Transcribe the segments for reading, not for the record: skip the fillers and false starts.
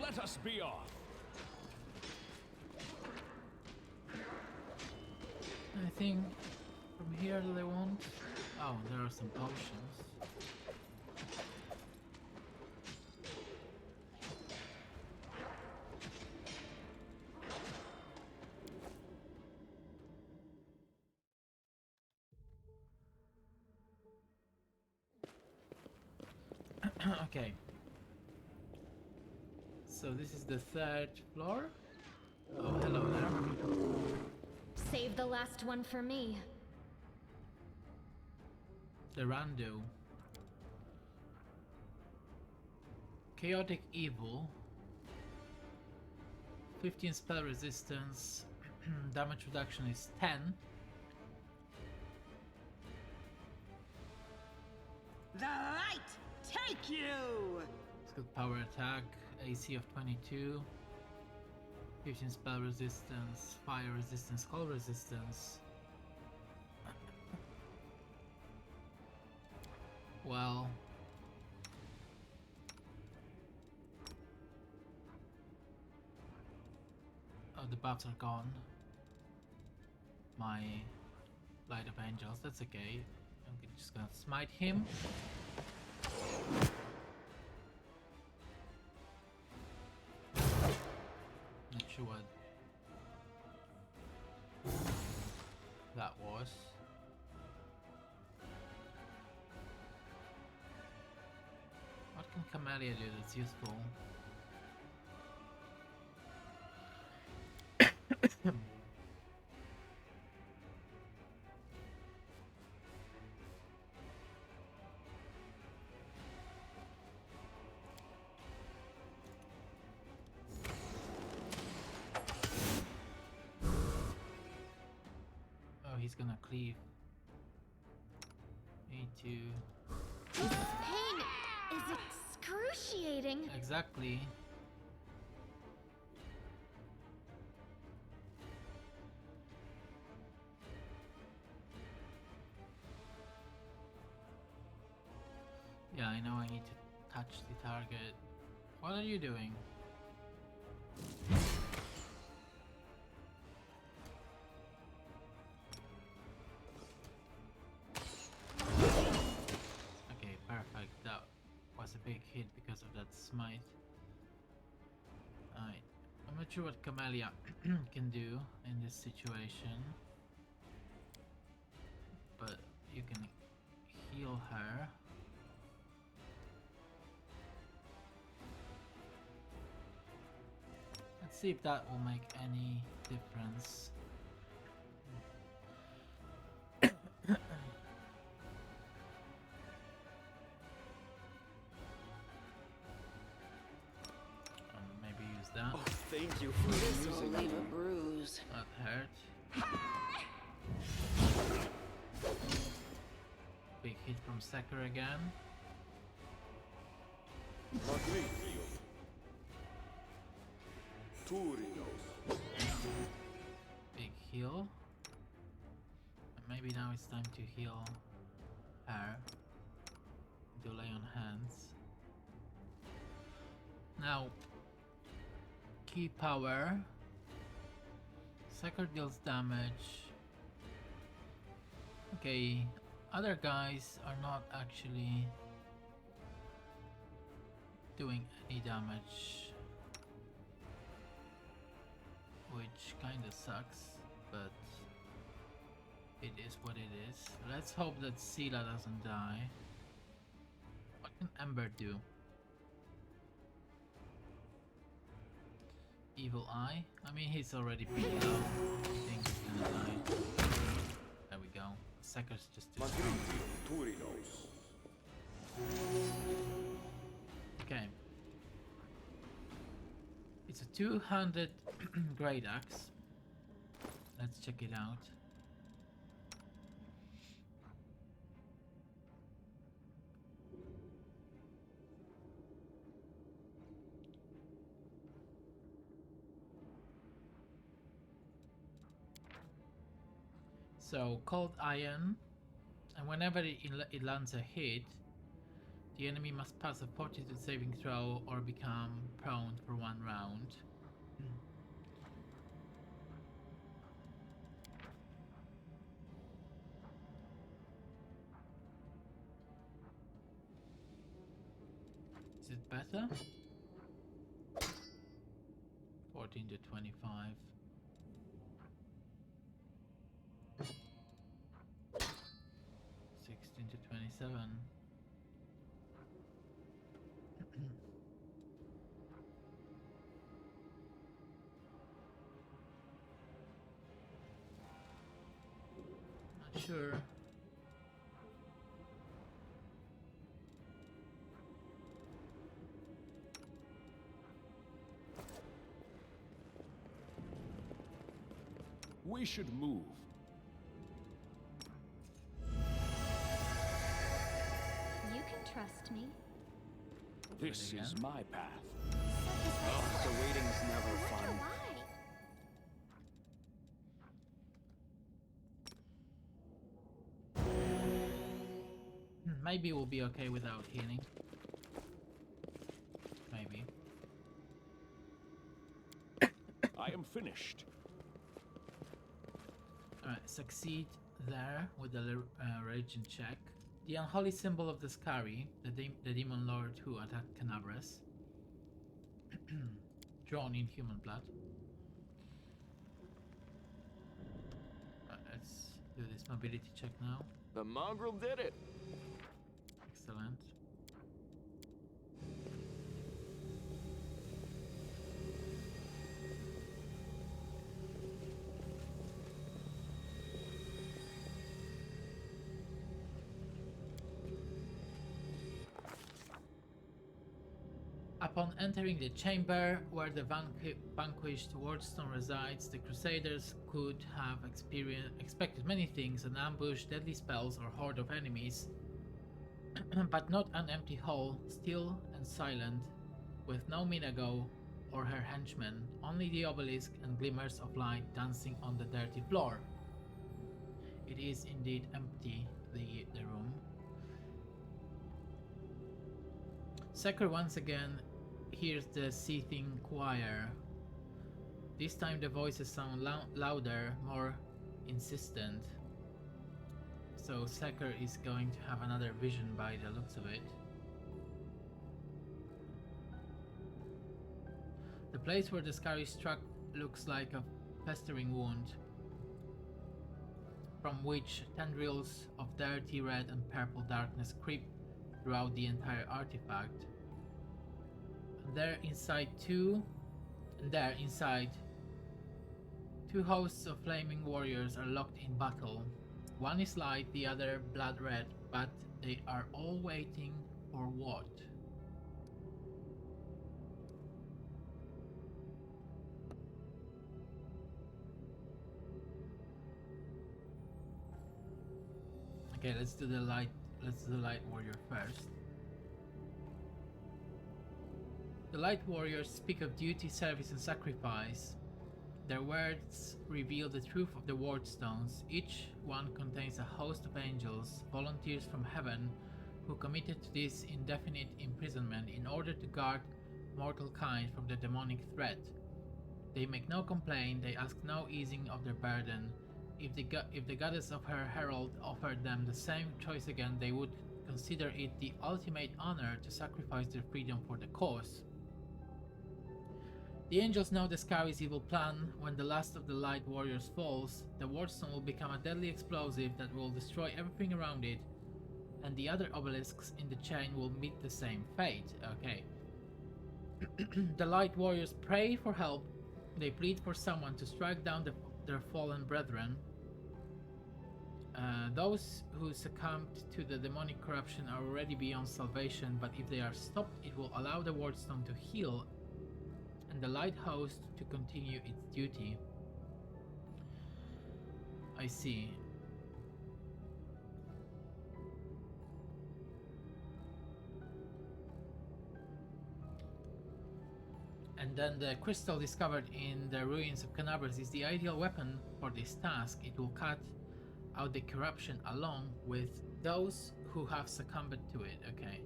Let us be off. I think from here they want. Oh, there are some potions. Okay. So this is the 3rd floor. Oh, hello there. Save the last one for me. The rando. Chaotic evil. 15 spell resistance. Damage reduction is 10. The light take you! It's got power attack, AC of 22. 15 spell resistance, fire resistance, cold resistance. Well, oh, the buffs are gone. My Light of Angels, that's okay. I'm just gonna smite him. Not sure what that was. What can Camellia do that's useful? Oh, he's gonna cleave. Me too. This pain is excruciating. Exactly. Yeah, I know I need to touch the target. What are you doing? Okay, perfect. That was a big hit because of that smite. Alright. I'm not sure what Camellia can do in this situation. But you can heal her. Let's see if that will make any difference. Maybe use that. Oh, thank you for This will using leave me. a bruise. That hurt. Big hit from Secker again. Magnifico. Turinos. Big heal. And maybe now it's time to heal her. Do lay on hands. Now, key power. Secker deals damage. Okay, other guys are not actually doing any damage, which kinda sucks, but it is what it is. Let's hope that Sela doesn't die. What can Ember do? Evil Eye? I mean, he's already pretty low. I think he's gonna die. There we go. Secker's just too strong. Magnifico. Turinos. Okay. It's a two-handed great axe. Let's check it out. So cold iron, and whenever it lands a hit, The enemy must pass a fortitude saving throw or become prone for 1 round. Is it better? 14 to 25. 16 to 27. Not sure. We should move. You can trust me. This again. is my path. Oh, the waiting's never I wonder fun. why. Maybe we'll be okay without healing. Maybe. I am finished. Alright, succeed there with the religion check. The unholy symbol of the Scari, the demon lord who attacked Canabras, drawn in human blood. Let's do this mobility check now. The mongrel did it. Excellent. Upon entering the chamber where the vanquished Wardstone resides, the Crusaders could have expected many things: an ambush, deadly spells, or horde of enemies, but not an empty hall, still and silent, with no Minago or her henchmen, only the obelisk and glimmers of light dancing on the dirty floor. It is indeed empty, the room. Seker once again hears the seething choir. This time the voices sound louder, more insistent. So Seker is going to have another vision by the looks of it. The place where the Scari struck looks like a festering wound, from which tendrils of dirty red and purple darkness creep throughout the entire artifact. There inside, two hosts of flaming warriors are locked in battle. One is light, the other blood red, but they are all waiting for what? Okay, let's do the light warrior first. The light warriors speak of duty, service, and sacrifice. Their words reveal the truth of the Wardstones. Each one contains a host of angels, volunteers from heaven, who committed to this indefinite imprisonment in order to guard mortal kind from the demonic threat. They make no complaint, they ask no easing of their burden. If the goddess of her herald offered them the same choice again, they would consider it the ultimate honor to sacrifice their freedom for the cause. The angels know the Scari's evil plan. When the last of the light warriors falls, the Wardstone will become a deadly explosive that will destroy everything around it, and the other obelisks in the chain will meet the same fate. Okay. The light warriors pray for help. They plead for someone to strike down their fallen brethren. Those who succumbed to the demonic corruption are already beyond salvation, but if they are stopped, it will allow the Wardstone to heal and the light host to continue its duty. I see. And then the crystal discovered in the ruins of Canabras is the ideal weapon for this task. It will cut out the corruption along with those who have succumbed to it. Okay.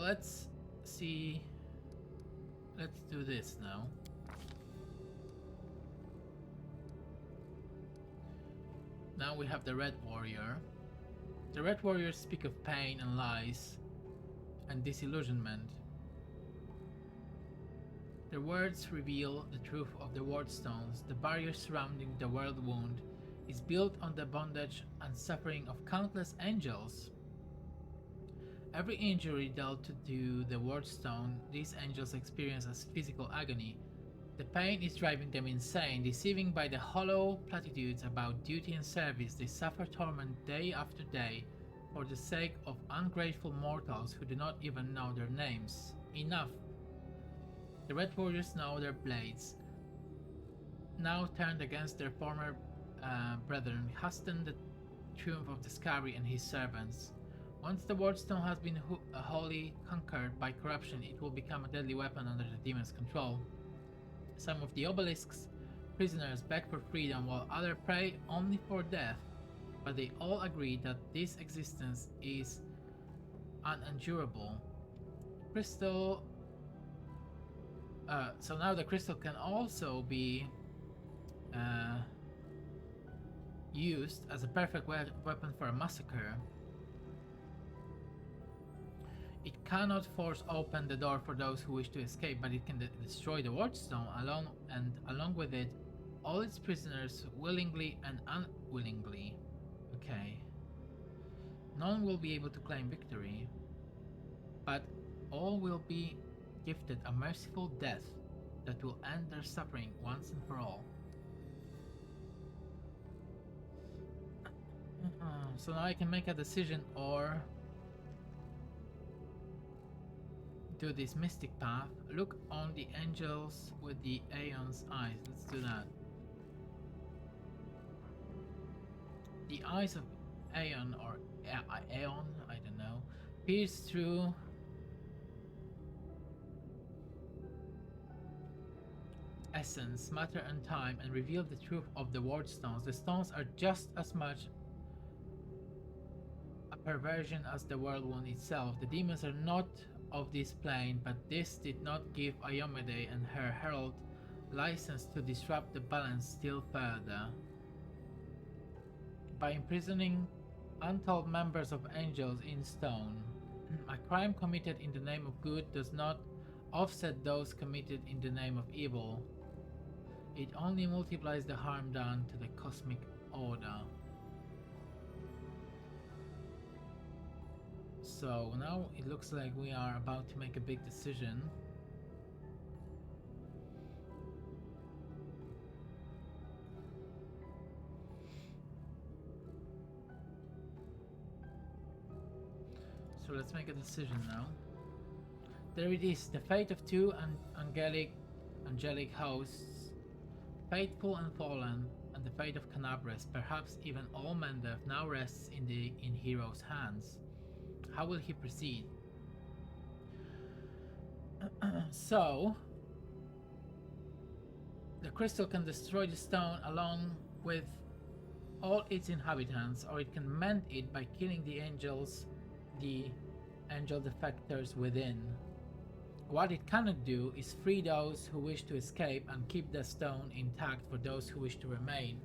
let's see. Let's do this now. Now we have the Red Warrior. The Red Warriors speak of pain and lies and disillusionment. Their words reveal the truth of the ward stones. The barrier surrounding the world wound is built on the bondage and suffering of countless angels. Every injury dealt to the ward stone, these angels experience as physical agony. The pain is driving them insane. Deceiving by the hollow platitudes about duty and service, they suffer torment day after day for the sake of ungrateful mortals who do not even know their names. Enough! The Red Warriors know their blades, now turned against their former brethren, hasten the triumph of the Scary and his servants. Once the Wardstone has been wholly conquered by corruption, it will become a deadly weapon under the demon's control. Some of the obelisk's prisoners beg for freedom, while others pray only for death, but they all agree that this existence is unendurable. Crystal. So now the crystal can also be used as a perfect weapon for a massacre. It cannot force open the door for those who wish to escape, but it can destroy the Wardstone along with it all its prisoners, willingly and unwillingly. Okay. None will be able to claim victory, but all will be gifted a merciful death that will end their suffering once and for all. So now I can make a decision or do this mystic path. Look on the angels with the Aeon's eyes. Let's do that. The eyes of Aeon or Aeon, I don't know, pierce through essence, matter and time and reveal the truth of the ward stones. The stones are just as much a perversion as the world wound itself. The demons are not of this plane, but this did not give Iomede and her herald license to disrupt the balance still further. By imprisoning untold members of angels in stone, a crime committed in the name of good does not offset those committed in the name of evil. It only multiplies the harm done to the cosmic order. So now it looks like we are about to make a big decision. So let's make a decision now. There it is, the fate of two angelic hosts, faithful and fallen, and the fate of Canabres, perhaps even all Mendev, now rests in Hero's hands. How will he proceed? So, the crystal can destroy the stone along with all its inhabitants, or it can mend it by killing the angel defectors within. What it cannot do is free those who wish to escape and keep the stone intact for those who wish to remain.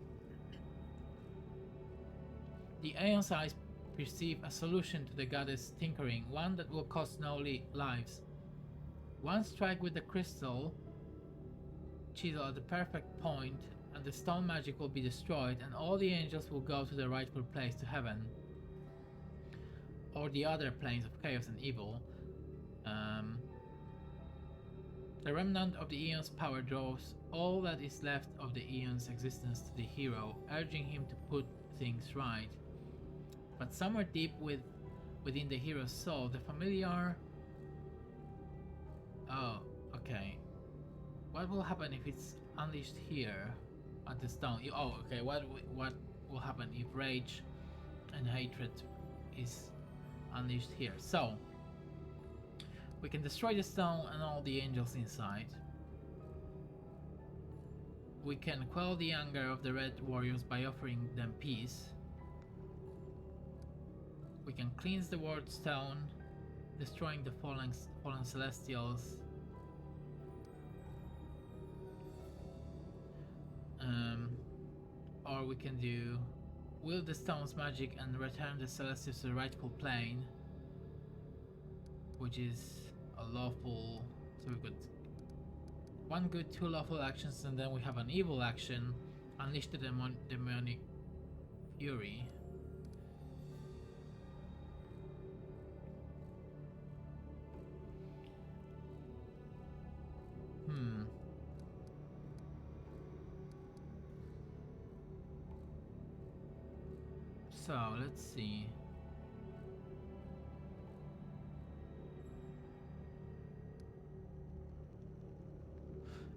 The Aeon's eyes perceive a solution to the goddess' tinkering, one that will cost no lives. One strike with the crystal chisel at the perfect point, and the stone magic will be destroyed, and all the angels will go to the rightful place, to heaven, or the other planes of chaos and evil. The remnant of the Aeon's power draws all that is left of the Aeon's existence to the hero, urging him to put things right. But somewhere deep within the hero's soul, the familiar... Oh, okay. What will happen if it's unleashed here at the stone? Oh, okay. What will happen if rage and hatred is unleashed here? So, we can destroy the stone and all the angels inside. We can quell the anger of the Red Warriors by offering them peace. We can cleanse the ward stone destroying the fallen celestials. Or we can do wield the stone's magic and return the celestials to the rightful plane, which is a lawful. So we've got one good, two lawful actions, and then we have an evil action, unleash the demonic fury. So let's see.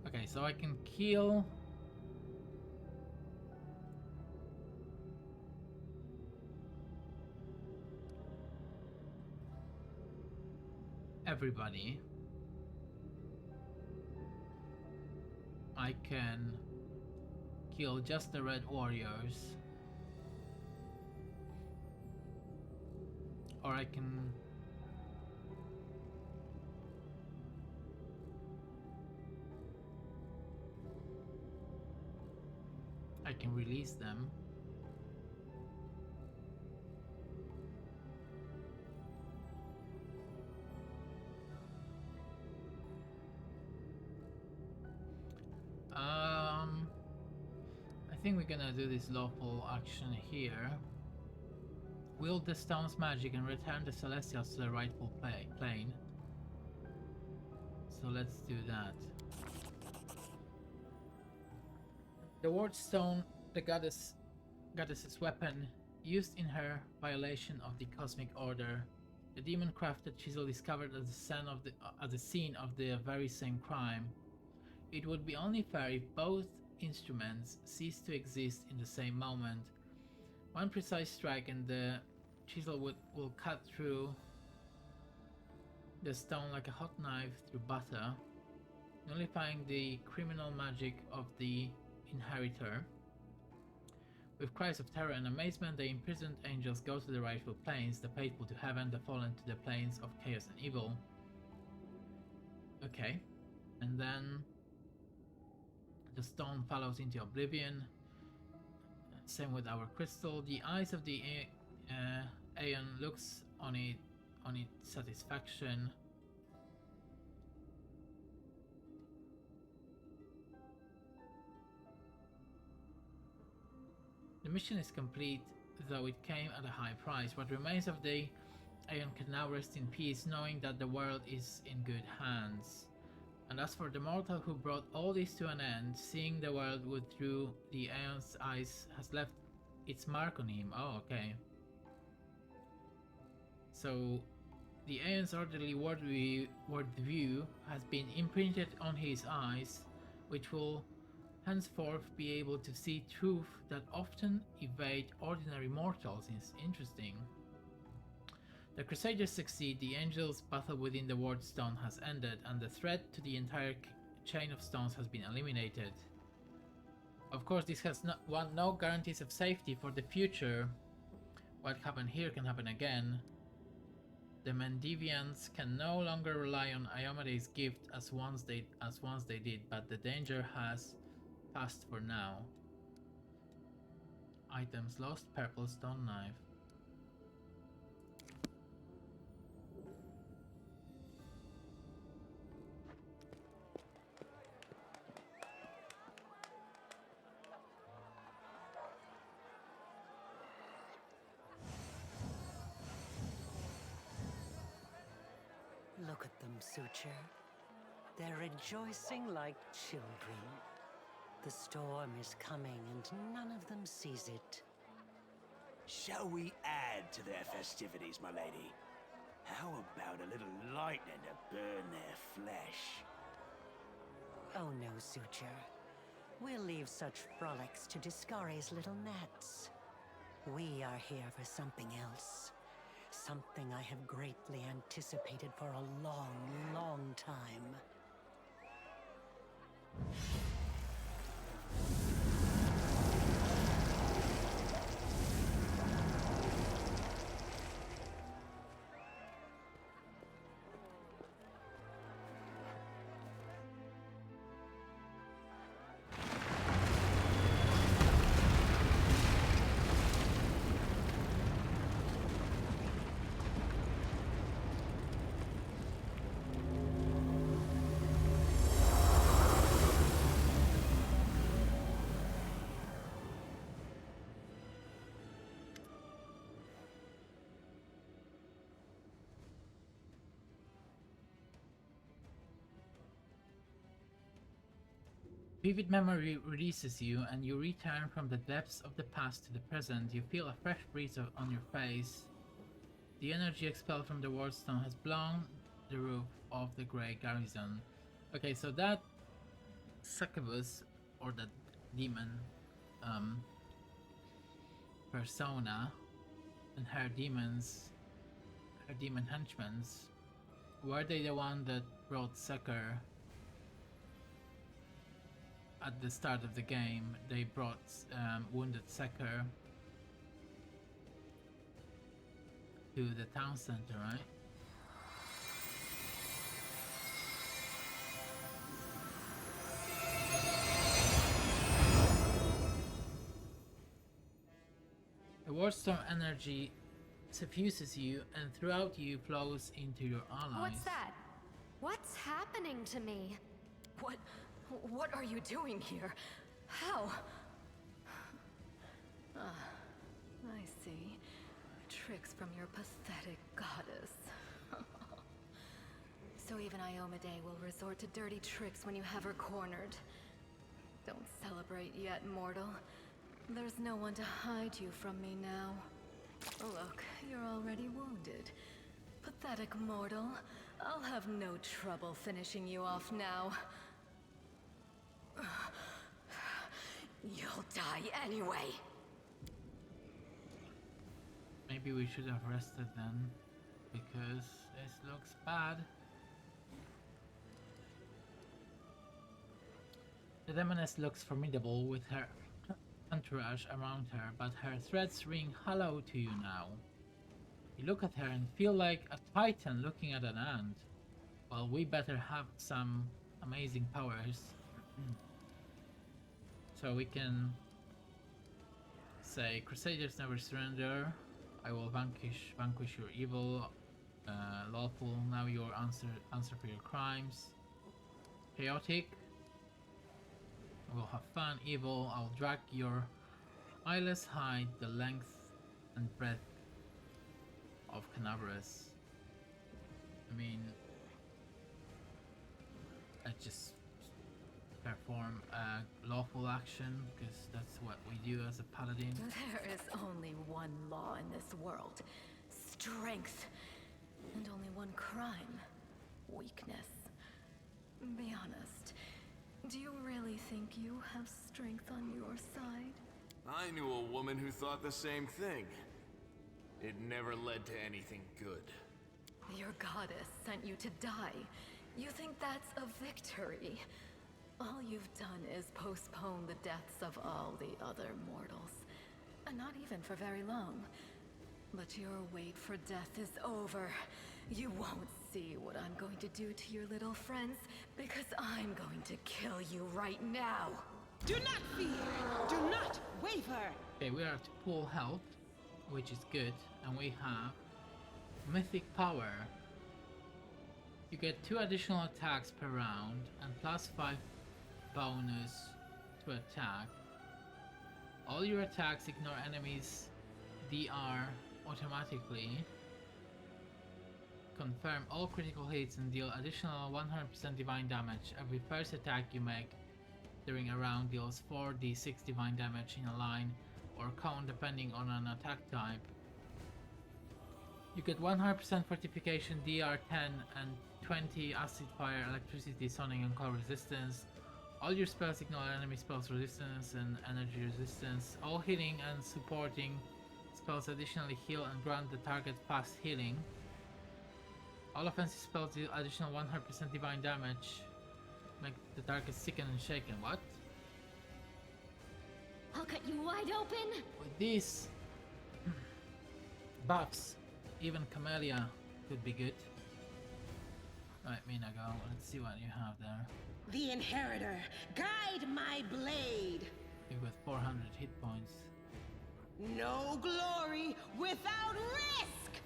Okay, so I can kill everybody. I can kill just the red warriors. Or I can release them. I think we're gonna do this lawful action here. Wield the stone's magic and return the celestials to the rightful plane. So let's do that. The ward stone, the goddess's weapon, used in her violation of the cosmic order. The demon-crafted chisel discovered at the scene of the very same crime. It would be only fair if both instruments ceased to exist in the same moment. One precise strike and the chisel will cut through the stone like a hot knife through butter, nullifying the criminal magic of the inheritor. With cries of terror and amazement, the imprisoned angels go to the rightful planes, the faithful to heaven, the fallen to the planes of chaos and evil. Okay, and then the stone follows into oblivion. Same with our crystal. The eyes of the Aeon looks on its satisfaction. The mission is complete, though it came at a high price. What remains of the Aeon can now rest in peace, knowing that the world is in good hands. And as for the mortal who brought all this to an end, seeing the world through the Aeon's eyes has left its mark on him. Oh, okay. So the Aeon's orderly worldview has been imprinted on his eyes, which will henceforth be able to see truth that often evade ordinary mortals. Is interesting. The Crusaders succeed, the Angels' battle within the Ward Stone has ended, and the threat to the entire chain of stones has been eliminated. Of course, this has no guarantees of safety for the future. What happened here can happen again. The Mendivians can no longer rely on Iomede's gift as once they did, but the danger has passed for now. Items lost: purple stone knife. Look at them, Suture. They're rejoicing like children. The storm is coming and none of them sees it. Shall we add to their festivities, my lady? How about a little lightning to burn their flesh? Oh no, Suture. We'll leave such frolics to Discari's little gnats. We are here for something else. Something I have greatly anticipated for a long, long time. Vivid memory releases you, and you return from the depths of the past to the present. You feel a fresh breeze on your face. The energy expelled from the ward stone has blown the roof of the Grey Garrison. Okay, so that succubus, or that demon persona, and her demon henchmen, were they the one that brought Seker at the start of the game? They brought wounded Seker to the town center, right? The Wardstone energy suffuses you, and throughout you flows into your allies. What's that? What's happening to me? What are you doing here? How? Ah, I see. Tricks from your pathetic goddess. So even Iomade will resort to dirty tricks when you have her cornered. Don't celebrate yet, mortal. There's no one to hide you from me now. Look, you're already wounded. Pathetic mortal. I'll have no trouble finishing you off now. You'll die anyway. Maybe we should have rested then, because this looks bad. The demoness looks formidable with her entourage around her, but her threats ring hollow to you now. You look at her and feel like a titan looking at an ant. Well, we better have some amazing powers. So we can say, Crusaders never surrender. I will vanquish your evil. Lawful, now your answer for your crimes. Chaotic, we'll have fun. Evil, I'll drag your eyeless hide the length and breadth of Canaveras. I mean, I just perform a lawful action, because that's what we do as a paladin. There is only one law in this world. Strength. And only one crime. Weakness. Be honest. Do you really think you have strength on your side? I knew a woman who thought the same thing. It never led to anything good. Your goddess sent you to die. You think that's a victory? All you've done is postpone the deaths of all the other mortals. And not even for very long. But your wait for death is over. You won't see what I'm going to do to your little friends, because I'm going to kill you right now. Do not fear! Do not waver! Okay, we are at full health, which is good, and we have Mythic Power. You get 2 additional attacks per round and +5 bonus to attack. All your attacks ignore enemies' DR automatically. Confirm all critical hits and deal additional 100% divine damage. Every first attack you make during a round deals 4d6 divine damage in a line or cone depending on an attack type. You get 100% fortification, DR 10 and 20 acid, fire, electricity, sonic and cold resistance. All your spells ignore enemy spells resistance and energy resistance. All healing and supporting spells additionally heal and grant the target fast healing. All offensive spells deal additional 100% divine damage. Make the target sicken and shaken. What? I'll cut you wide open! With these buffs, even Camellia could be good. Right, Mina, go. Let's see what you have there. The Inheritor, guide my blade! You've got 400 hit points. No glory without risk!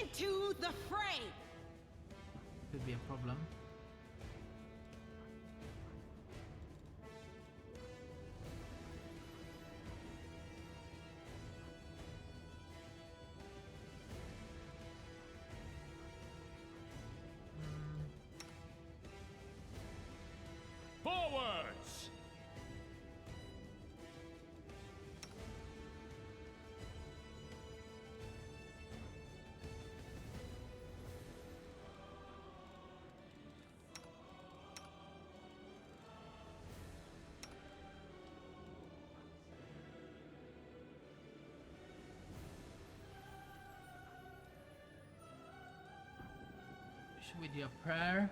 Into the fray! Could be a problem. with your prayer.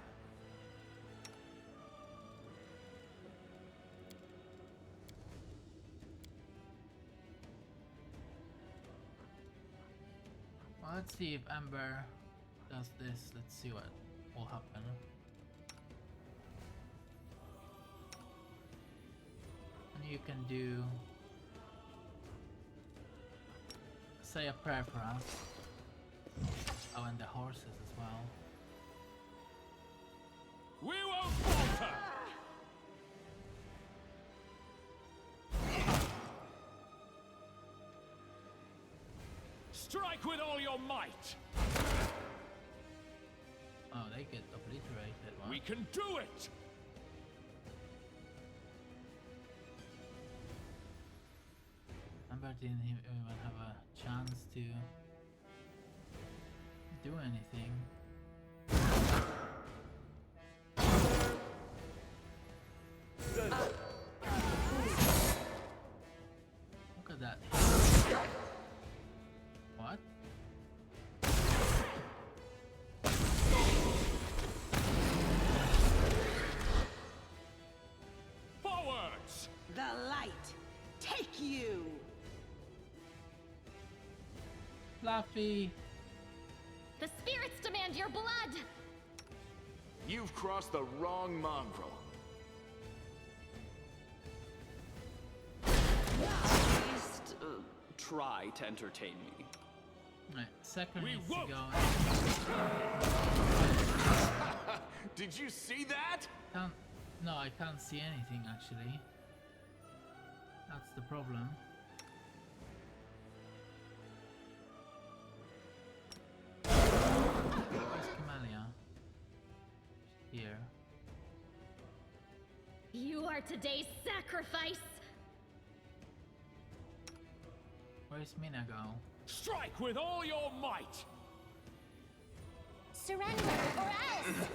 Well, let's see if Ember does this. Let's see what will happen. And you can do, say a prayer for us. Oh, and the horses as well. We won't falter! Strike with all your might! Oh, they get obliterated. Wow. We can do it! Ember didn't even have a chance to do anything. Look at that. What? Forwards! The light, take you! Fluffy! The spirits demand your blood! You've crossed the wrong mongrel. At least try to entertain me. Right, second We needs to won't. go. Did you see that? No, I can't see anything actually. That's the problem. Where's Camellia? Here. You are today's sacrifice! Where's Mina go? Strike with all your might! Surrender, or else!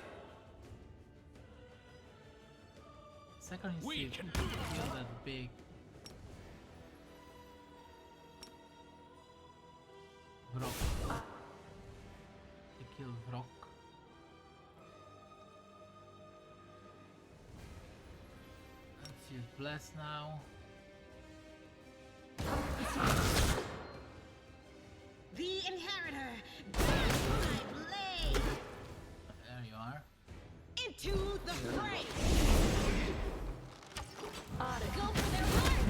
Second is We to can kill do it. that big Vrock. To kill Vrock. Let's use Bless now. The Inheritor, guide my blade! There you are. Into the fray! Go for their heart!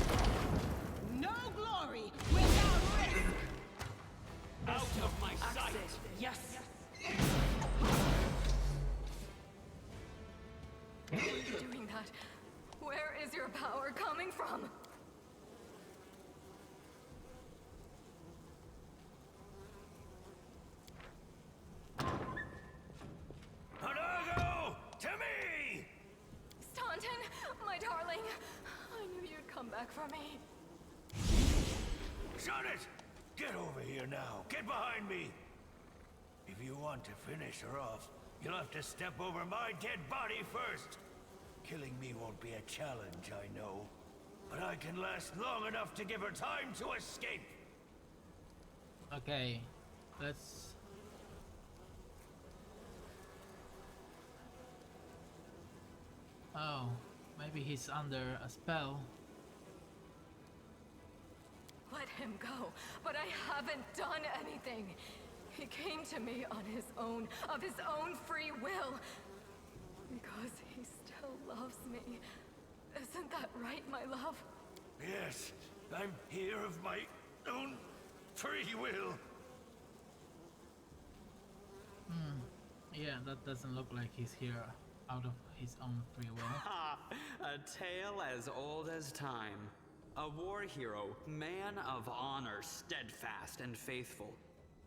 No glory without risk! Out of my sight! Yes! Why are you doing that? Where is your power coming from? Hanago! To me! Staunton, my darling, I knew you'd come back for me. Shut it! Get over here now. Get behind me. If you want to finish her off, you'll have to step over my dead body first. Killing me won't be a challenge, I know. But I can last long enough to give her time to escape. Okay, let's. Oh, maybe he's under a spell. Let him go, but I haven't done anything. He came to me on his own, of his own free will. Because he still loves me. Isn't that right, my love? Yes, I'm here of my own free will. Yeah, that doesn't look like he's here out of his own free will. Ha! A tale as old as time. A war hero, man of honor, steadfast and faithful,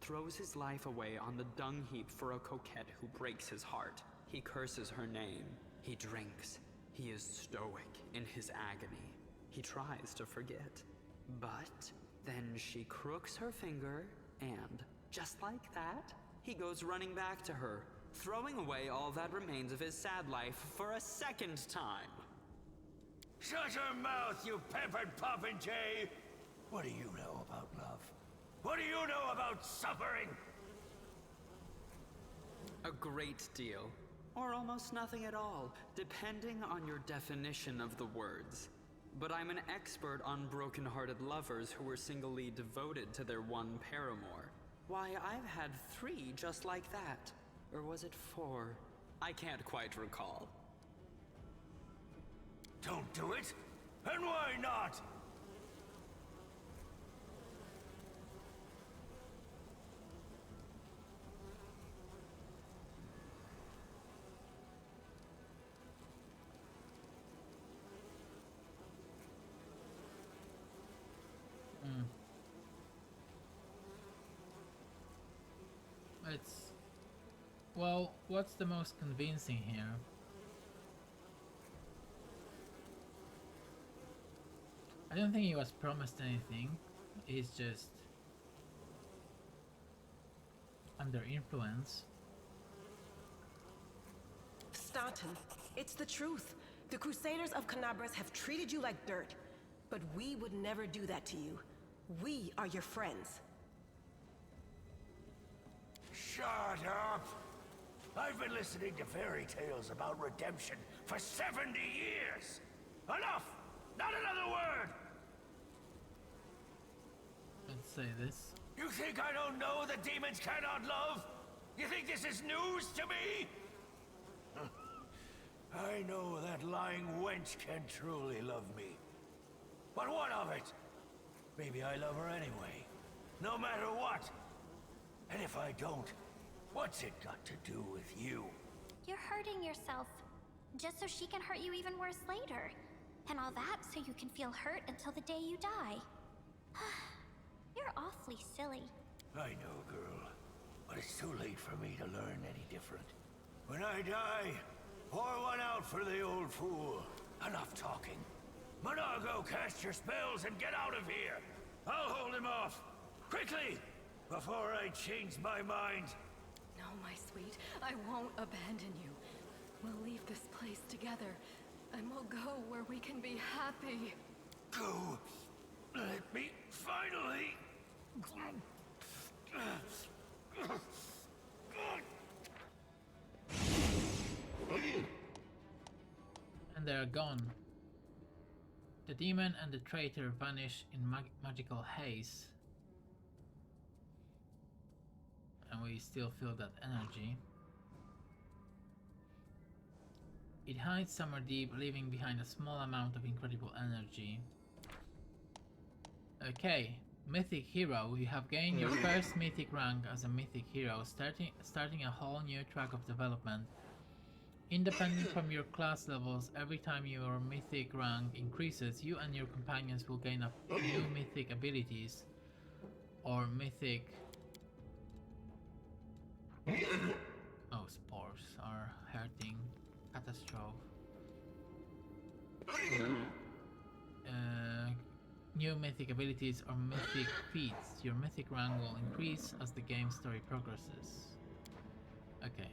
throws his life away on the dung heap for a coquette who breaks his heart. He curses her name. He drinks. He is stoic in his agony. He tries to forget. But then she crooks her finger, and just like that, he goes running back to her, throwing away all that remains of his sad life for a second time. Shut your mouth, you pampered popinjay! What do you know about love? What do you know about suffering? A great deal. Or almost nothing at all, depending on your definition of the words. But I'm an expert on broken-hearted lovers who were singly devoted to their one paramour. Why, I've had 3 just like that. Or was it 4? I can't quite recall. Don't do it? And why not? It's... Well, what's the most convincing here? I don't think he was promised anything. He's just under influence. Staunton, it's the truth. The Crusaders of Canabras have treated you like dirt, but we would never do that to you. We are your friends. Shut up! I've been listening to fairy tales about redemption for 70 years! Enough! Not another word! Let's say this. You think I don't know that demons cannot love? You think this is news to me? I know that lying wench can truly love me. But what of it? Maybe I love her anyway. No matter what. And if I don't, what's it got to do with you? You're hurting yourself, just so she can hurt you even worse later. And all that so you can feel hurt until the day you die. You're awfully silly. I know, girl. But it's too late for me to learn any different. When I die, pour one out for the old fool. Enough talking. Monargo, cast your spells and get out of here! I'll hold him off! Quickly! Before I change my mind! No, my sweet, I won't abandon you. We'll leave this place together, and we'll go where we can be happy. Go! Let me finally... And they are gone. The demon and the traitor vanish in magical haze. And we still feel that energy. It hides somewhere deep, leaving behind a small amount of incredible energy. Okay, Mythic Hero. You have gained your first Mythic rank as a Mythic Hero, starting a whole new track of development. Independent from your class levels, every time your Mythic rank increases, you and your companions will gain new Mythic Abilities, or Mythic... Oh, spores are hurting. Catastrophe. New Mythic Abilities or Mythic Feats. Your Mythic rank will increase as the game story progresses. Okay.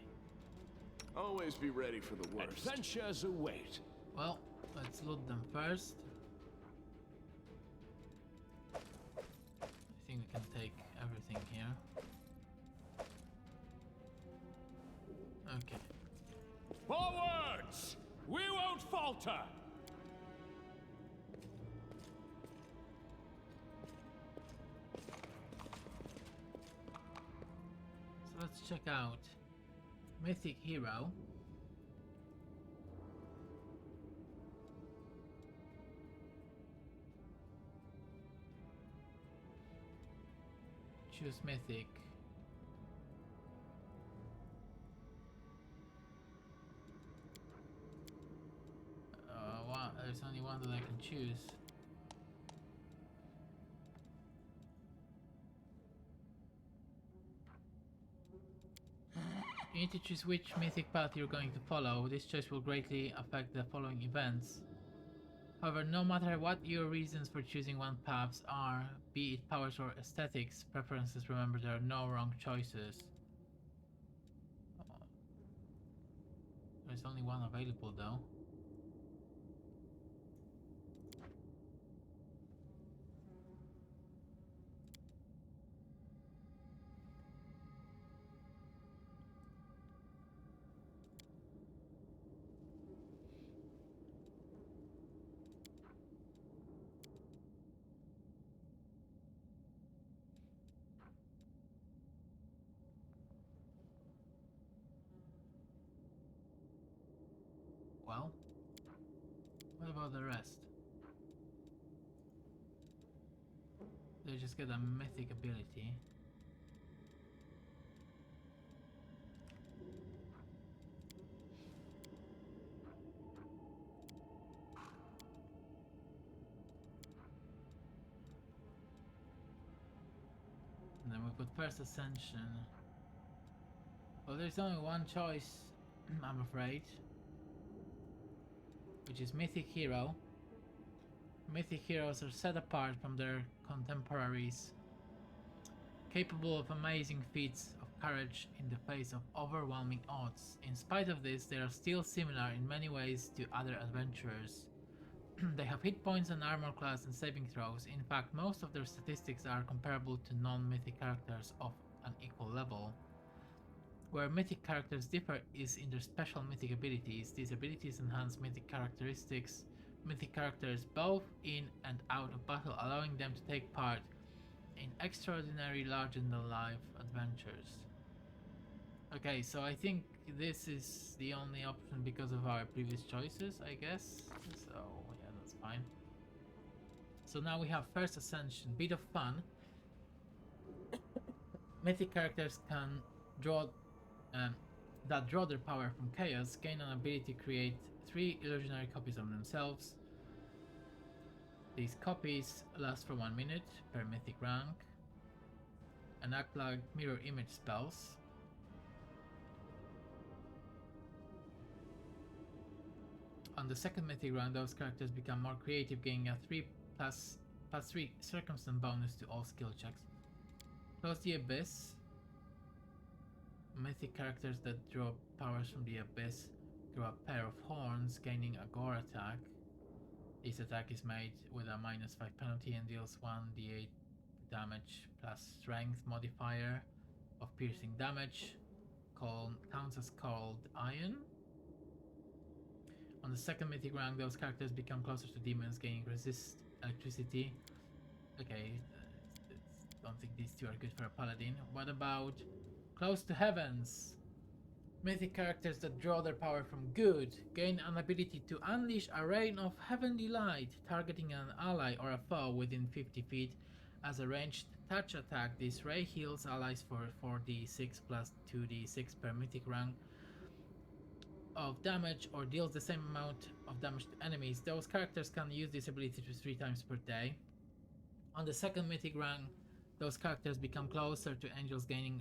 Always be ready for the worst. Adventures await. Well, let's loot them first. I think we can take everything here. Okay. Forwards! We won't falter! So let's check out Mythic Hero. Choose Mythic. There's only one that I can choose. You need to choose which mythic path you're going to follow. This choice will greatly affect the following events. However, no matter what your reasons for choosing one path are, be it powers or aesthetics, preferences, remember there are no wrong choices. There's only one available though. about the rest? They just get a mythic ability. And then we put first ascension. Well, there's only one choice, I'm afraid, which is Mythic Hero. Mythic heroes are set apart from their contemporaries, capable of amazing feats of courage in the face of overwhelming odds. In spite of this, they are still similar in many ways to other adventurers. They have hit points and armor class and saving throws. In fact, most of their statistics are comparable to non-mythic characters of an equal level. Where mythic characters differ is in their special mythic abilities. These abilities enhance mythic characteristics, mythic characters both in and out of battle, allowing them to take part in extraordinary larger-than-life adventures. Okay, so I think this is the only option because of our previous choices, I guess. So yeah, that's fine. So now we have first ascension, bit of fun. Mythic characters can draw draw their power from chaos, gain an ability to create 3 illusionary copies of themselves. These copies last for 1 minute per mythic rank and act like mirror image spells. On the second mythic rank, those characters become more creative, gaining a 3+3 circumstance bonus to all skill checks. Close the Abyss. Mythic characters that draw powers from the Abyss grow a pair of horns, gaining a gore attack. This attack is made with a -5 penalty and deals 1d8 damage plus strength modifier of piercing damage. Counts as cold iron. On the second mythic rank, those characters become closer to demons, gaining resist electricity. Okay, don't think these two are good for a paladin. What about Close to Heavens? Mythic characters that draw their power from good gain an ability to unleash a rain of heavenly light, targeting an ally or a foe within 50 feet. As a ranged touch attack, this ray heals allies for 4d6 plus 2d6 per mythic rank of damage, or deals the same amount of damage to enemies. Those characters can use this ability 3 times per day. On the second mythic rank, those characters become closer to angels, gaining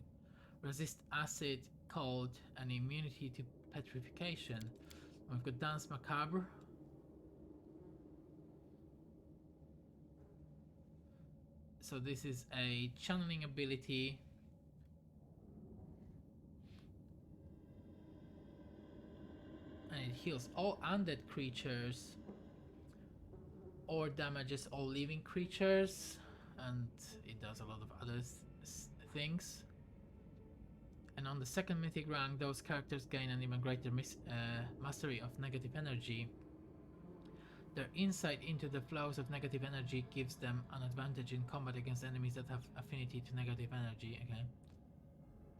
resist acid, cold, and immunity to petrification. We've got Dance Macabre. So this is a channeling ability. And it heals all undead creatures or damages all living creatures, and it does a lot of other things. And on the second mythic rank, those characters gain an even greater mastery of negative energy. Their insight into the flows of negative energy gives them an advantage in combat against enemies that have affinity to negative energy, okay?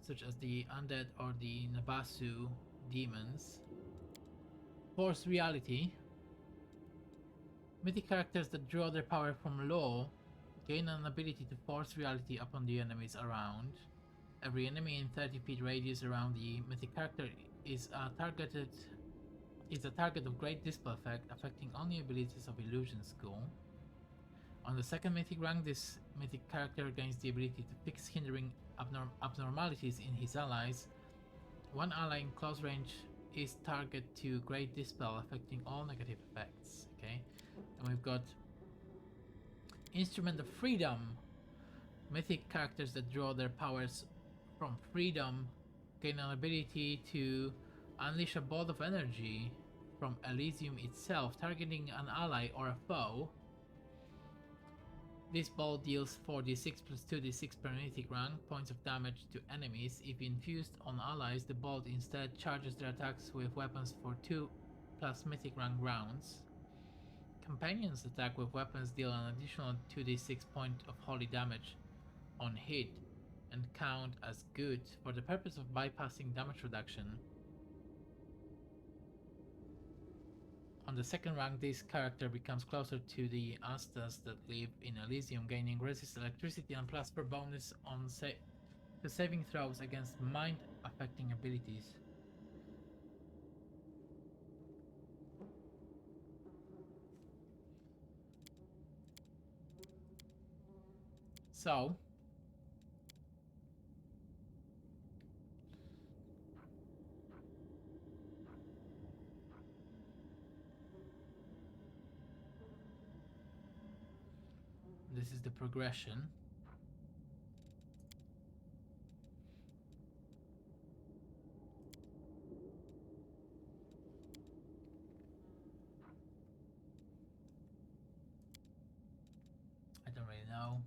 Such as the undead or the Nabasu demons. Force Reality. Mythic characters that draw their power from law gain an ability to force reality upon the enemies around. Every enemy in 30 feet radius around the mythic character is a target of great dispel effect, affecting only abilities of Illusion School. On the second mythic rank, this mythic character gains the ability to fix hindering abnormalities in his allies. One ally in close range is target to great dispel, affecting all negative effects. Okay, and we've got Instrument of Freedom. Mythic characters that draw their powers from freedom gain an ability to unleash a bolt of energy from Elysium itself, targeting an ally or a foe. This bolt deals 4d6 plus 2d6 per mythic rank points of damage to enemies. If infused on allies, the bolt instead charges their attacks with weapons for 2 plus mythic rank rounds. Companions attack with weapons deal an additional 2d6 point of holy damage on hit and count as good for the purpose of bypassing damage reduction. On the second rank, this character becomes closer to the Astas that live in Elysium, gaining resist electricity and +4 bonus on to saving throws against mind-affecting abilities. So, this is the progression. I don't really know.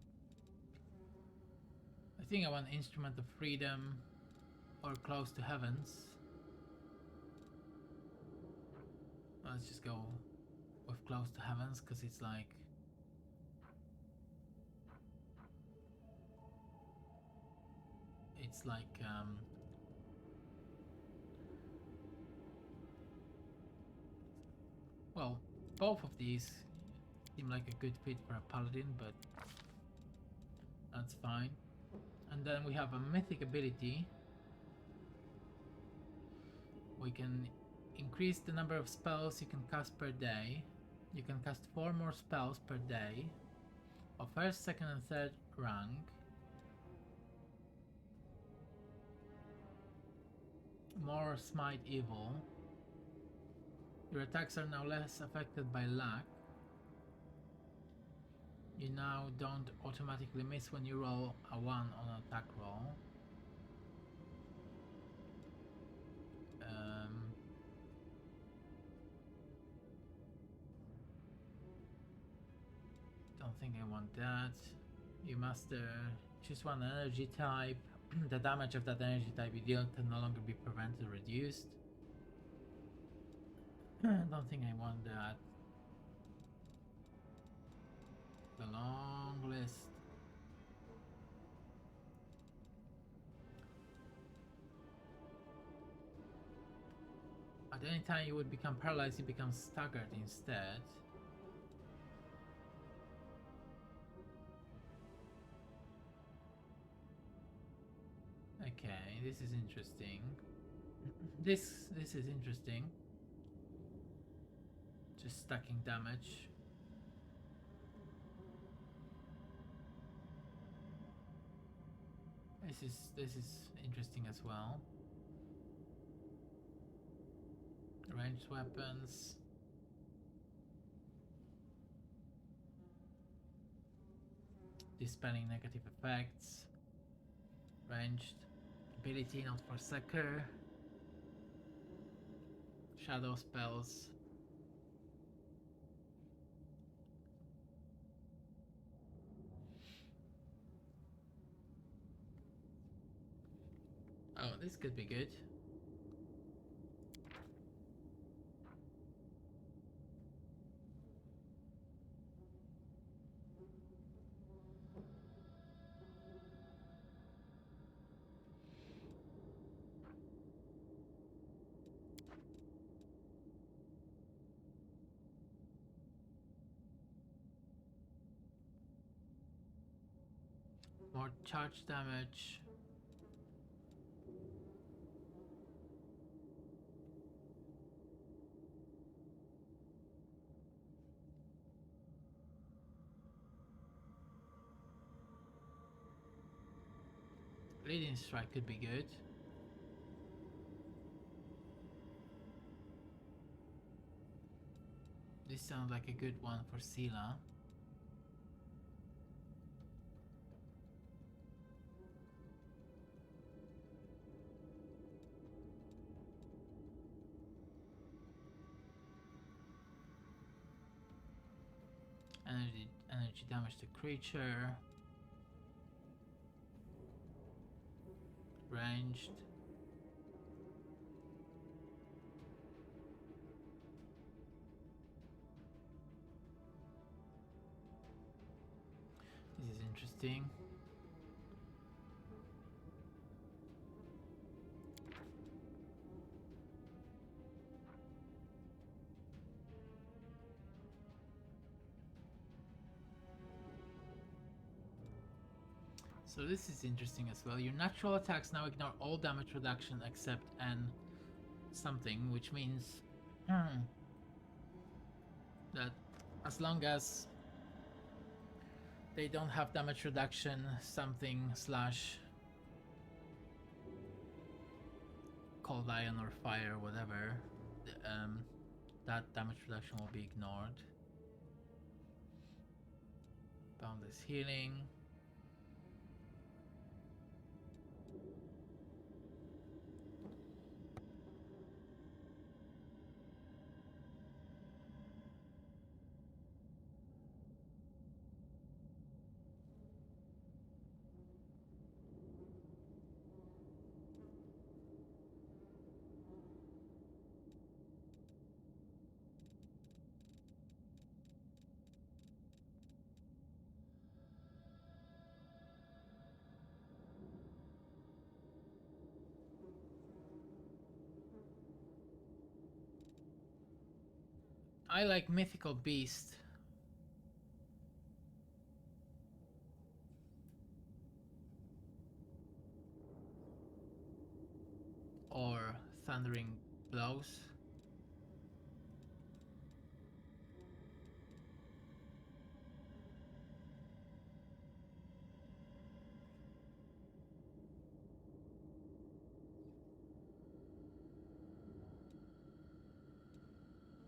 I think I want Instrument of Freedom or Close to Heavens. Let's just go with Close to Heavens because it's like well, both of these seem like a good fit for a paladin, but that's fine. And then we have a Mythic Ability. We can increase the number of spells you can cast per day. You can cast 4 more spells per day of 1st, 2nd and 3rd rank. More Smite Evil. Your attacks are now less affected by luck. You now don't automatically miss when you roll a 1 on an attack roll. Don't think I want that. You master, choose one energy type. The damage of that energy type you deal can no longer be prevented or reduced. Don't think I want that. The long list. At any time you would become paralyzed, you become staggered instead. Okay, this is interesting. This is interesting. Just stacking damage. This is interesting as well. Ranged weapons. Dispelling negative effects. Ranged ability, not for succor. Shadow spells. Oh, this could be good. More charge damage. Bleeding Strike could be good. This sounds like a good one for Sela. Energy damage to creature. Ranged. This is interesting. So this is interesting as well. Your natural attacks now ignore all damage reduction except N something, which means that as long as they don't have damage reduction something slash cold iron or fire or whatever, that damage reduction will be ignored. Boundless healing. I like Mythical Beast. Or Thundering Blows.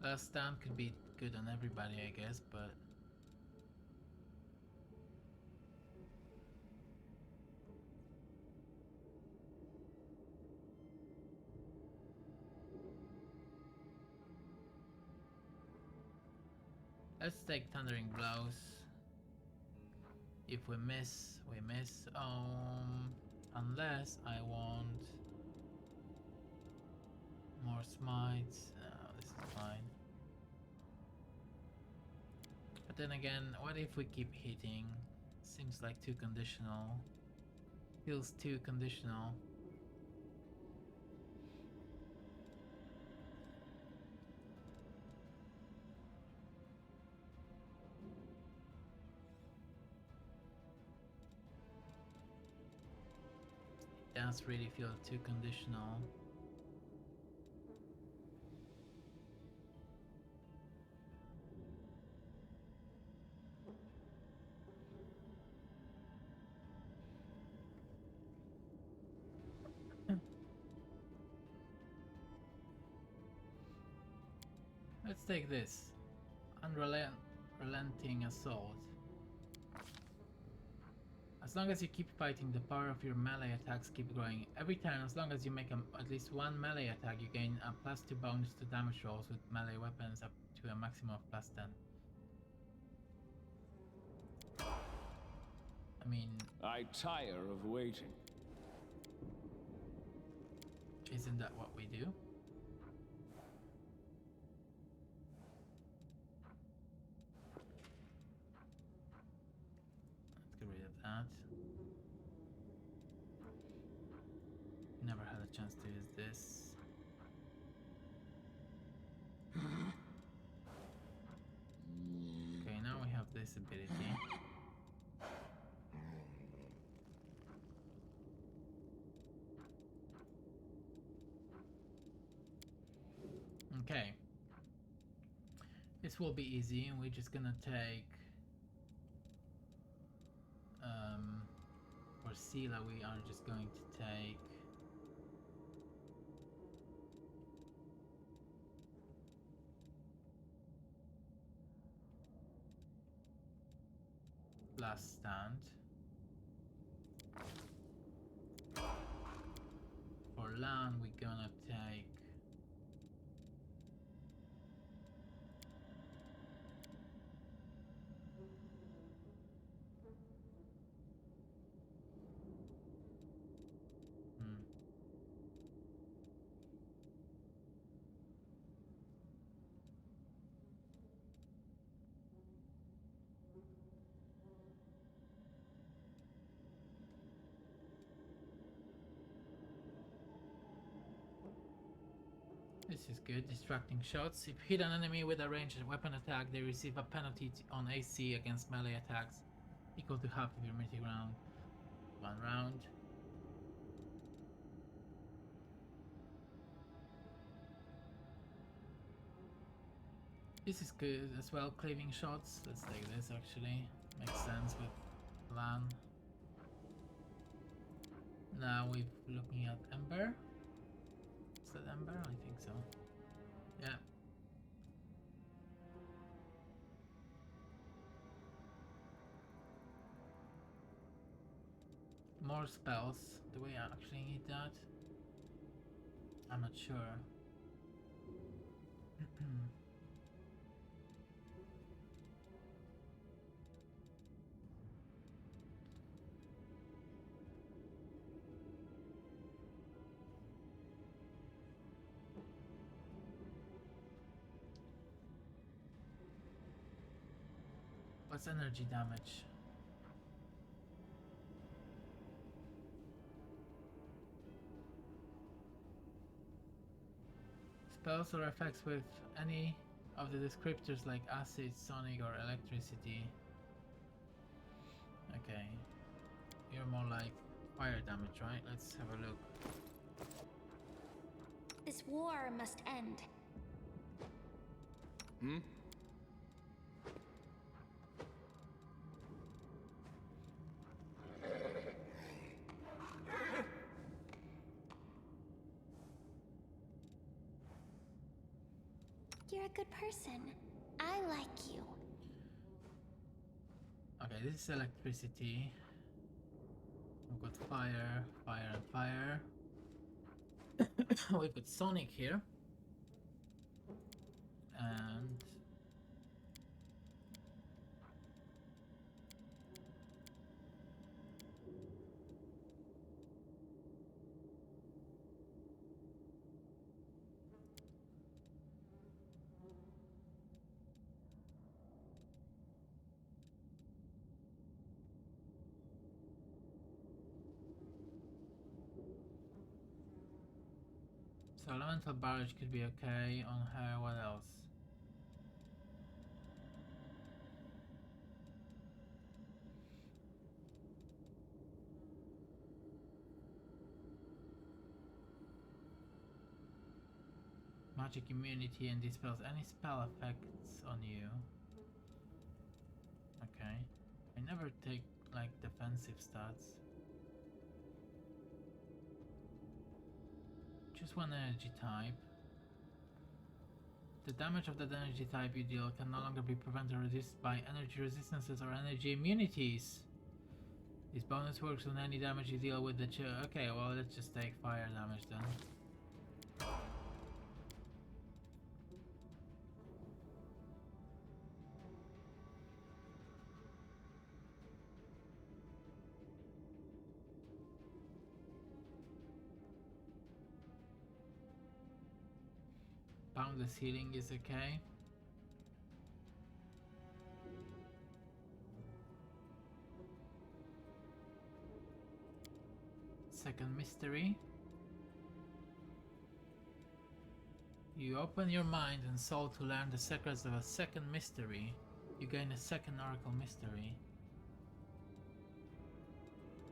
Last Stand could be good on everybody, I guess, but let's take Thundering Blows. If we miss, we miss. Unless I want more smites. No, this is fine. But then again, what if we keep hitting? Seems like too conditional. Feels too conditional. It does really feel too conditional. Let's take this. Unrelenting Assault. As long as you keep fighting, the power of your melee attacks keep growing. Every turn, as long as you make at least one melee attack, you gain a +2 bonus to damage rolls with melee weapons up to a maximum of +10. I mean... I tire of waiting. Isn't that what we do? Let's get rid of that. Never had a chance to use this. Okay, now we have this ability. Okay. This will be easy, and we're just gonna take for Sela we are just going to take Last Stand. For Lan we're gonna take This is good. Distracting shots. If hit an enemy with a ranged weapon attack, they receive a penalty on AC against melee attacks equal to half of your mythic round. 1 round. This is good as well, cleaving shots. Let's take this actually. Makes sense with plan. Now we're looking at Ember. Is that Ember? I think so. Yeah. More spells. Do we actually need that? I'm not sure. What's energy damage? Spells or effects with any of the descriptors like acid, sonic, or electricity. Okay. You're more like fire damage, right? Let's have a look. This war must end. Hmm? You're a good person. I like you. Okay, this is electricity. We've got fire, fire, and fire. We've got sonic here. And so elemental barrage could be okay on her. What else? Magic immunity and dispels any spell effects on you. Okay. I never take like defensive stats. Choose one energy type. The damage of that energy type you deal can no longer be prevented or reduced by energy resistances or energy immunities. This bonus works on any damage you deal with the okay, well let's just take fire damage then. Boundless healing is okay. Second mystery. You open your mind and soul to learn the secrets of a second mystery. You gain a second oracle mystery.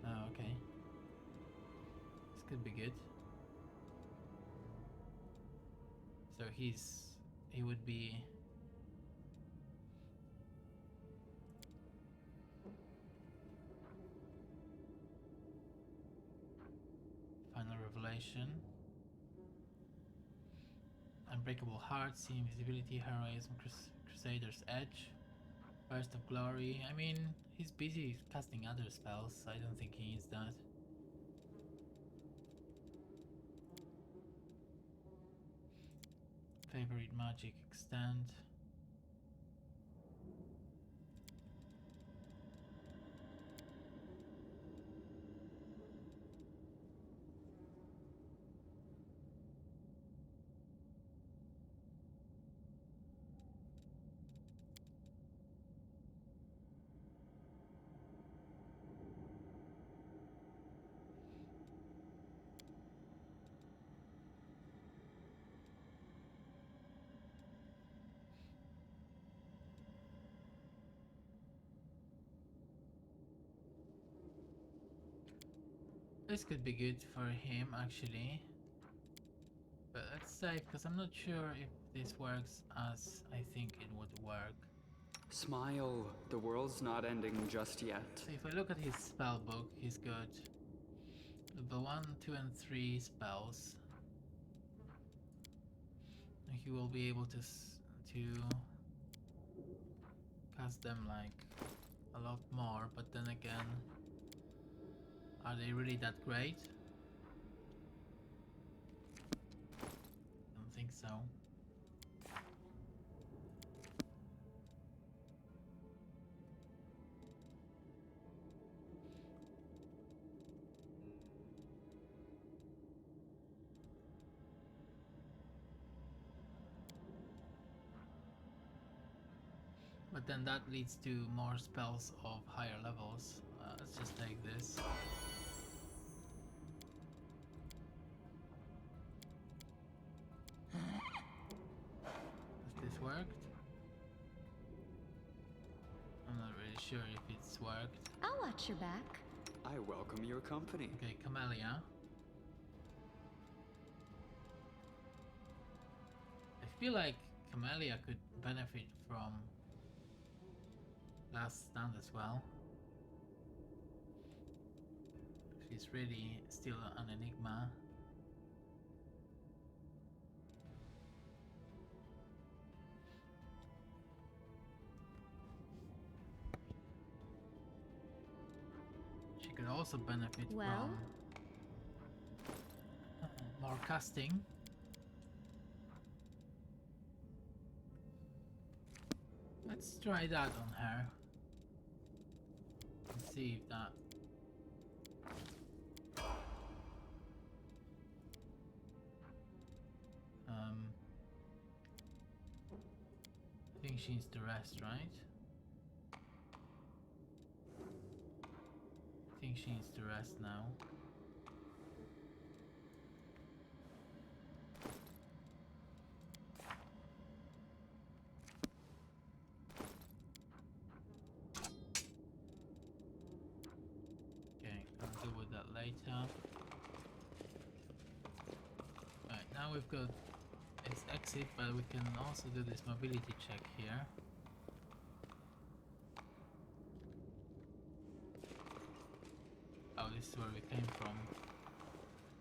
Oh, okay. This could be good. So he would be Final Revelation, Unbreakable Heart, See Invisibility, Heroism, Crusader's Edge, Burst of Glory. I mean, he's busy casting other spells, so I don't think he needs that. Favorite magic extend. This could be good for him actually. But let's save, because I'm not sure if this works as I think it would work. Smile, the world's not ending just yet. So if I look at his spell book, he's got level 1, 2 and 3 spells. He will be able to cast them like a lot more, but then again, are they really that great? Don't think so. But then that leads to more spells of higher levels. Let's just take this. Has this worked? I'm not really sure if it's worked. I'll watch your back. I welcome your company. Okay, Camellia. I feel like Camellia could benefit from Last Stand as well. She's really still an enigma. She could also benefit from more casting. Let's try that on her. Let's see if that... I think she needs to rest, right? I think she needs to rest now. Okay, I'll deal with that later. Right, now we've got its exit, but we can also do this mobility check here. Oh, this is where we came from.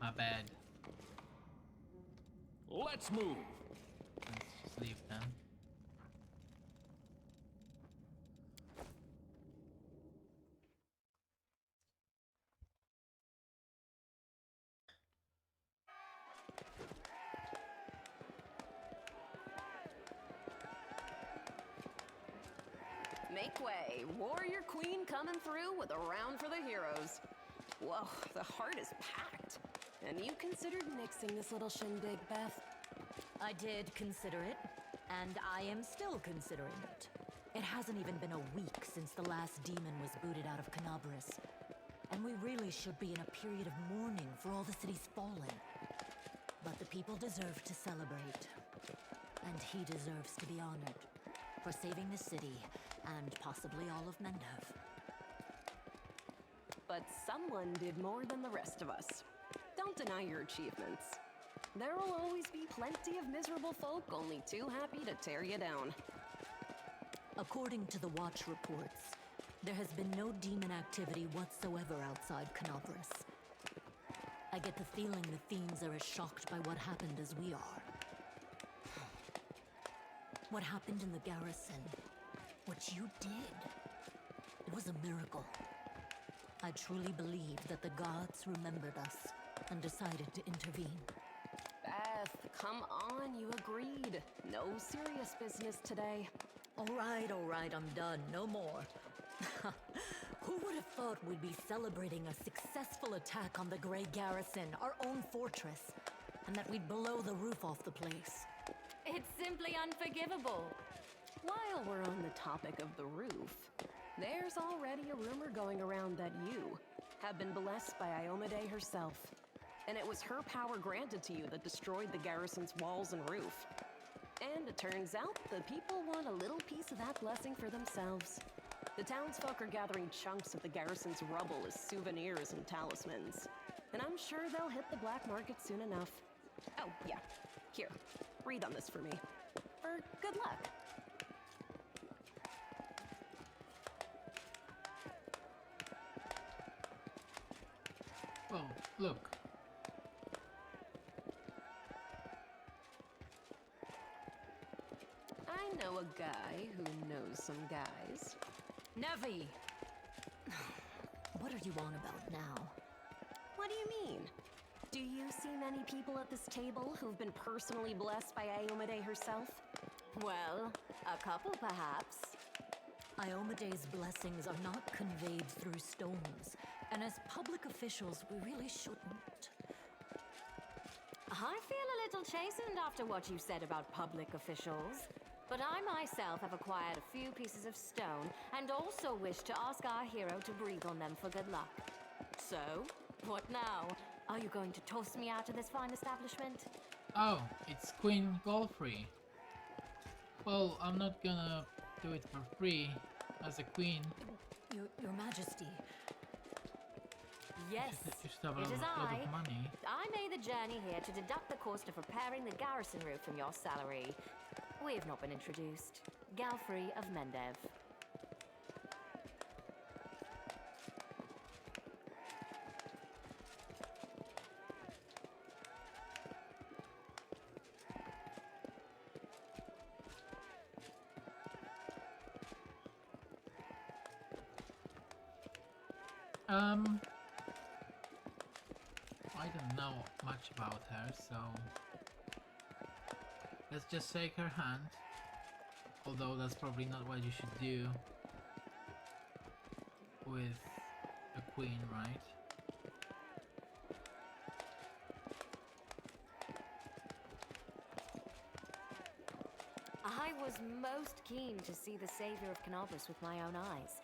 My bad. Let's move! Let's just leave then. Make way. Warrior Queen coming through with a round for the heroes. Whoa, the heart is packed. And you considered nixing this little shindig, Beth? I did consider it, and I am still considering it. It hasn't even been a week since the last demon was booted out of Canabras. And we really should be in a period of mourning for all the city's fallen. But the people deserve to celebrate. And he deserves to be honored for saving the city and possibly all of Mendov. But someone did more than the rest of us. Don't deny your achievements. There will always be plenty of miserable folk only too happy to tear you down. According to the Watch reports, there has been no demon activity whatsoever outside Canabras. I get the feeling the fiends are as shocked by what happened as we are. What happened in the garrison, what you did, it was a miracle. I truly believe that the gods remembered us and decided to intervene. Beth, come on, you agreed. No serious business today. All right, I'm done. No more. Who would have thought we'd be celebrating a successful attack on the Grey Garrison, our own fortress, and that we'd blow the roof off the place? It's simply unforgivable. While we're on the topic of the roof, there's already a rumor going around that you have been blessed by Iomade herself, and it was her power granted to you that destroyed the garrison's walls and roof. And it turns out the people want a little piece of that blessing for themselves. The townsfolk are gathering chunks of the garrison's rubble as souvenirs and talismans. and I'm sure they'll hit the black market soon enough. Oh, yeah. Here, read on this for me. For good luck. Oh, look. I know a guy who knows some guys. Nevi! What are you on about now? What do you mean? Do you see many people at this table who've been personally blessed by Iomedae herself? Well, a couple perhaps. Iomedae's blessings are not conveyed through stones, and as public officials, we really shouldn't. I feel a little chastened after what you said about public officials. But I myself have acquired a few pieces of stone, and also wish to ask our hero to breathe on them for good luck. So, what now? Are you going to toss me out of this fine establishment? Oh, it's Queen Golfrey. Well, I'm not gonna do it for free as a queen. Your Majesty. Yes, You should have a it is lot I. of money. I made the journey here to deduct the cost of repairing the garrison roof from your salary. We have not been introduced. Galfrey of Mendev. I don't know much about her, so let's just shake her hand. Although that's probably not what you should do with a queen, right? I was most keen to see the savior of Canobus with my own eyes.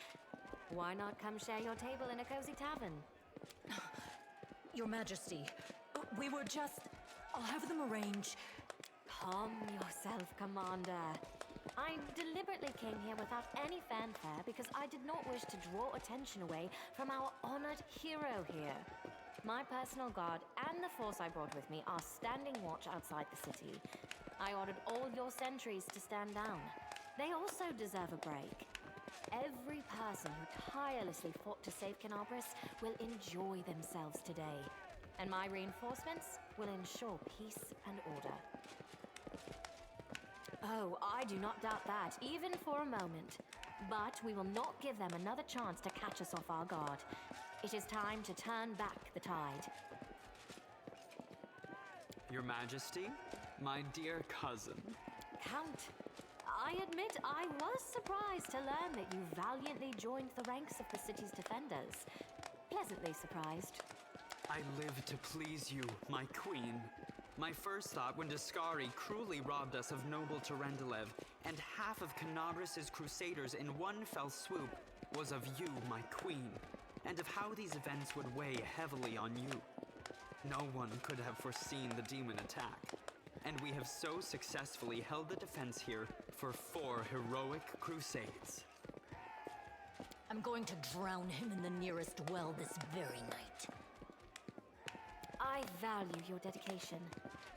Why not come share your table in a cozy tavern? Your Majesty, we were just... I'll have them arrange... Calm yourself, Commander. I deliberately came here without any fanfare because I did not wish to draw attention away from our honored hero here. My personal guard and the force I brought with me are standing watch outside the city. I ordered all your sentries to stand down. They also deserve a break. Every person who tirelessly fought to save Canobus will enjoy themselves today. And my reinforcements will ensure peace and order. Oh, I do not doubt that, even for a moment. But we will not give them another chance to catch us off our guard. It is time to turn back the tide. Your Majesty, my dear cousin. Count, I admit I was surprised to learn that you valiantly joined the ranks of the city's defenders. Pleasantly surprised. I live to please you, my queen. My first thought when Discari cruelly robbed us of noble Terendelev and half of Canobus' crusaders in one fell swoop was of you, my queen, and of how these events would weigh heavily on you. No one could have foreseen the demon attack, and we have so successfully held the defense here for 4 heroic crusades. I'm going to drown him in the nearest well this very night. I value your dedication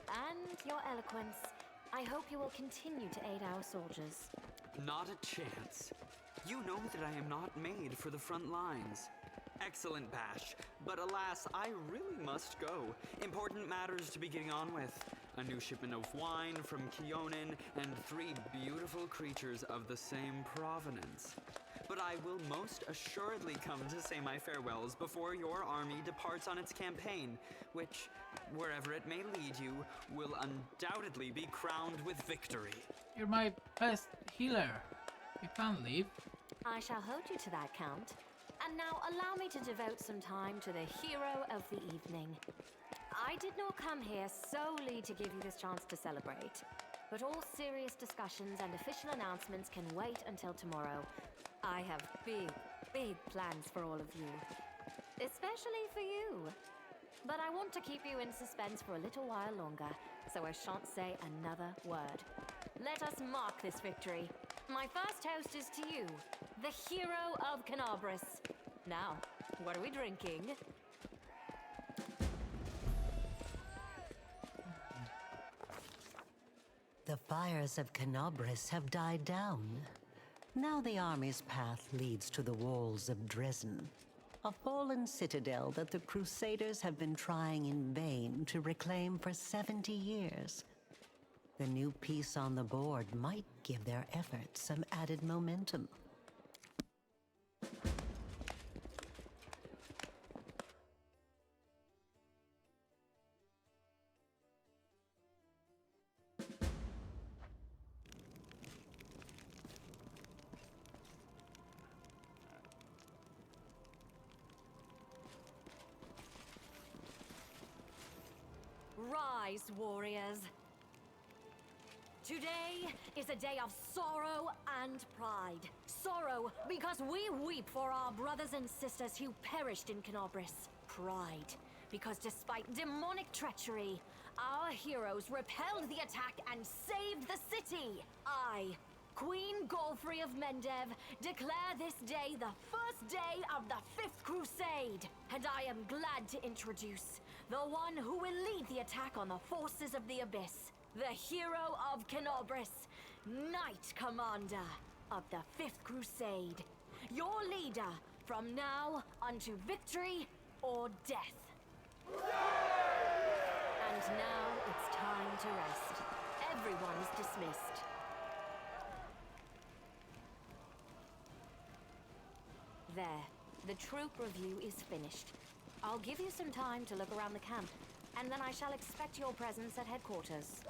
and your eloquence. I hope you will continue to aid our soldiers. Not a chance. You know that I am not made for the front lines. Excellent bash, but alas, I really must go. Important matters to be getting on with. A new shipment of wine from Keonan, and 3 beautiful creatures of the same provenance. But I will most assuredly come to say my farewells before your army departs on its campaign, which, wherever it may lead you, will undoubtedly be crowned with victory. You're my best healer. You can't leave. I shall hold you to that, Count. And now allow me to devote some time to the hero of the evening. I did not come here solely to give you this chance to celebrate, but all serious discussions and official announcements can wait until tomorrow. I have big plans for all of you, especially for you. But I want to keep you in suspense for a little while longer, so I shan't say another word. Let us mark this victory. My first toast is to you, the hero of Canobus. Now, what are we drinking? The fires of Canobris have died down. Now the army's path leads to the Walls of Dresden, a fallen citadel that the Crusaders have been trying in vain to reclaim for 70 years. The new piece on the board might give their efforts some added momentum. Rise, warriors. Today is a day of sorrow and pride. Sorrow because we weep for our brothers and sisters who perished in Canobris. Pride because despite demonic treachery, our heroes repelled the attack and saved the city. I, Queen Golfrey of Mendev, declare this day the first day of the Fifth Crusade. And I am glad to introduce the one who will lead the attack on the forces of the Abyss. The hero of Canobris, Knight Commander of the Fifth Crusade. Your leader from now unto victory or death. And now it's time to rest. Everyone is dismissed. There, the troop review is finished. I'll give you some time to look around the camp, and then I shall expect your presence at headquarters.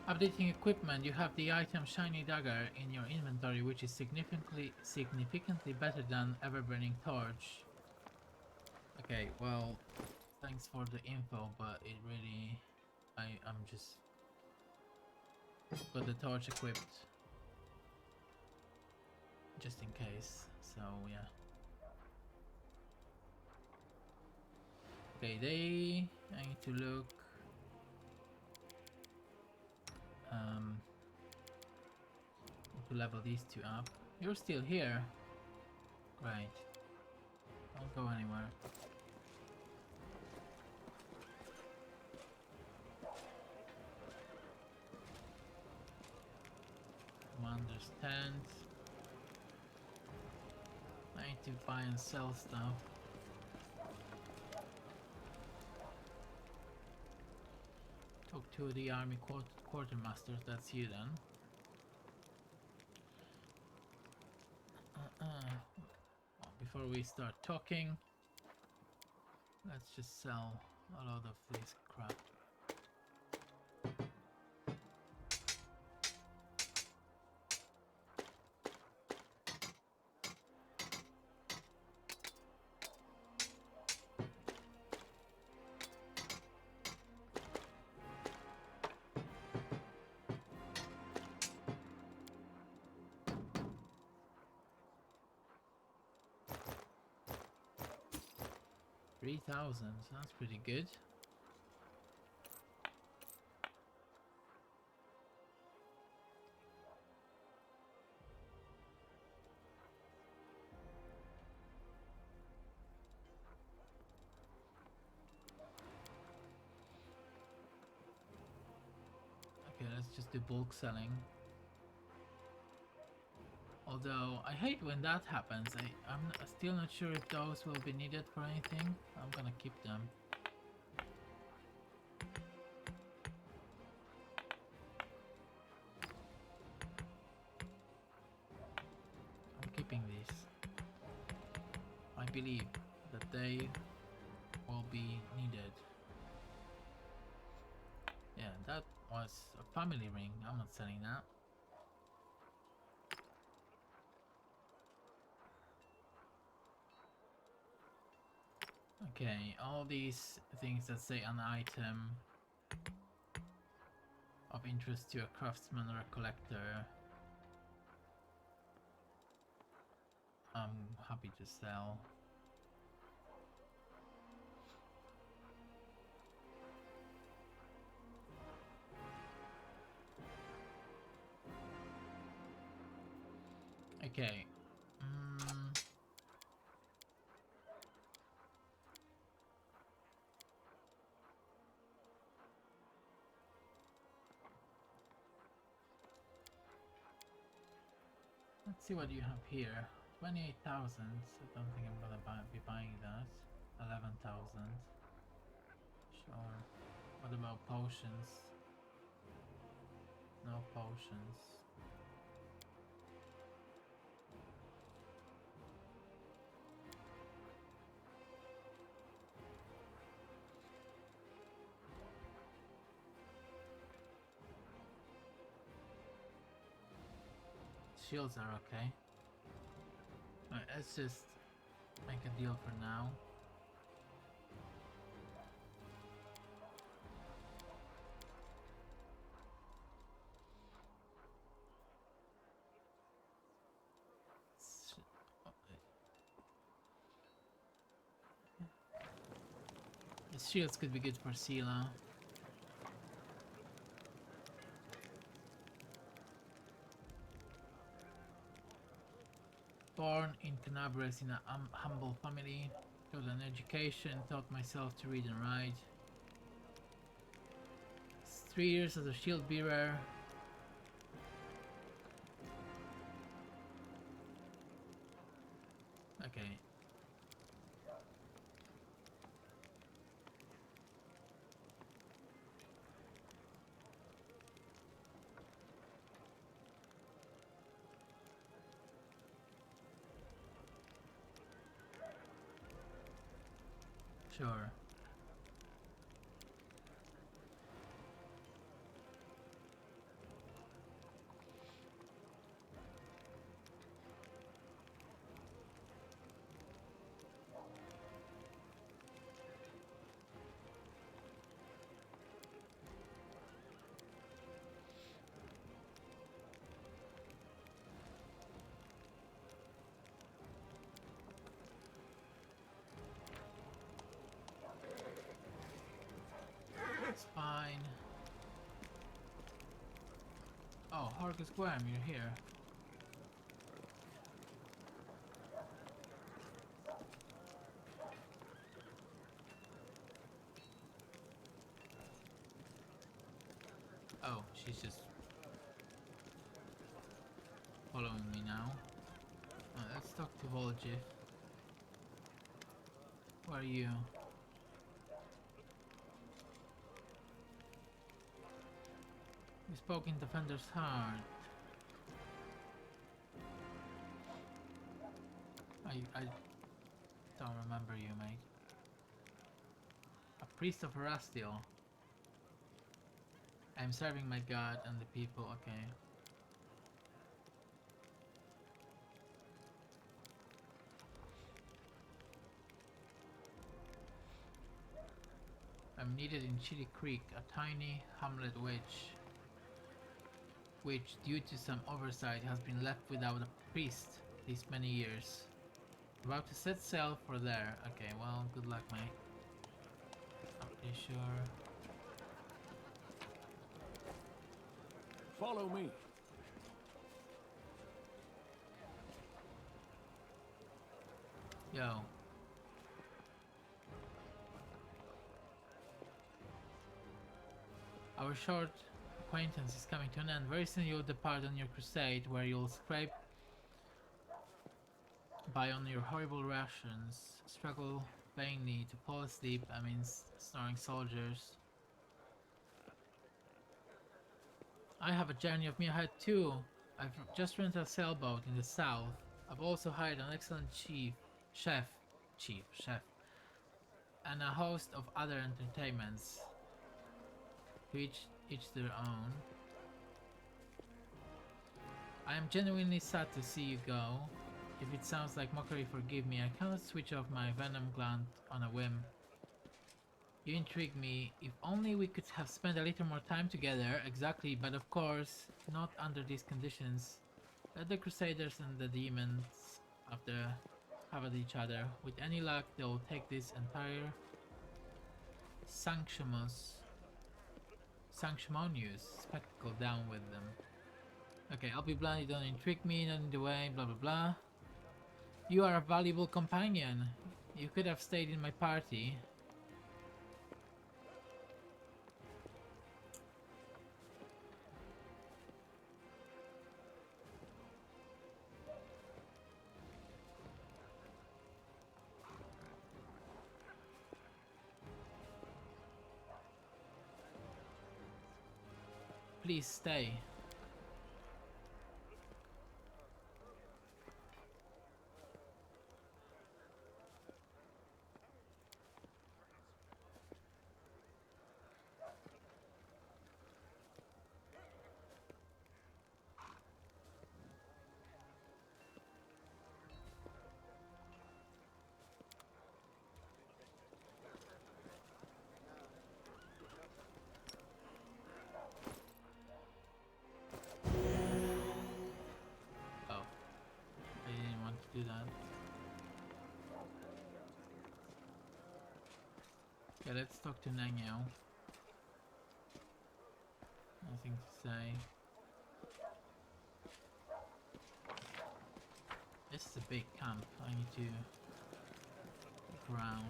Updating equipment, you have the item Shiny Dagger in your inventory, which is significantly better than Ever-Burning Torch. Okay, well, thanks for the info, but it really... I'm just... got the torch equipped. Just in case, so yeah. Okay, I need to look... to level these two up. You're still here. Great. Don't go anywhere. Commander's tent. I need to buy and sell stuff. Talk to the army quartermasters, that's you then. Well, before we start talking, let's just sell a lot of this crap. $3,000, sounds pretty good. Okay, let's just do bulk selling. Although, I hate when that happens. I'm still not sure if those will be needed for anything. I'm gonna keep them. I'm keeping these. I believe that they will be needed. Yeah, that was a family ring. I'm not selling that. Okay, all these things that say an item of interest to a craftsman or a collector, I'm happy to sell. Okay. Let's see what you have here. 28,000. I don't think I'm gonna be buying that. 11,000. Sure. What about potions? No potions. Shields are okay. Alright, let's just make a deal for now. The shields could be good for Sela. Born in Canabres in a humble family, got an education, taught myself to read and write. 3 years as a shield bearer. Okay. Sure. It's fine. Oh, Harkus Guam, you're here. Oh, she's just following me now. Let's talk to Volgif. Who are you? You spoke in Defender's heart. I don't remember you, mate. A priest of Erastiel. I'm serving my god and the people, okay. I'm needed in Chitty Creek, a tiny hamlet which, due to some oversight, has been left without a priest these many years. About to set sail for there. Okay, well, good luck, mate. Not pretty sure. Follow me. Yo. Our short acquaintance is coming to an end. Very soon you'll depart on your crusade, where you'll scrape by on your horrible rations, struggle vainly to fall asleep amidst snoring soldiers. I have a journey of me ahead too. I've just rented a sailboat in the south. I've also hired an excellent chef, and a host of other entertainments. To each their own. I am genuinely sad to see you go. If it sounds like mockery, forgive me. I cannot switch off my venom gland on a whim. You intrigue me. If only we could have spent a little more time together. Exactly, but of course, not under these conditions. Let the Crusaders and the demons have at each other. With any luck, they will take this entire sanctimonious spectacle down with them. Okay, I'll be blunt, you don't intrigue me, not in the way, blah blah blah. You are a valuable companion. You could have stayed in my party. Please stay. Oh, I didn't want to do that. Okay, let's talk to Nangyo. Nothing to say. This is a big camp. I need to ground.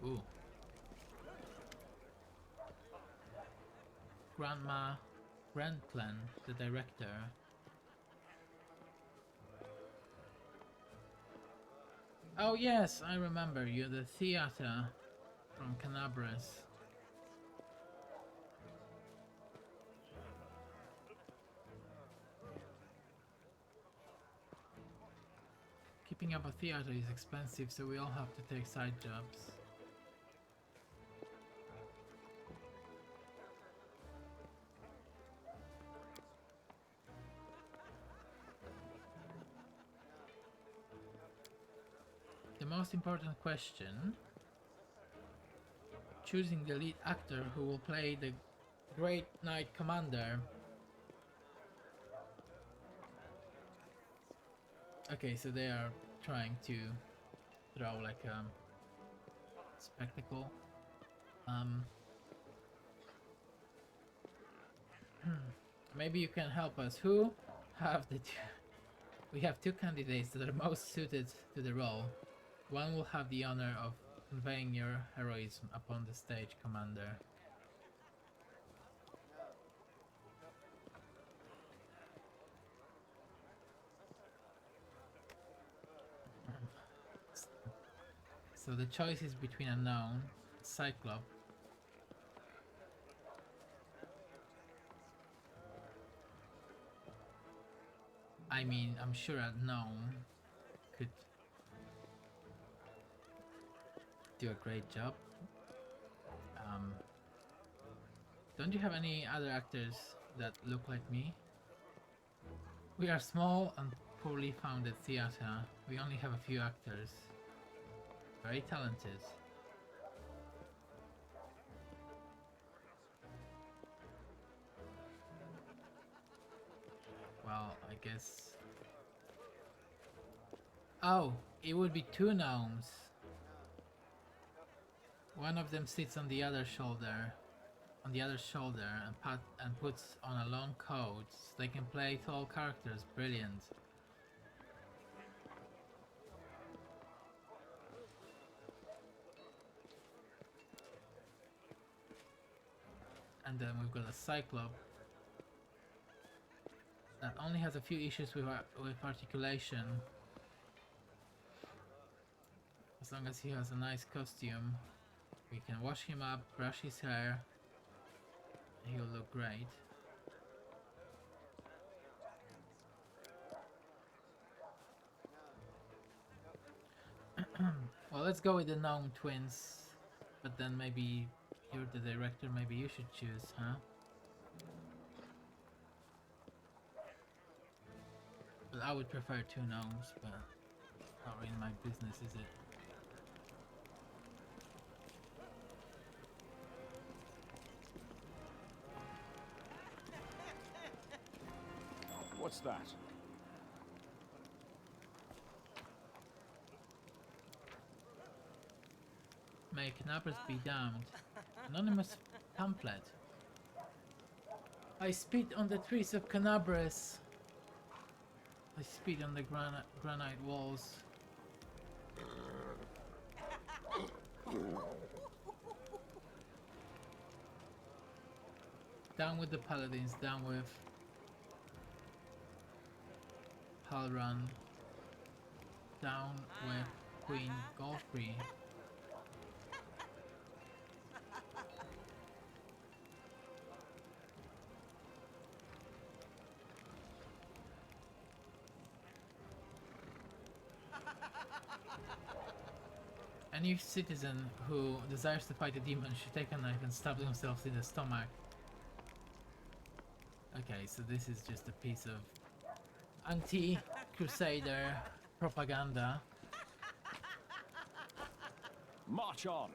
Ooh. Grandma Grandplan, the director. Oh yes, I remember you, the theater from Canabras. Keeping up a theater is expensive, so we all have to take side jobs. The most important question: choosing the lead actor who will play the Great Knight Commander. Okay, so they are trying to throw like a spectacle. Maybe you can help us. Who have the two? We have two candidates that are most suited to the role. One will have the honor of conveying your heroism upon the stage, Commander. So the choice is between a gnome, Cyclops, I mean, I'm sure a gnome could do a great job. Don't you have any other actors that look like me? We are small and poorly founded theater. We only have a few actors. Very talented. Well, I guess... Oh, it would be two gnomes. One of them sits on the other shoulder. And puts on a long coat. They can play tall characters. Brilliant. And then we've got a Cyclops that only has a few issues with articulation. As long as he has a nice costume, we can wash him up, brush his hair, he'll look great. Well, let's go with the gnome twins, but then maybe you're the director, maybe you should choose, huh? But I would prefer two gnomes, but not really my business, is it? What's that? May Canabras be damned. Anonymous pamphlet. I spit on the trees of Canabres. I spit on the granite walls. Down with the paladins, down with Halrun, down with Queen Godfrey. Any citizen who desires to fight a demon should take a knife and stab themselves in the stomach. Okay, so this is just a piece of anti-crusader propaganda. March on!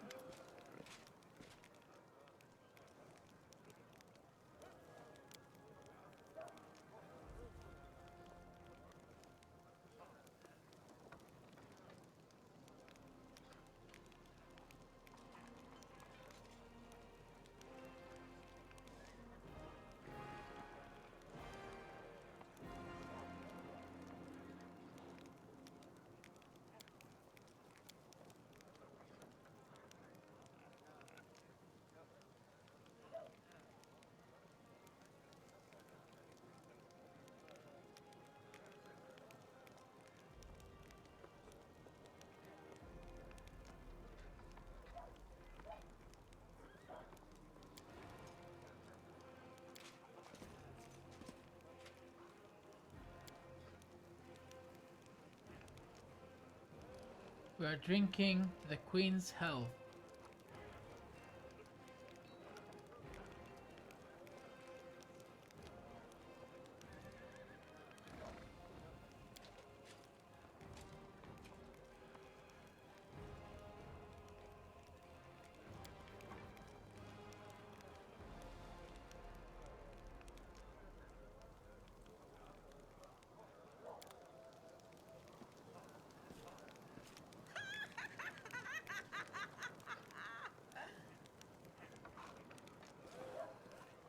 We are drinking the Queen's health.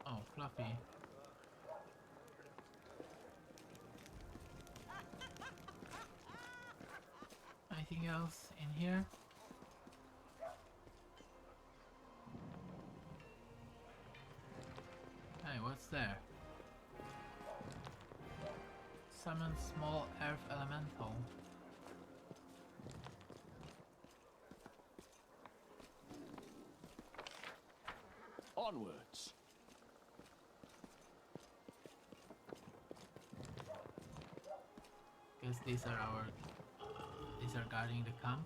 Oh, Fluffy. Anything else in here? Hey, what's there? Summon small earth elemental. Onwards. Guess these are guarding the camp.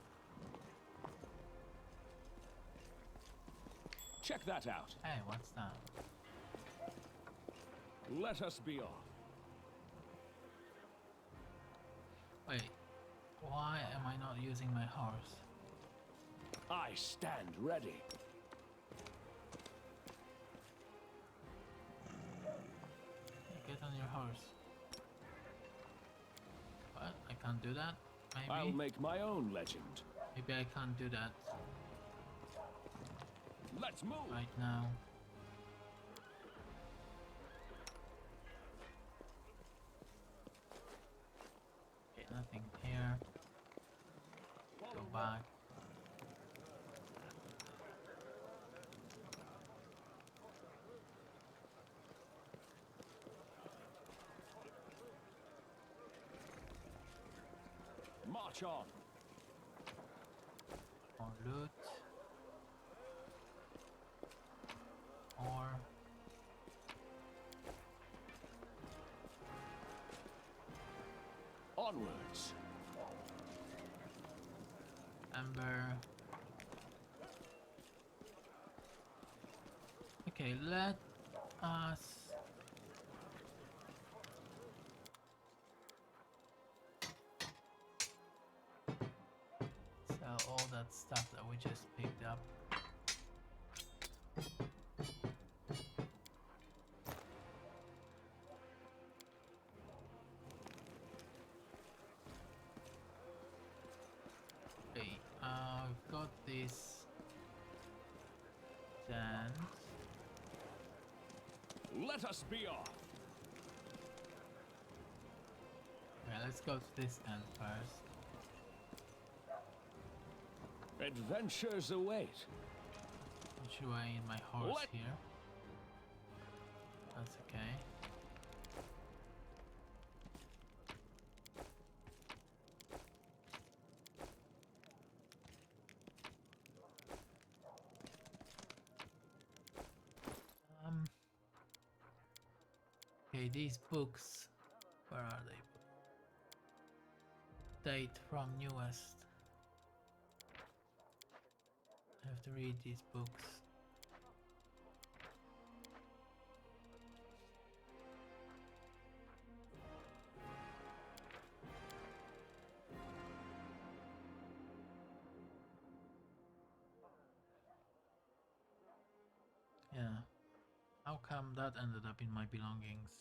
Check that out. Hey, what's that? Let us be off. Wait, why am I not using my horse? I stand ready. Get on your horse. What? I can't do that? Maybe? I'll make my own legend. Maybe I can't do that Let's move. right now. Okay, nothing here. Go back. March on. More loot. Or onwards. Ember. Okay, let us sell all that stuff that we just picked up. Okay, I've got this dance. Let us be off. Okay, let's go to this end first. Adventures await. Which way in my horse here? That's okay. Okay, these books, where are they? Date from newest. I have to read these books. Yeah. How come that ended up in my belongings?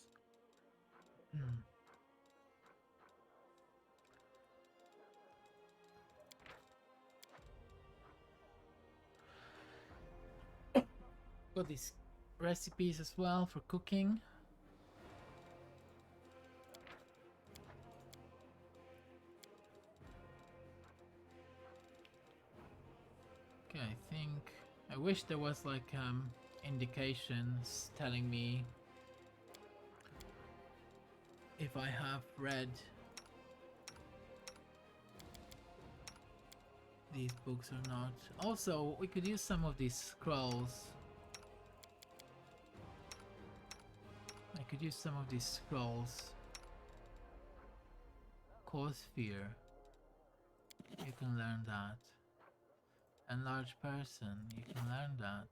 Got these recipes as well for cooking. Okay, I wish there was like indications telling me if I have read these books or not. Also, we could use some of these scrolls. I could use some of these scrolls. Cause fear. You can learn that. Enlarge person. You can learn that.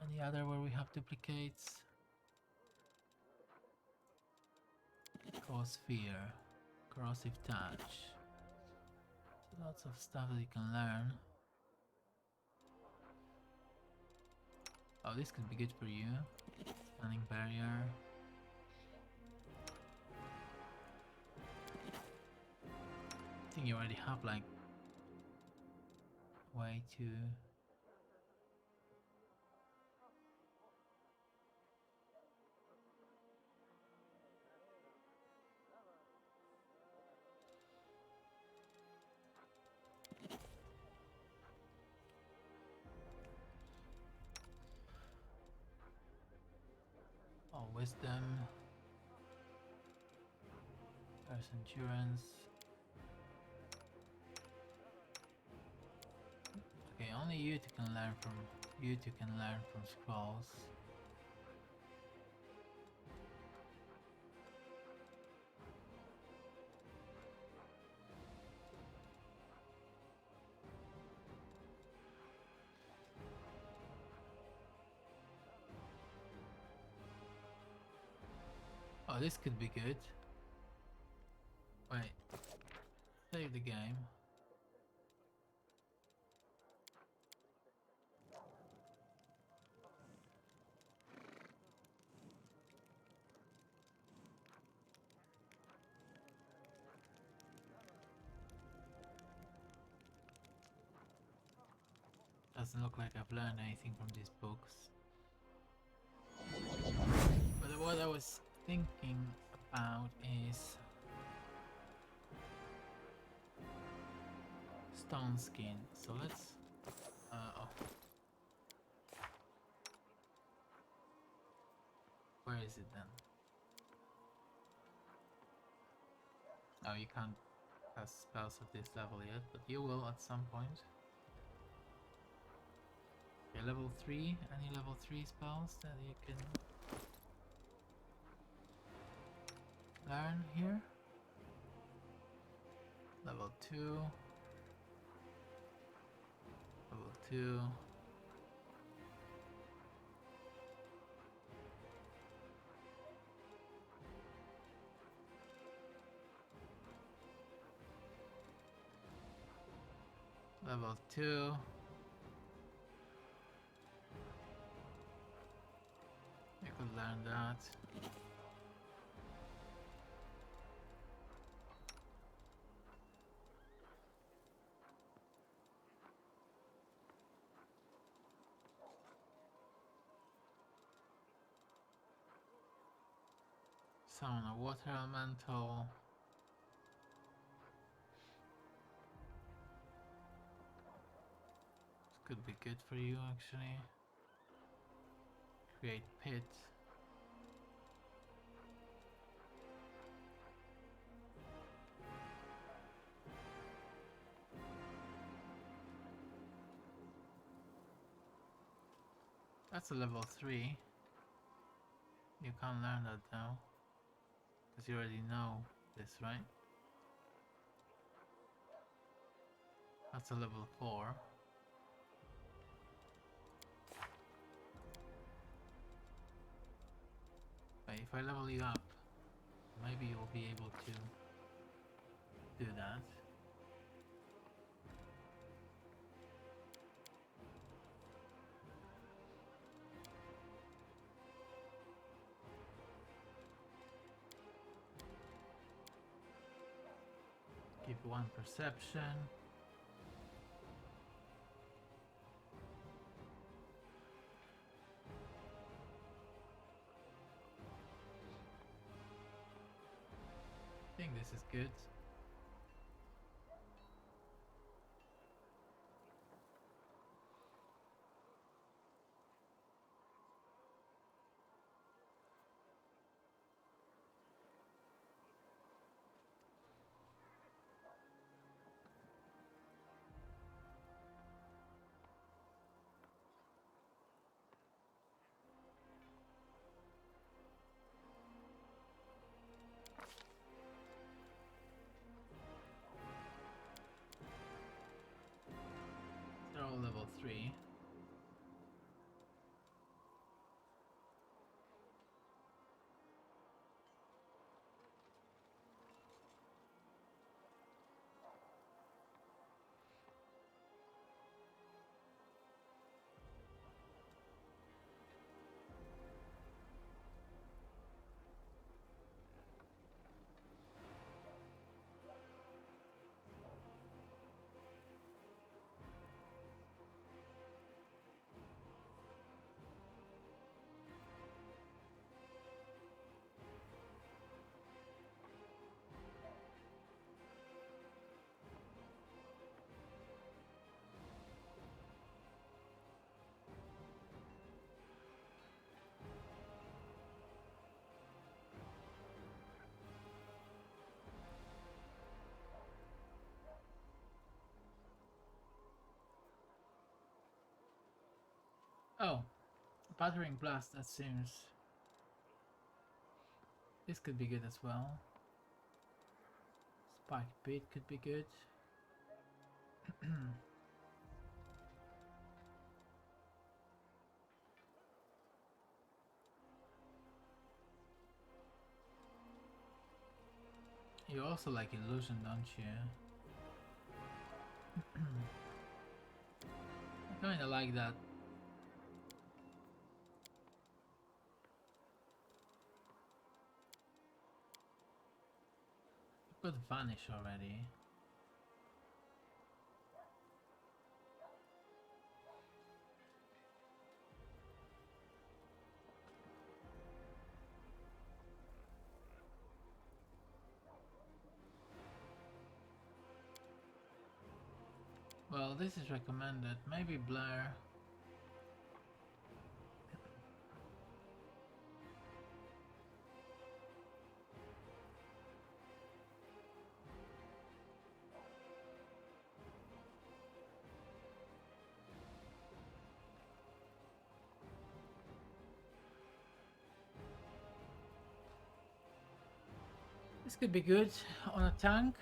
Any other where we have duplicates? Cause fear. Corrosive touch. Lots of stuff that you can learn. Oh, this could be good for you. Stunning barrier. I think you already have like way to wisdom, first endurance. Okay, only you two can learn from scrolls. Oh, this could be good. Wait. Save the game. Doesn't look like I've learned anything from these books. But what I was thinking about is stone skin. So let's where is it then? Oh, you can't cast spells at this level yet, but you will at some point. Okay, level 3, any level 3 spells that you can learn here? Level 2. Level 2. Level 2. You could learn that. Summon a water elemental. This could be good for you actually. Create pit. That's a level 3. You can't learn that though, because you already know this, right? That's a level 4. But if I level you up, maybe you'll be able to do that. Give 1 perception. I think this is good. They're all level 3. Oh, Battering Blast, that seems... This could be good as well. Spike Beat could be good. You also like illusion, don't you? I kinda like that. You could vanish already. Well, this is recommended. Maybe Blair. This could be good on a tank.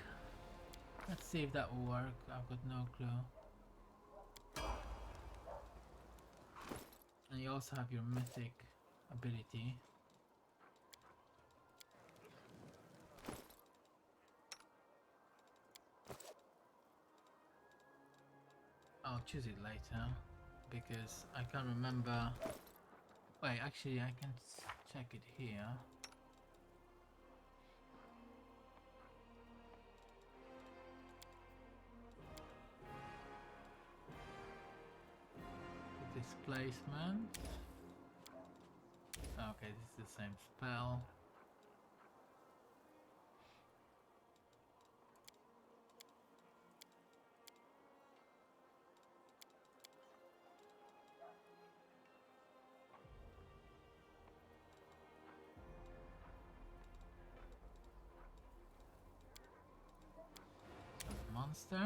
Let's see if that will work. I've got no clue. And you also have your Mythic Ability. I'll choose it later because I can't remember. Wait, actually I can check it here. Displacement. Okay, this is the same spell. monster.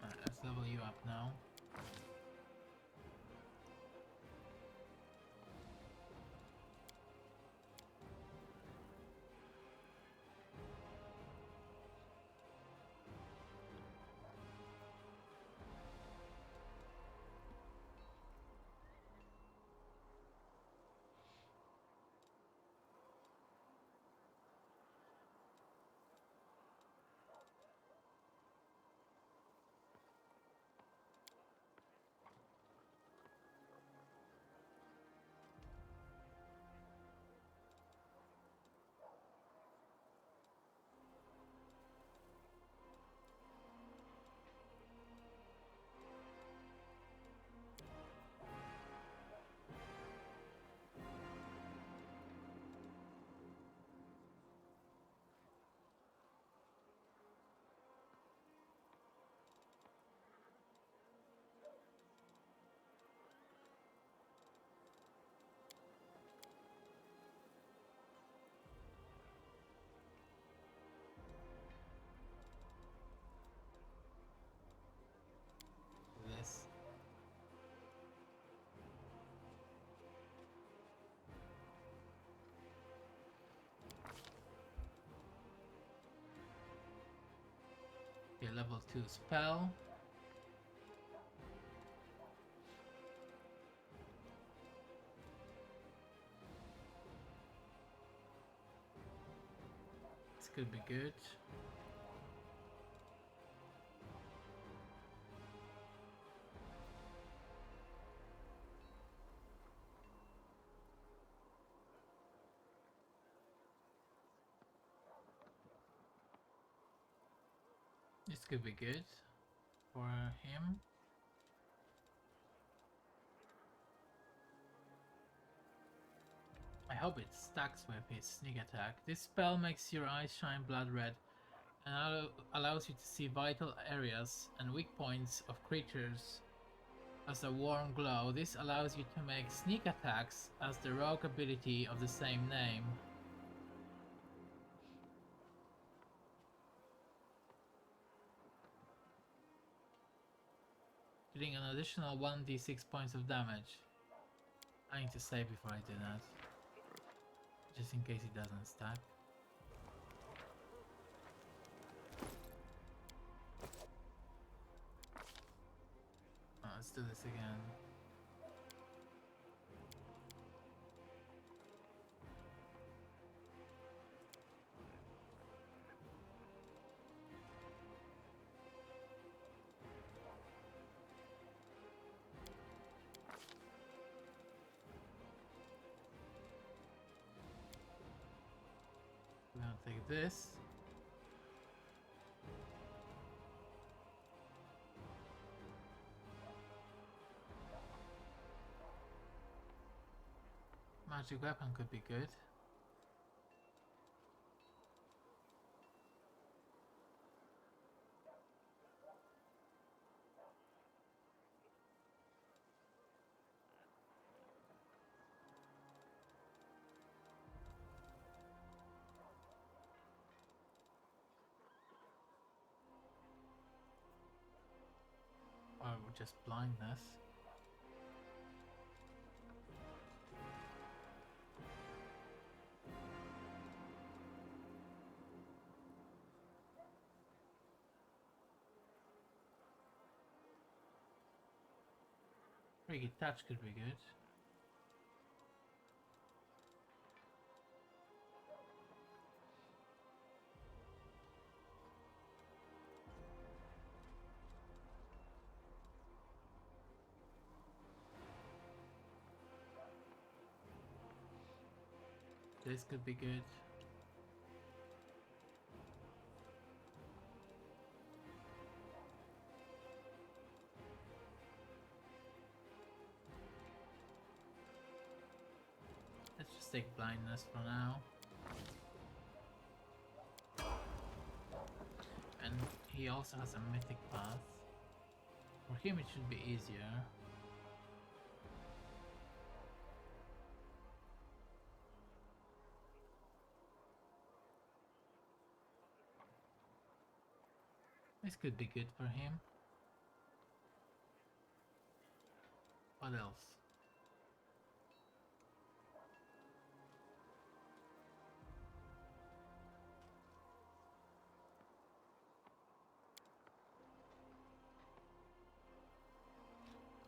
Alright, let's level you up now. This. Okay, level 2 spell. This could be good. This could be good for him. I hope it stacks with his sneak attack. This spell makes your eyes shine blood red and allows you to see vital areas and weak points of creatures as a warm glow. This allows you to make sneak attacks as the rogue ability of the same name. Dealing an additional 1d6 points of damage. I need to save before I do that, just in case it doesn't stack. Oh, let's do this again. We're gonna take this. Magic weapon could be good. Or just blindness. Freaky touch could be good. This could be good. Let's just take blindness for now. And he also has a mythic path for him it should be easier. This could be good for him. What else?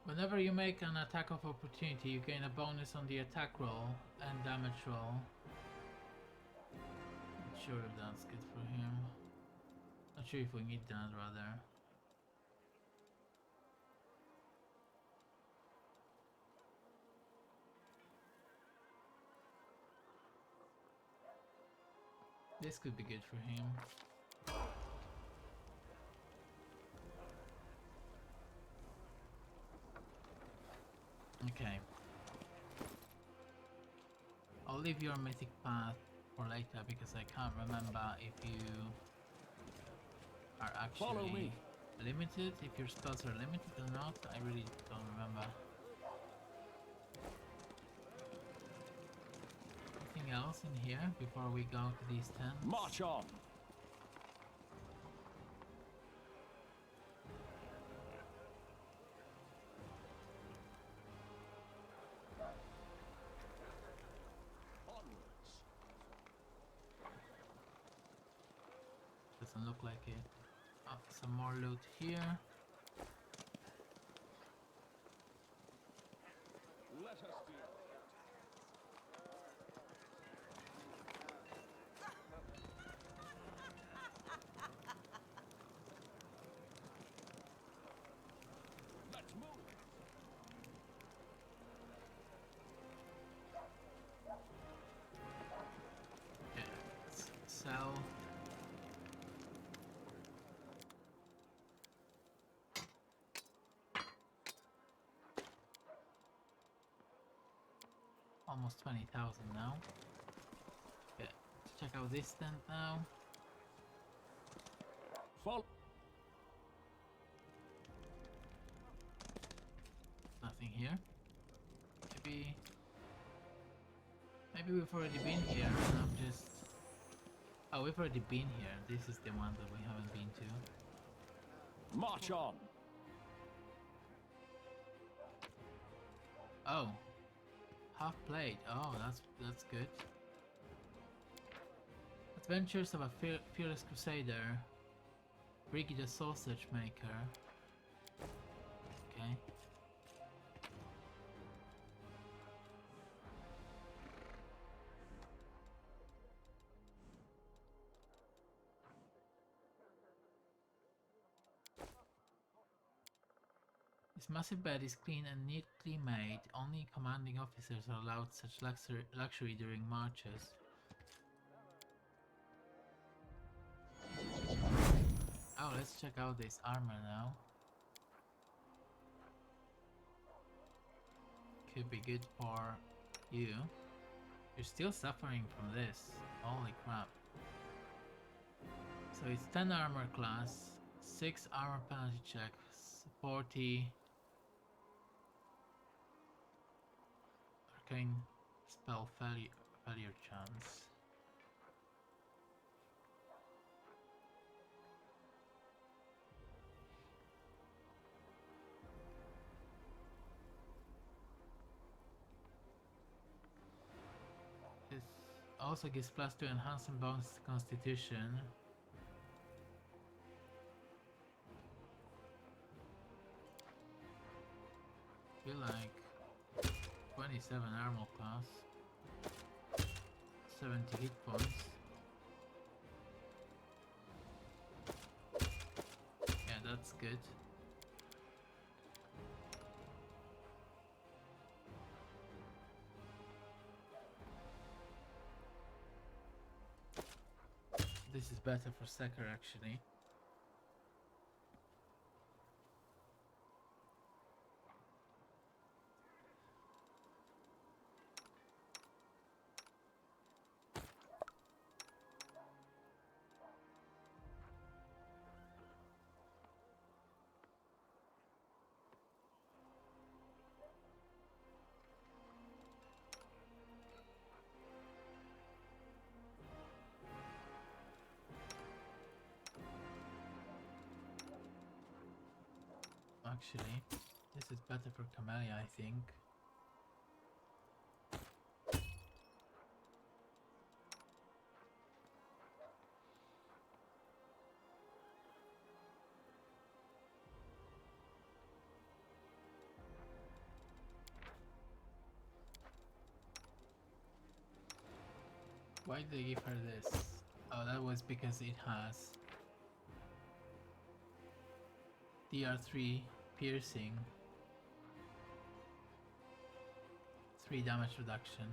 Whenever you make an attack of opportunity, you gain a bonus on the attack roll and damage roll. Not sure if that's good for him. Not sure if we need that rather. This could be good for him. Okay. I'll leave your mythic path for later because I can't remember if you are actually limited, if your spells are limited or not. I really don't remember. Anything else in here before we go to these tents? March on! Doesn't look like it. Oh, some more loot here. Let us deal. Let's move. Okay, let's sell. Almost 20,000 now. Okay, let's check out this tent now. Follow. Nothing here. Maybe we've already been here and I'm just... Oh, we've already been here. This is the one that we haven't been to. March on! Oh. Half plate. Oh, that's good. Adventures of a Fearless Crusader. Briggy the Sausage Maker. Okay. This massive bed is clean and neatly made. Only commanding officers are allowed such luxury during marches. Oh, let's check out this armor now. Could be good for you. You're still suffering from this. Holy crap. So it's 10 armor class, 6 armor penalty checks, 40 arcane spell failure chance. This also gives +2 enhancement bonus to Constitution. Feel like 27 armor class, 70 hit points. Yeah, that's good. This is better for Secker actually. actually. This is better for Camellia, I think. Why did they give her this? Oh, that was because it has DR3 piercing, 3 damage reduction.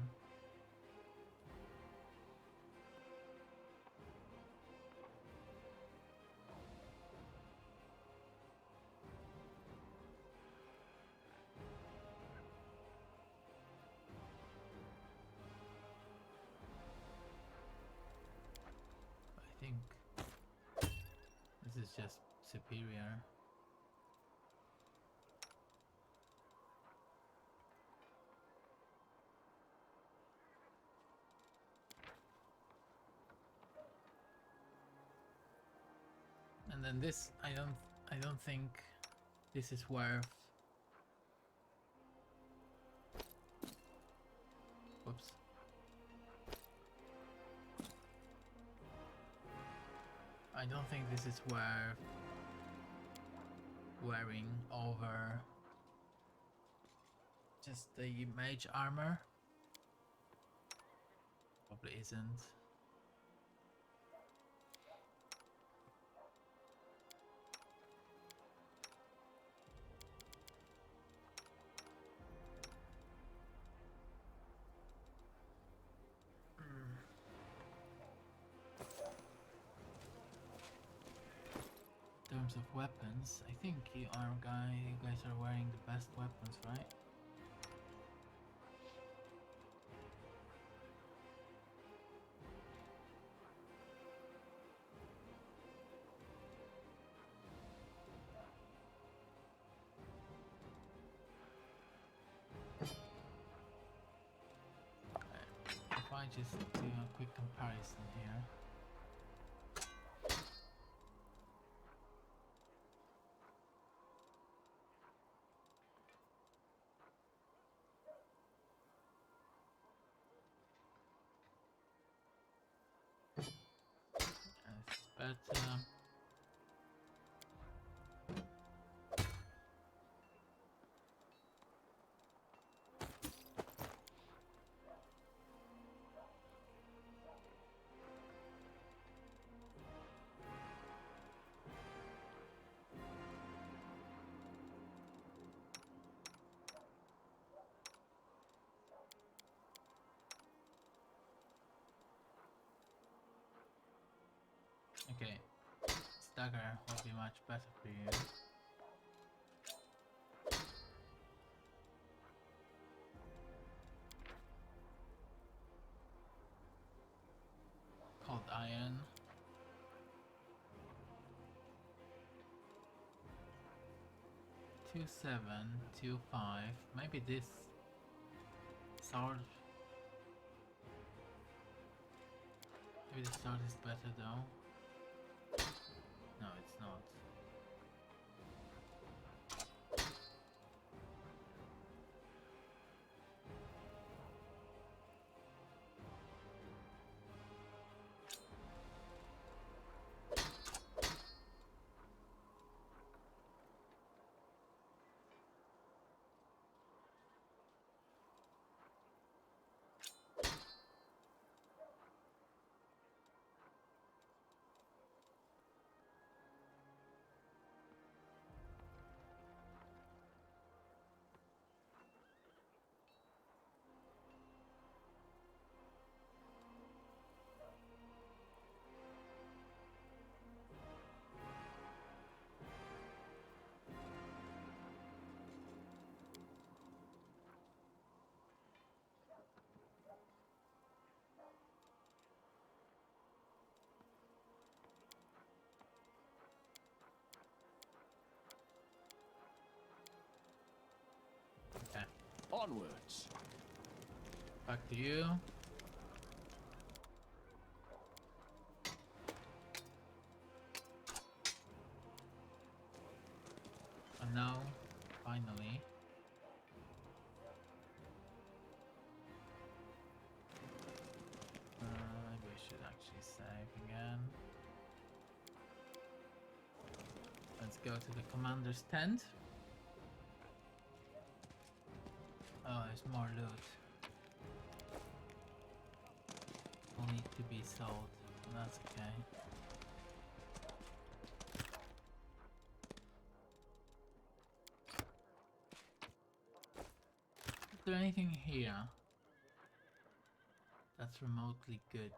I think this is just superior. And then this, I don't think this is worth. Whoops. I don't think this is worth wearing over just the mage armor. Probably isn't. In terms of weapons, I think you guys are wearing the best weapons, right? If I just do a quick comparison here. But okay, stagger will be much better for you. Called iron. Two 7, 2 5. Maybe this sword. Maybe the sword is better though. No, it's not. Okay. Onwards. Back to you. No, finally. Maybe I should actually save again. Let's go to the commander's tent. Oh, there's more loot. Will need to be sold. That's okay. Is there anything here that's remotely good?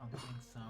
I don't think so.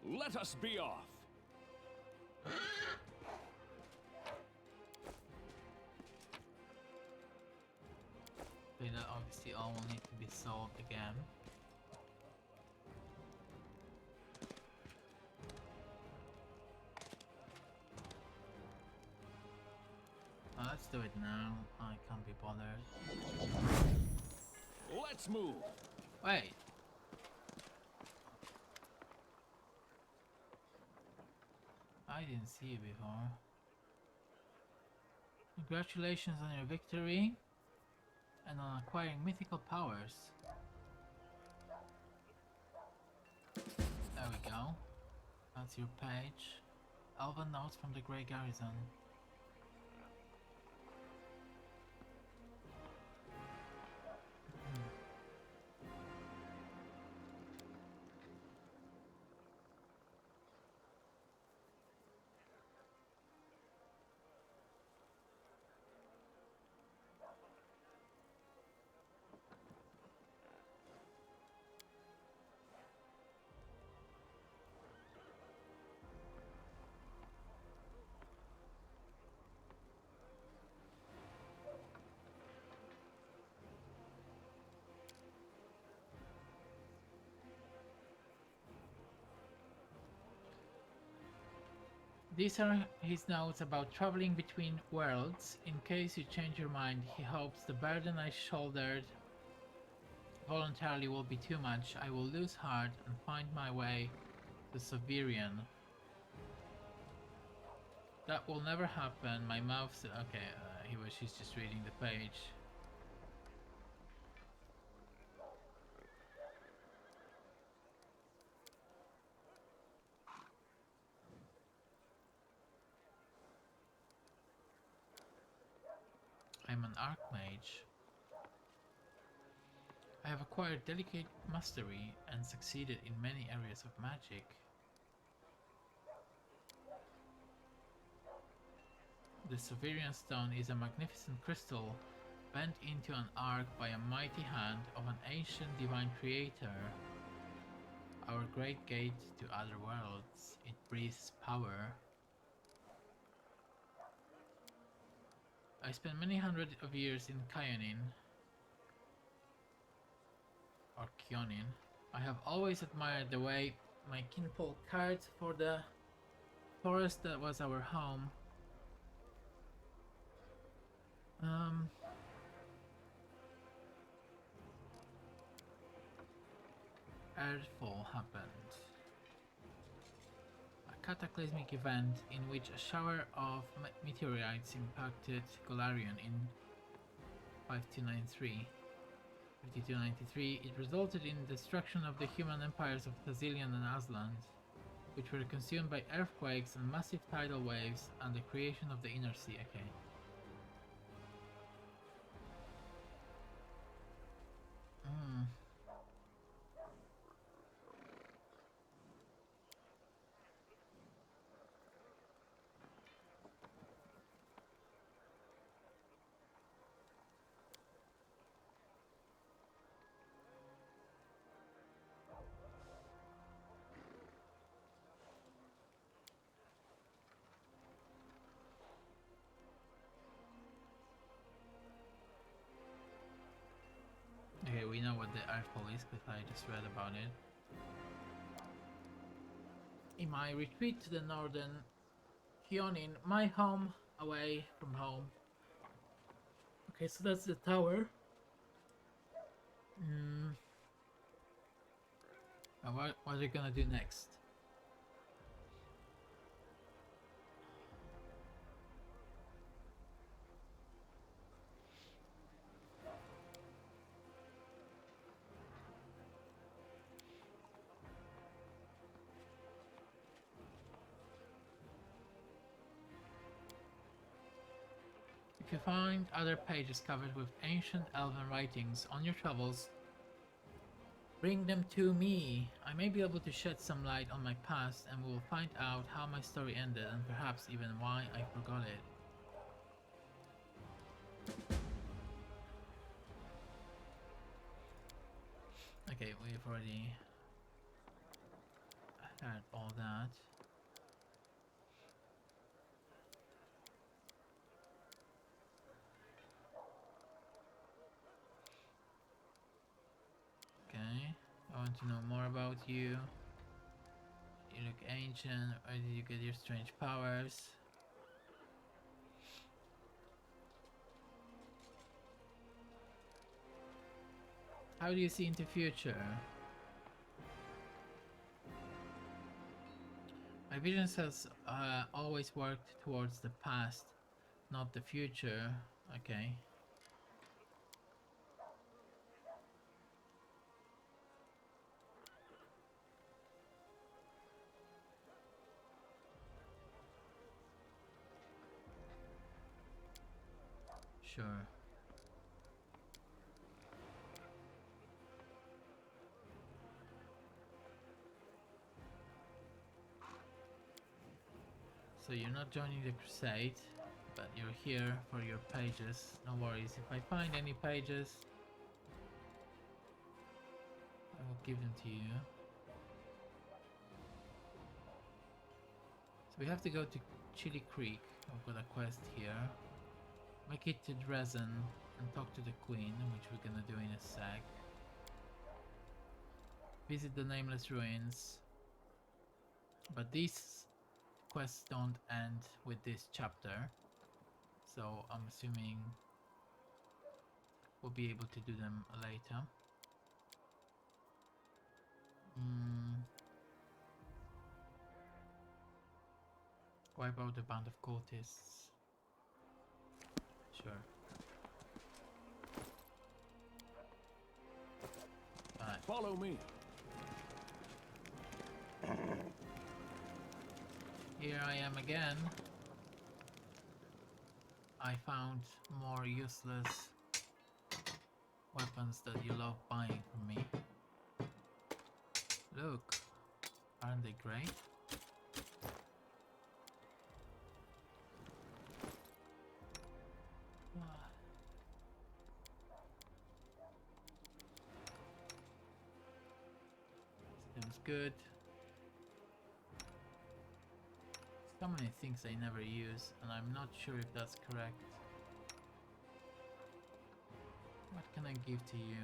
Let us be off. They obviously all will need to be sold again. Let's do it now. I can't be bothered. Let's move. Wait. I didn't see you before. Congratulations on your victory and on acquiring mythical powers. There we go. That's your page. Elven notes from the Grey Garrison. These are his notes about traveling between worlds. In case you change your mind, he hopes the burden I shouldered voluntarily will be too much. I will lose heart and find my way to Sivirian. That will never happen. My mouth's... Okay, she's just reading the page. I'm an archmage. I have acquired delicate mastery and succeeded in many areas of magic. The Sivirian Stone is a magnificent crystal bent into an arc by a mighty hand of an ancient divine creator. Our great gate to other worlds. It breathes power. I spent many hundreds of years in Kyonin, or Kyonin. I have always admired the way my kinfolk cared for the forest that was our home. Earthfall happened. A cataclysmic event in which a shower of meteorites impacted Golarion in 5293. It resulted in the destruction of the human empires of Thazilian and Aslan, which were consumed by earthquakes and massive tidal waves, and the creation of the Inner Sea. Okay. know what the Earthfall is because I just read about it. In my retreat to the northern Hyonin, my home away from home. Okay, so that's the tower. What are we gonna do next? If you find other pages covered with ancient elven writings on your travels, bring them to me. I may be able to shed some light on my past, and we will find out how my story ended and perhaps even why I forgot it. Okay, we've already heard all that. Okay, I want to know more about you. You look ancient. Where did you get your strange powers? How do you see into future? My visions has always worked towards the past, not the future. Okay. Sure. So you're not joining the crusade, but you're here for your pages. No worries. If I find any pages, I will give them to you. So we have to go to Chili Creek. I've got a quest here. Make it to Dresden and talk to the Queen, which we're gonna do in a sec. Visit the Nameless Ruins. But these quests don't end with this chapter, so I'm assuming we'll be able to do them later. Wipe out the band of cultists. Sure. Right. Follow me. Here I am again. I found more useless weapons that you love buying from me. Look, aren't they great? Seems good. So many things I never use, and I'm not sure if that's correct. What can I give to you?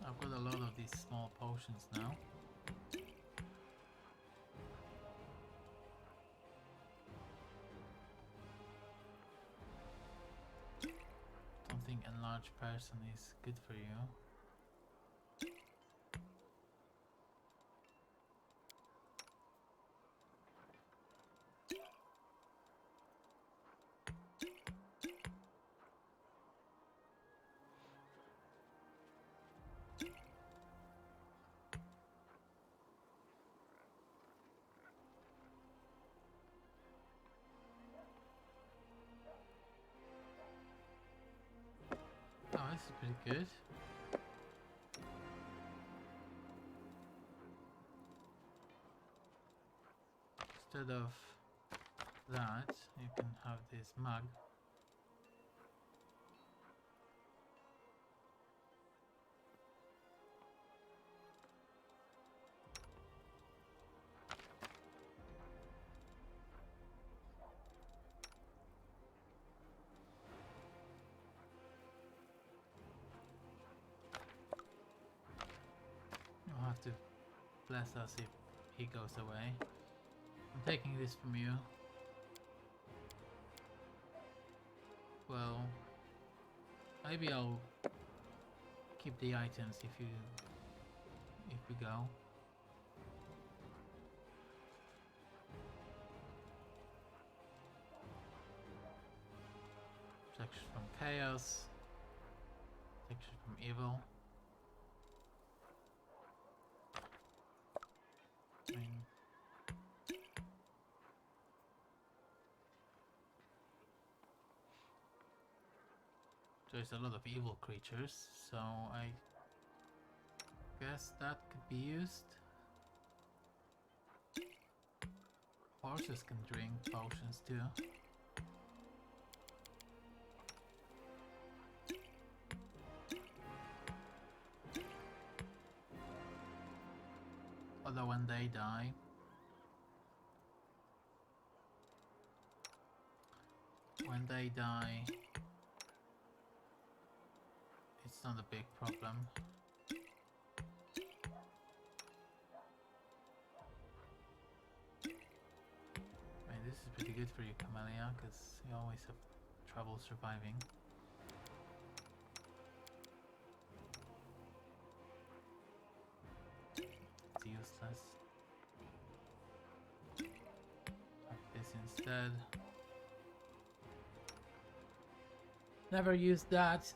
I've got a lot of these small potions now. Don't think enlarged person is good for you. Oh, this is pretty good. Instead of that, you can have this mug. to bless us if he goes away. I'm taking this from you. Well, maybe I'll keep the items if we go. Protection from chaos. Protection from evil. I mean, there's a lot of evil creatures, so I guess that could be used. Horses can drink potions too. Although when they die, it's not a big problem. I mean, this is pretty good for you, Camellia, because you always have trouble surviving. It's useless. Like this instead. Never used that.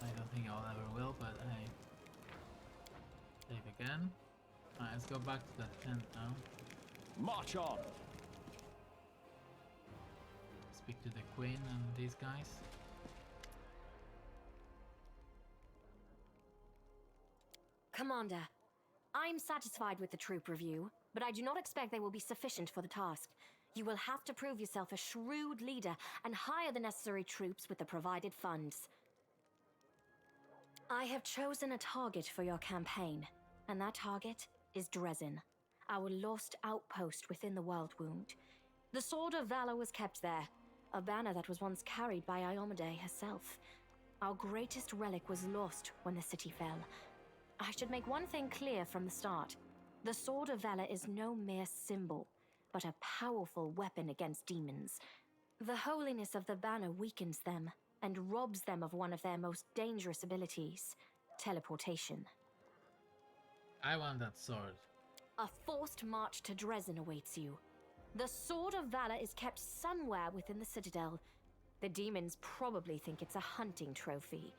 I don't think I'll ever will, but hey. Save again. Alright, let's go back to the tent now. March on! Speak to the queen and these guys. Commander, I'm satisfied with the troop review, but I do not expect they will be sufficient for the task. You will have to prove yourself a shrewd leader and hire the necessary troops with the provided funds. I have chosen a target for your campaign, and that target is Dresden, our lost outpost within the World Wound. The Sword of Valor was kept there, a banner that was once carried by Iomade herself. Our greatest relic was lost when the city fell. I should make one thing clear from the start. The Sword of Valor is no mere symbol, but a powerful weapon against demons. The holiness of the banner weakens them and robs them of one of their most dangerous abilities, teleportation. I want that sword. A forced march to Dresden awaits you. The Sword of Valor is kept somewhere within the Citadel. The demons probably think it's a hunting trophy.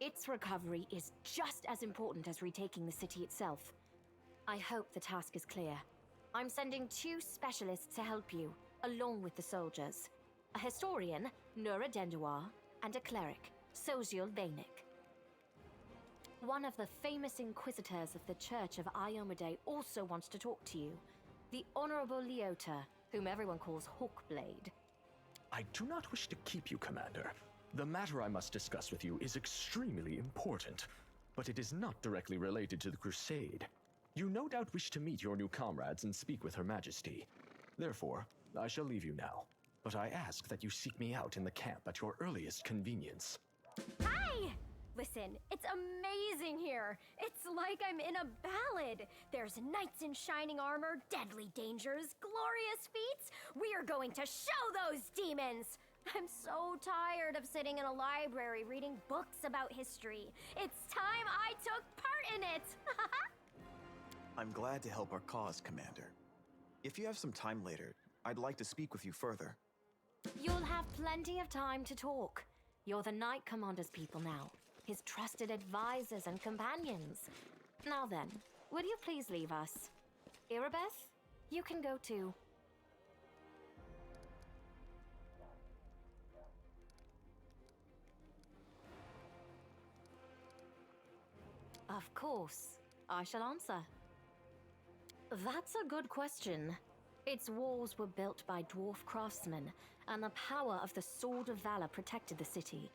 Its recovery is just as important as retaking the city itself. I hope the task is clear. I'm sending 2 specialists to help you, along with the soldiers. A historian, Nura Denduar, and a cleric, Soziel Bainik. One of the famous inquisitors of the Church of Iomade also wants to talk to you. The Honorable Leota, whom everyone calls Hawkblade. I do not wish to keep you, Commander. The matter I must discuss with you is extremely important, but it is not directly related to the Crusade. You no doubt wish to meet your new comrades and speak with Her Majesty. Therefore, I shall leave you now, but I ask that you seek me out in the camp at your earliest convenience. Hi! Listen, it's amazing here. It's like I'm in a ballad. There's knights in shining armor, deadly dangers, glorious feats. We are going to show those demons! I'm so tired of sitting in a library reading books about history. It's time I took part in it! I'm glad to help our cause, Commander. If you have some time later, I'd like to speak with you further. You'll have plenty of time to talk. You're the Knight Commander's people now, his trusted advisors and companions. Now then, will you please leave us? Irabeth, you can go too. Of course, I shall answer. That's a good question. Its walls were built by dwarf craftsmen, and the power of the Sword of Valor protected the city.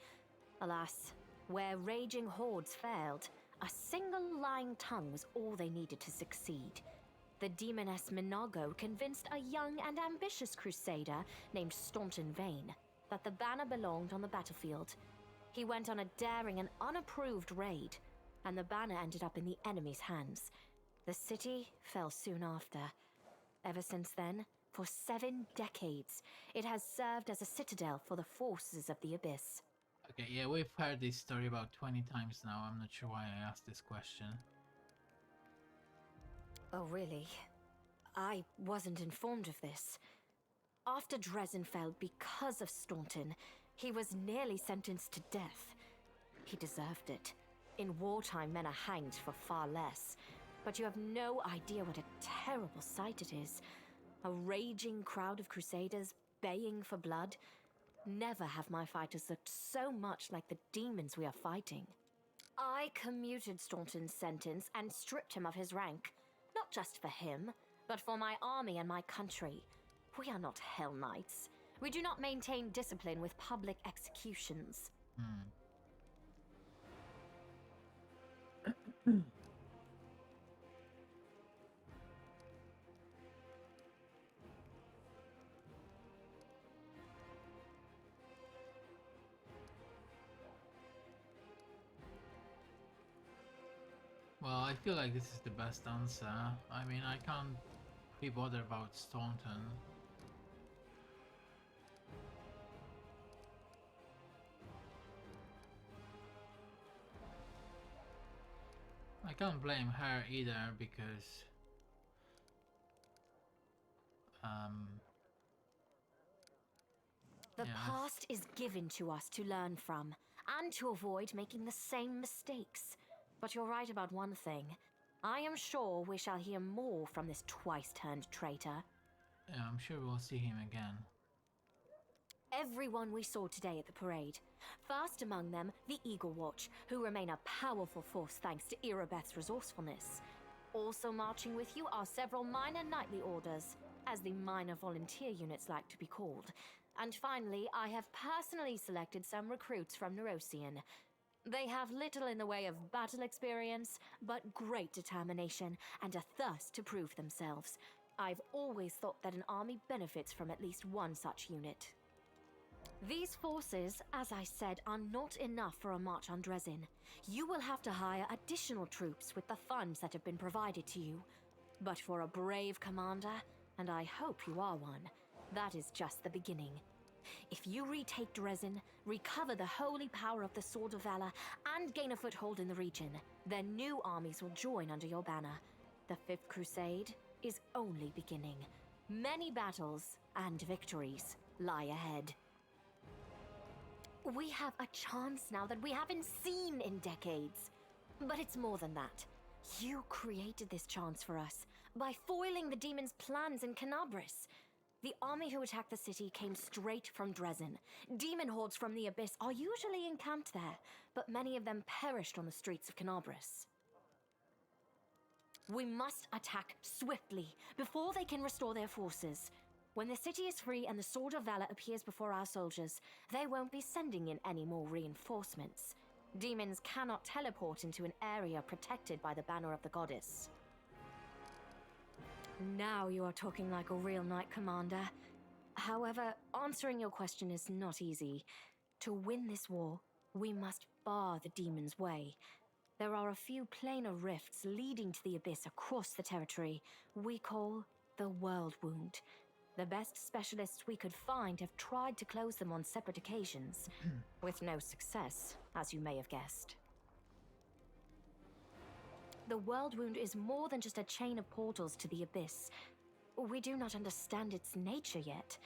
Alas, where raging hordes failed, a single lying tongue was all they needed to succeed. The demoness Minago convinced a young and ambitious crusader named Staunton Vane that the banner belonged on the battlefield. He went on a daring and unapproved raid. and the banner ended up in the enemy's hands. The city fell soon after. Ever since then, for 7 decades, it has served as a citadel for the forces of the Abyss. Okay, yeah, we've heard this story about 20 times now. I'm not sure why I asked this question. Oh, really? I wasn't informed of this. After Dresden fell because of Staunton, he was nearly sentenced to death. He deserved it. In wartime, men are hanged for far less. But you have no idea what a terrible sight it is. A raging crowd of crusaders baying for blood. Never have my fighters looked so much like the demons we are fighting. I commuted Staunton's sentence and stripped him of his rank. Not just for him, but for my army and my country. We are not Hell Knights. We do not maintain discipline with public executions. Well, I feel like this is the best answer. I mean, I can't be bothered about Staunton. I can't blame her either because the past is given to us to learn from and to avoid making the same mistakes. But you're right about one thing. I am sure we shall hear more from this twice-turned traitor. Yeah, I'm sure we'll see him again. Everyone we saw today at the parade. First among them, the Eagle Watch, who remain a powerful force thanks to Irabeth's resourcefulness. Also marching with you are several minor knightly orders, as the minor volunteer units like to be called. And finally, I have personally selected some recruits from Neurosian. They have little in the way of battle experience, but great determination and a thirst to prove themselves. I've always thought that an army benefits from at least one such unit. These forces, as I said, are not enough for a march on Dresden. You will have to hire additional troops with the funds that have been provided to you. But for a brave commander, and I hope you are one, that is just the beginning. If you retake Dresden, recover the holy power of the Sword of Valor, and gain a foothold in the region, then new armies will join under your banner. The Fifth Crusade is only beginning. Many battles and victories lie ahead. We have a chance now that we haven't seen in decades. But it's more than that. You created this chance for us by foiling the demon's plans in Canabris. The army who attacked the city came straight from Dresden. Demon hordes from the Abyss are usually encamped there, but many of them perished on the streets of Canabris. We must attack swiftly, before they can restore their forces. When the city is free and the Sword of Valor appears before our soldiers, they won't be sending in any more reinforcements. Demons cannot teleport into an area protected by the banner of the goddess. Now you are talking like a real knight commander. However, answering your question is not easy. To win this war, we must bar the demon's way. There are a few planar rifts leading to the Abyss across the territory we call the World Wound. The best specialists we could find have tried to close them on separate occasions, with no success, as you may have guessed. The World Wound is more than just a chain of portals to the Abyss. We do not understand its nature yet.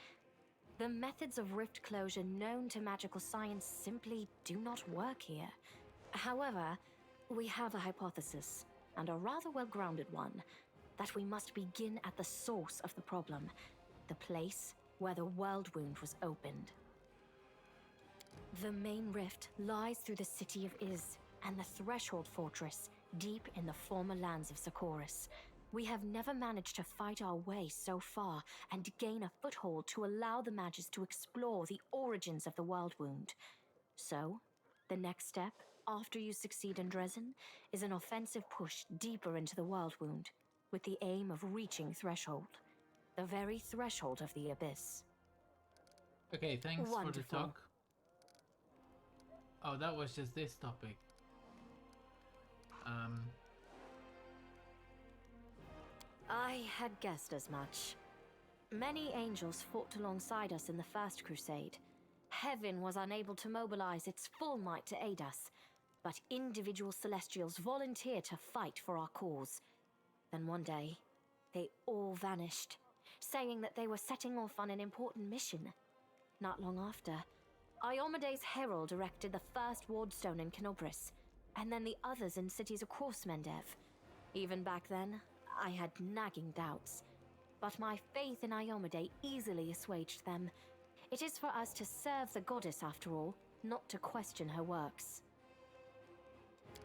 The methods of rift closure known to magical science simply do not work here. However, we have a hypothesis, and a rather well-grounded one, that we must begin at the source of the problem, the place where the World Wound was opened. The main rift lies through the city of Iz and the Threshold Fortress, deep in the former lands of Socorus. We have never managed to fight our way so far and gain a foothold to allow the mages to explore the origins of the World Wound. So, the next step, after you succeed in Dresden, is an offensive push deeper into the World Wound, with the aim of reaching Threshold. The very threshold of the Abyss. Okay, thanks Wonderful. for the talk. Oh, that was just this topic. I had guessed as much. Many angels fought alongside us in the First Crusade. Heaven was unable to mobilize its full might to aid us, but individual Celestials volunteered to fight for our cause. Then one day, they all vanished, saying that they were setting off on an important mission. Not long after, Iomede's herald erected the first wardstone in Canobris, and then the others in cities across Mendev. Even back then, I had nagging doubts, but my faith in Iomede easily assuaged them. It is for us to serve the goddess after all, not to question her works.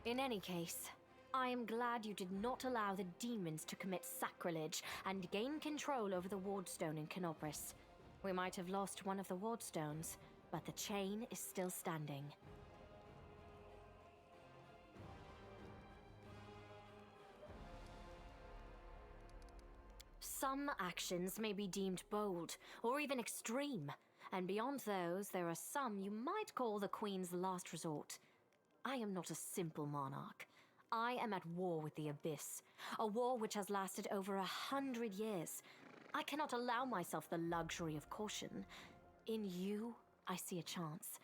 In any case, I am glad you did not allow the demons to commit sacrilege and gain control over the wardstone in Canobris. We might have lost one of the wardstones, but the chain is still standing. Some actions may be deemed bold, or even extreme, and beyond those, there are some you might call the Queen's last resort. I am not a simple monarch. I am at war with the Abyss, a war which has lasted over 100 years. I cannot allow myself the luxury of caution. In you, I see a chance,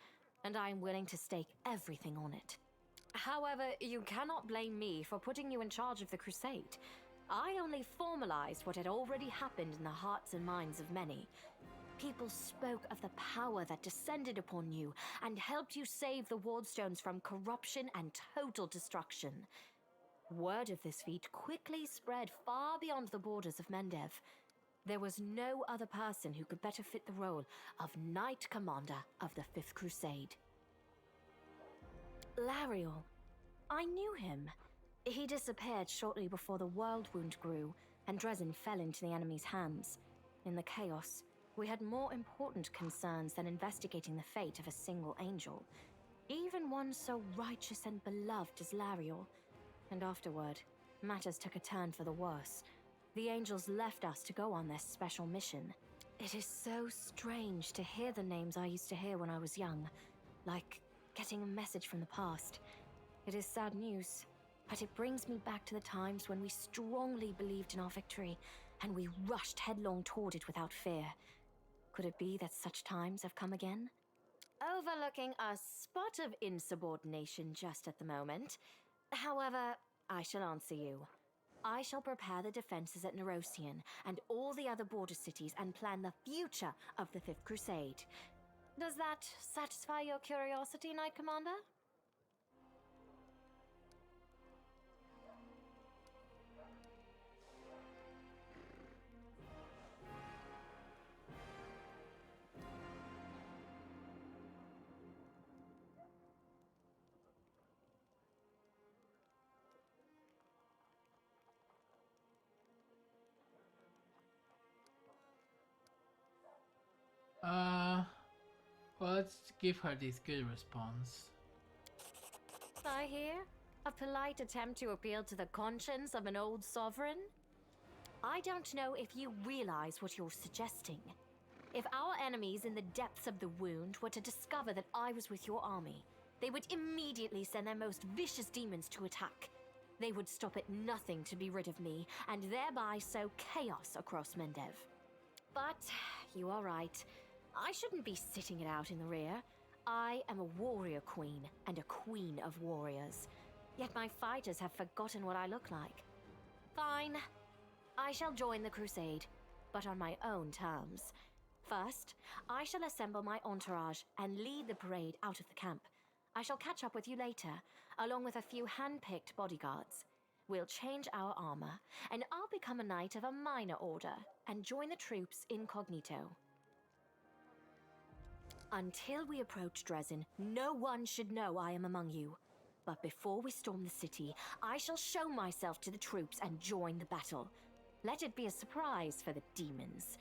and I am willing to stake everything on it. However, you cannot blame me for putting you in charge of the Crusade. I only formalized what had already happened in the hearts and minds of many. People spoke of the power that descended upon you and helped you save the wardstones from corruption and total destruction. Word of this feat quickly spread far beyond the borders of Mendev. There was no other person who could better fit the role of Knight Commander of the Fifth Crusade. Lariel. I knew him. He disappeared shortly before the world wound grew, and Dresden fell into the enemy's hands. In the chaos, we had more important concerns than investigating the fate of a single angel. Even one so righteous and beloved as Lariel. And afterward, matters took a turn for the worse. The angels left us to go on this special mission. It is so strange to hear the names I used to hear when I was young, like getting a message from the past. It is sad news, but it brings me back to the times when we strongly believed in our victory, and we rushed headlong toward it without fear. Could it be that such times have come again? Overlooking a spot of insubordination just at the moment. However, I shall answer you. I shall prepare the defenses at Nerosian and all the other border cities and plan the future of the Fifth Crusade. Does that satisfy your curiosity, Knight Commander? Well, let's give her this good response. I hear a polite attempt to appeal to the conscience of an old sovereign? I don't know if you realize what you're suggesting. If our enemies in the depths of the wound were to discover that I was with your army, they would immediately send their most vicious demons to attack. They would stop at nothing to be rid of me, and thereby sow chaos across Mendev. But you are right. I shouldn't be sitting it out in the rear. I am a warrior queen and a queen of warriors. Yet my fighters have forgotten what I look like. Fine. I shall join the crusade, but on my own terms. First, I shall assemble my entourage and lead the parade out of the camp. I shall catch up with you later, along with a few hand-picked bodyguards. We'll change our armor, and I'll become a knight of a minor order and join the troops incognito. Until we approach Dresden, no one should know I am among you. But before we storm the city, I shall show myself to the troops and join the battle. Let it be a surprise for the demons.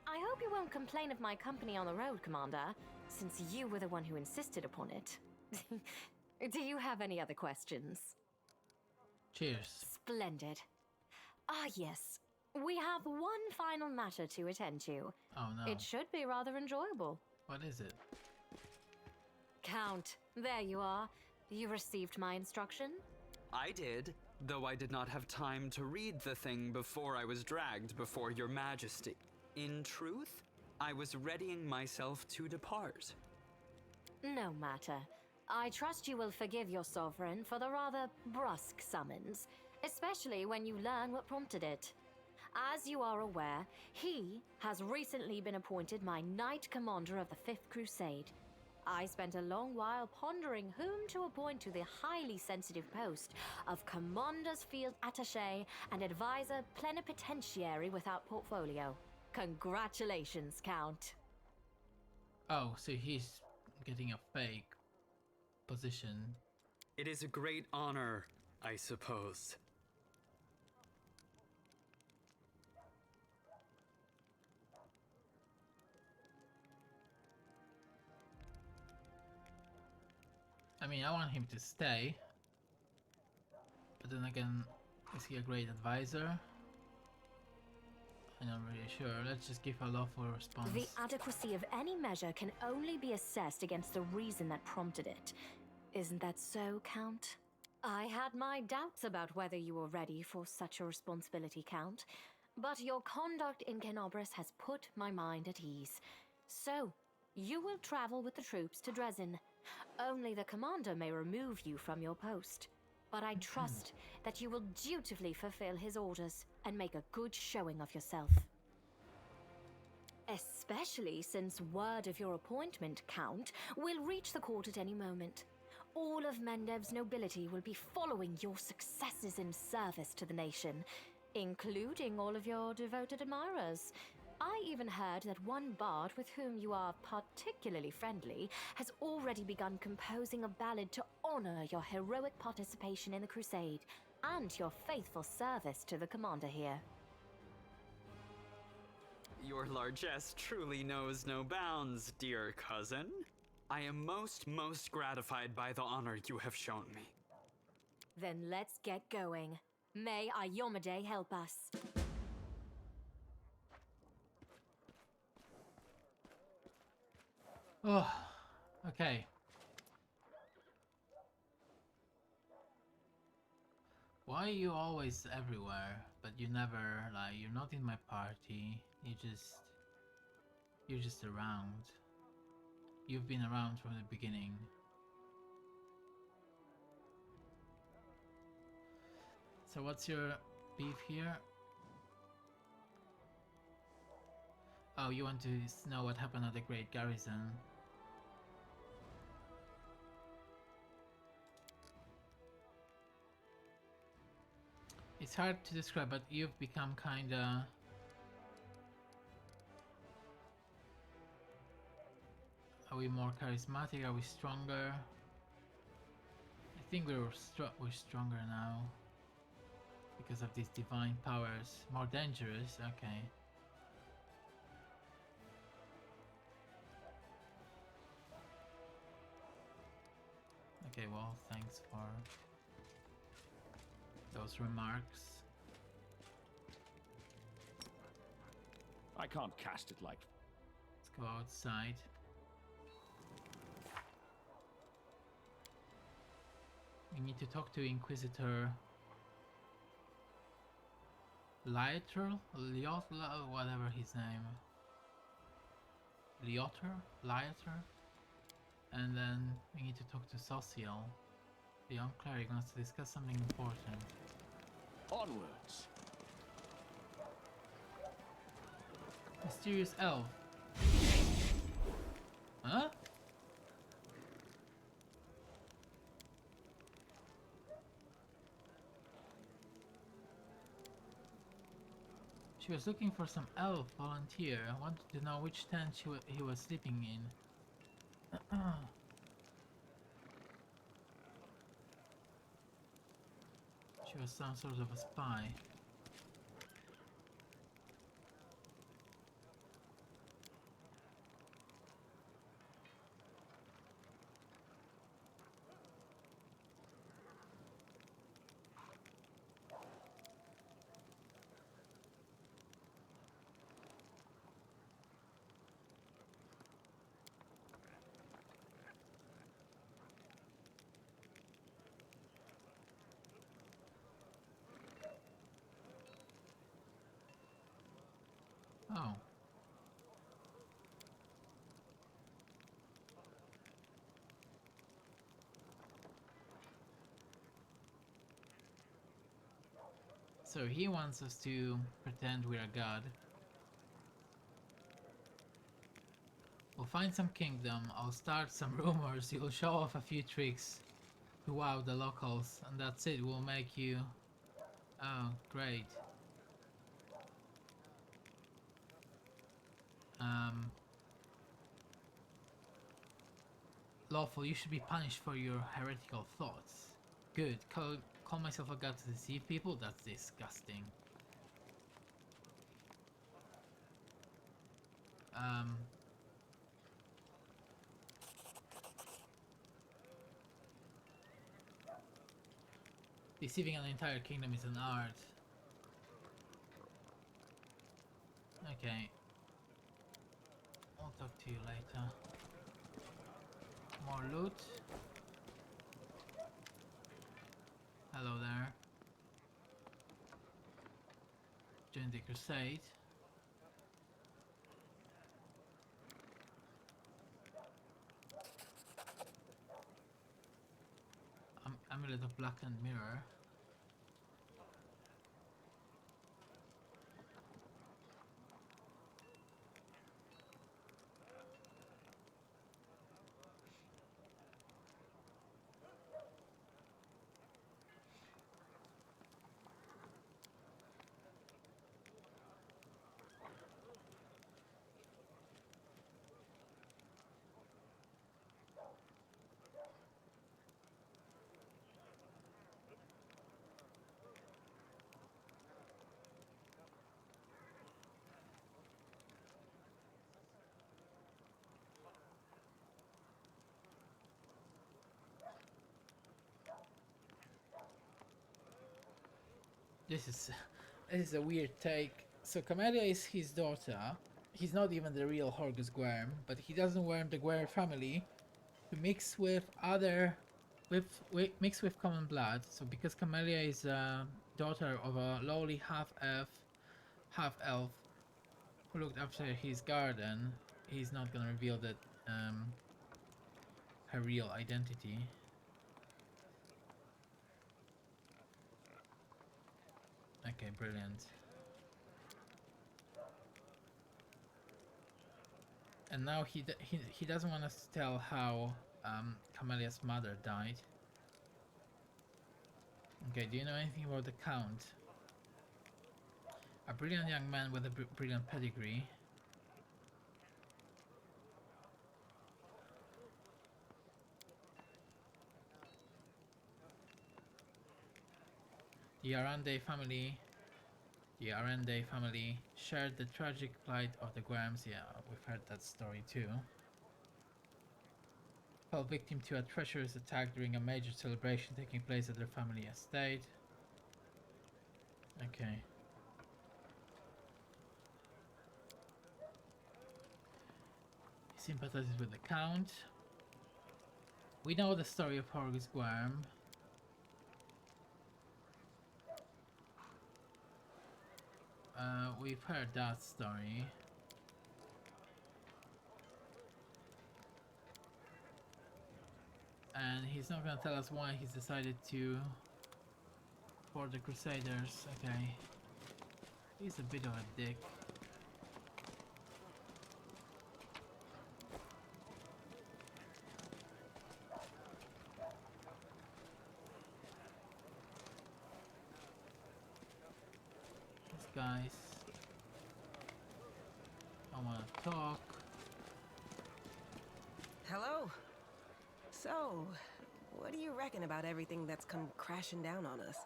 I hope you won't complain of my company on the road, Commander, since you were the one who insisted upon it. Do you have any other questions? Cheers. Splendid. Ah, yes. We have one final matter to attend to. Oh no. It should be rather enjoyable. What is it? Count, there you are. You received my instruction? I did, though I did not have time to read the thing before I was dragged before your majesty. In truth, I was readying myself to depart. No matter. I trust you will forgive your sovereign for the rather brusque summons, especially when you learn what prompted it. As you are aware, he has recently been appointed my Knight Commander of the Fifth Crusade. I spent a long while pondering whom to appoint to the highly sensitive post of Commander's Field Attaché and Advisor Plenipotentiary without portfolio. Congratulations, Count. Oh, so he's getting a fake position. It is a great honor, I suppose. I mean, I want him to stay. But then again, is he a great advisor? I'm not really sure. Let's just give a lawful response. The adequacy of any measure can only be assessed against the reason that prompted it. Isn't that so, Count? I had my doubts about whether you were ready for such a responsibility, Count. But your conduct in Canobris has put my mind at ease. So, you will travel with the troops to Dresden. Only the commander may remove you from your post. But I trust that you will dutifully fulfill his orders and make a good showing of yourself. Especially since word of your appointment, Count, will reach the court at any moment. All of Mendev's nobility will be following your successes in service to the nation, including all of your devoted admirers. I even heard that one bard with whom you are particularly friendly has already begun composing a ballad to honor your heroic participation in the crusade and your faithful service to the commander here. Your largesse truly knows no bounds, dear cousin. I am most gratified by the honor you have shown me. Then let's get going. May Iomade help us. Oh, okay. Why are you always everywhere, but you never, like, you're not in my party, you're just around. You've been around from the beginning. So what's your beef here? Oh, you want to know what happened at the Great Garrison? It's hard to describe, but you've become kinda... Are we more charismatic? Are we stronger? I think we're stronger now. Because of these divine powers. More dangerous? Okay. Okay, well, thanks for those remarks. I can't cast it like... Let's go outside. We need to talk to Inquisitor Liotr? Whatever his name. Liotr? And then we need to talk to Social, the young cleric, wants to discuss something important. Onwards. Mysterious elf. Huh? She was looking for some elf volunteer. I wanted to know which tent he was sleeping in. She was some sort of a spy. So he wants us to pretend we're a god. We'll find some kingdom, I'll start some rumors, you'll show off a few tricks to wow the locals, and that's it, we'll make you... Oh, great. Lawful, you should be punished for your heretical thoughts. Good, call myself a god to deceive people? That's disgusting. Deceiving an entire kingdom is an art. Okay. I'll talk to you later. More loot. Hello there. Join the crusade. Amulet of Blackened Mirror. This is a weird take. So Camellia is his daughter. He's not even the real Horgus Guerm, but he doesn't worm the Guerm family to mix with mix with common blood. So because Camellia is a daughter of a lowly half-elf who looked after his garden, he's not gonna reveal that her real identity. Okay, brilliant. And now he doesn't want us to tell how Camellia's mother died. Okay, do you know anything about the Count? A brilliant young man with a brilliant pedigree. The Arande family shared the tragic plight of the Guerms. Yeah, we've heard that story too. Fell victim to a treacherous attack during a major celebration taking place at their family estate. Okay. He sympathizes with the Count. We know the story of Horgus Guerm. We've heard that story. And he's not gonna tell us why he's decided to for the Crusaders. Okay. He's a bit of a dick. These guys. I wanna talk. Hello. So, what do you reckon about everything that's come crashing down on us?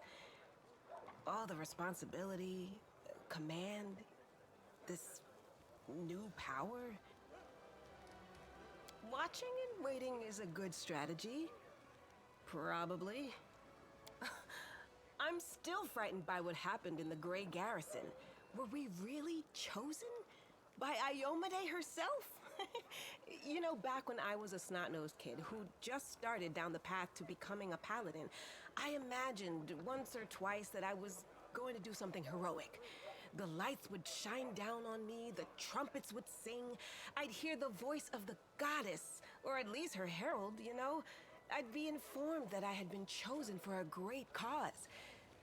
All the responsibility, command, this new power? Watching and waiting is a good strategy. Probably. I'm still frightened by what happened in the Grey Garrison. Were we really chosen? By Iomade herself? You know, back when I was a snot-nosed kid who just started down the path to becoming a paladin, I imagined once or twice that I was going to do something heroic. The lights would shine down on me, the trumpets would sing, I'd hear the voice of the goddess, or at least her herald, you know? I'd be informed that I had been chosen for a great cause.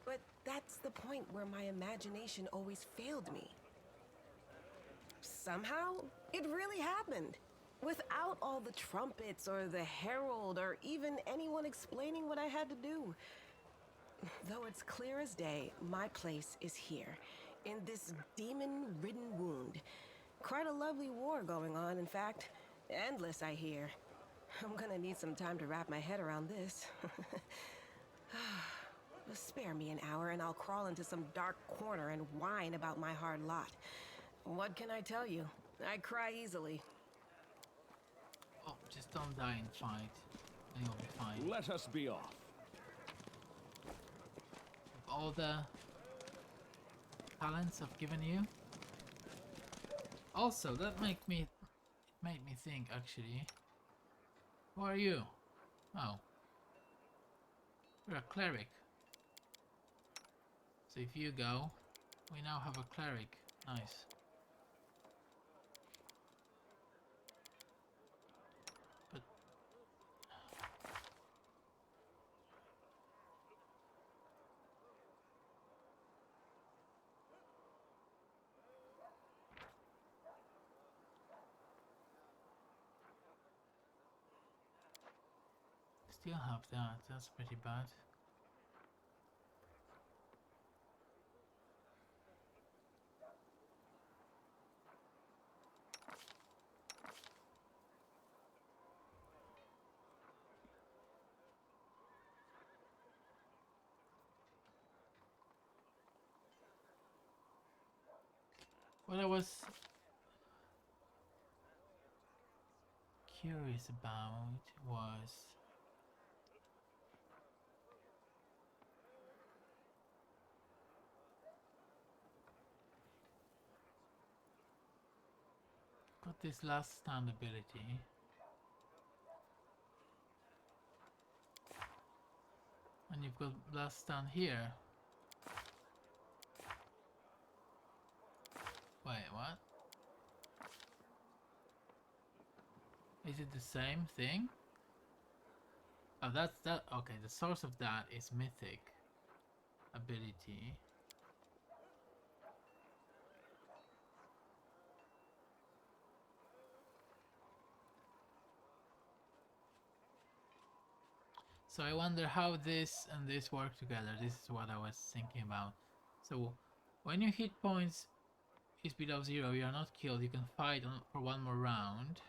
But that's the point where my imagination always failed me. Somehow, it really happened. Without all the trumpets or the herald or even anyone explaining what I had to do. Though it's clear as day, my place is here, in this demon-ridden wound. Quite a lovely war going on, in fact. Endless, I hear. I'm gonna need some time to wrap my head around this. Spare me an hour and I'll crawl into some dark corner and whine about my hard lot. What can I tell you? I cry easily. Oh, just don't die in fight, and you'll be fine. Let us be off. All the talents I've given you. Also, that made me think actually. Who are you? Oh, you're a cleric. So if you go, we now have a cleric. Nice. But still have that. That's pretty bad. What I was curious about was got this last stand ability. And you've got last stand here. Wait, what? Is it the same thing? Oh, that's that. Okay, the source of that is Mythic Ability. So I wonder how this and this work together. This is what I was thinking about. So when your hit points is below 0, you are not killed. You can fight for one more round.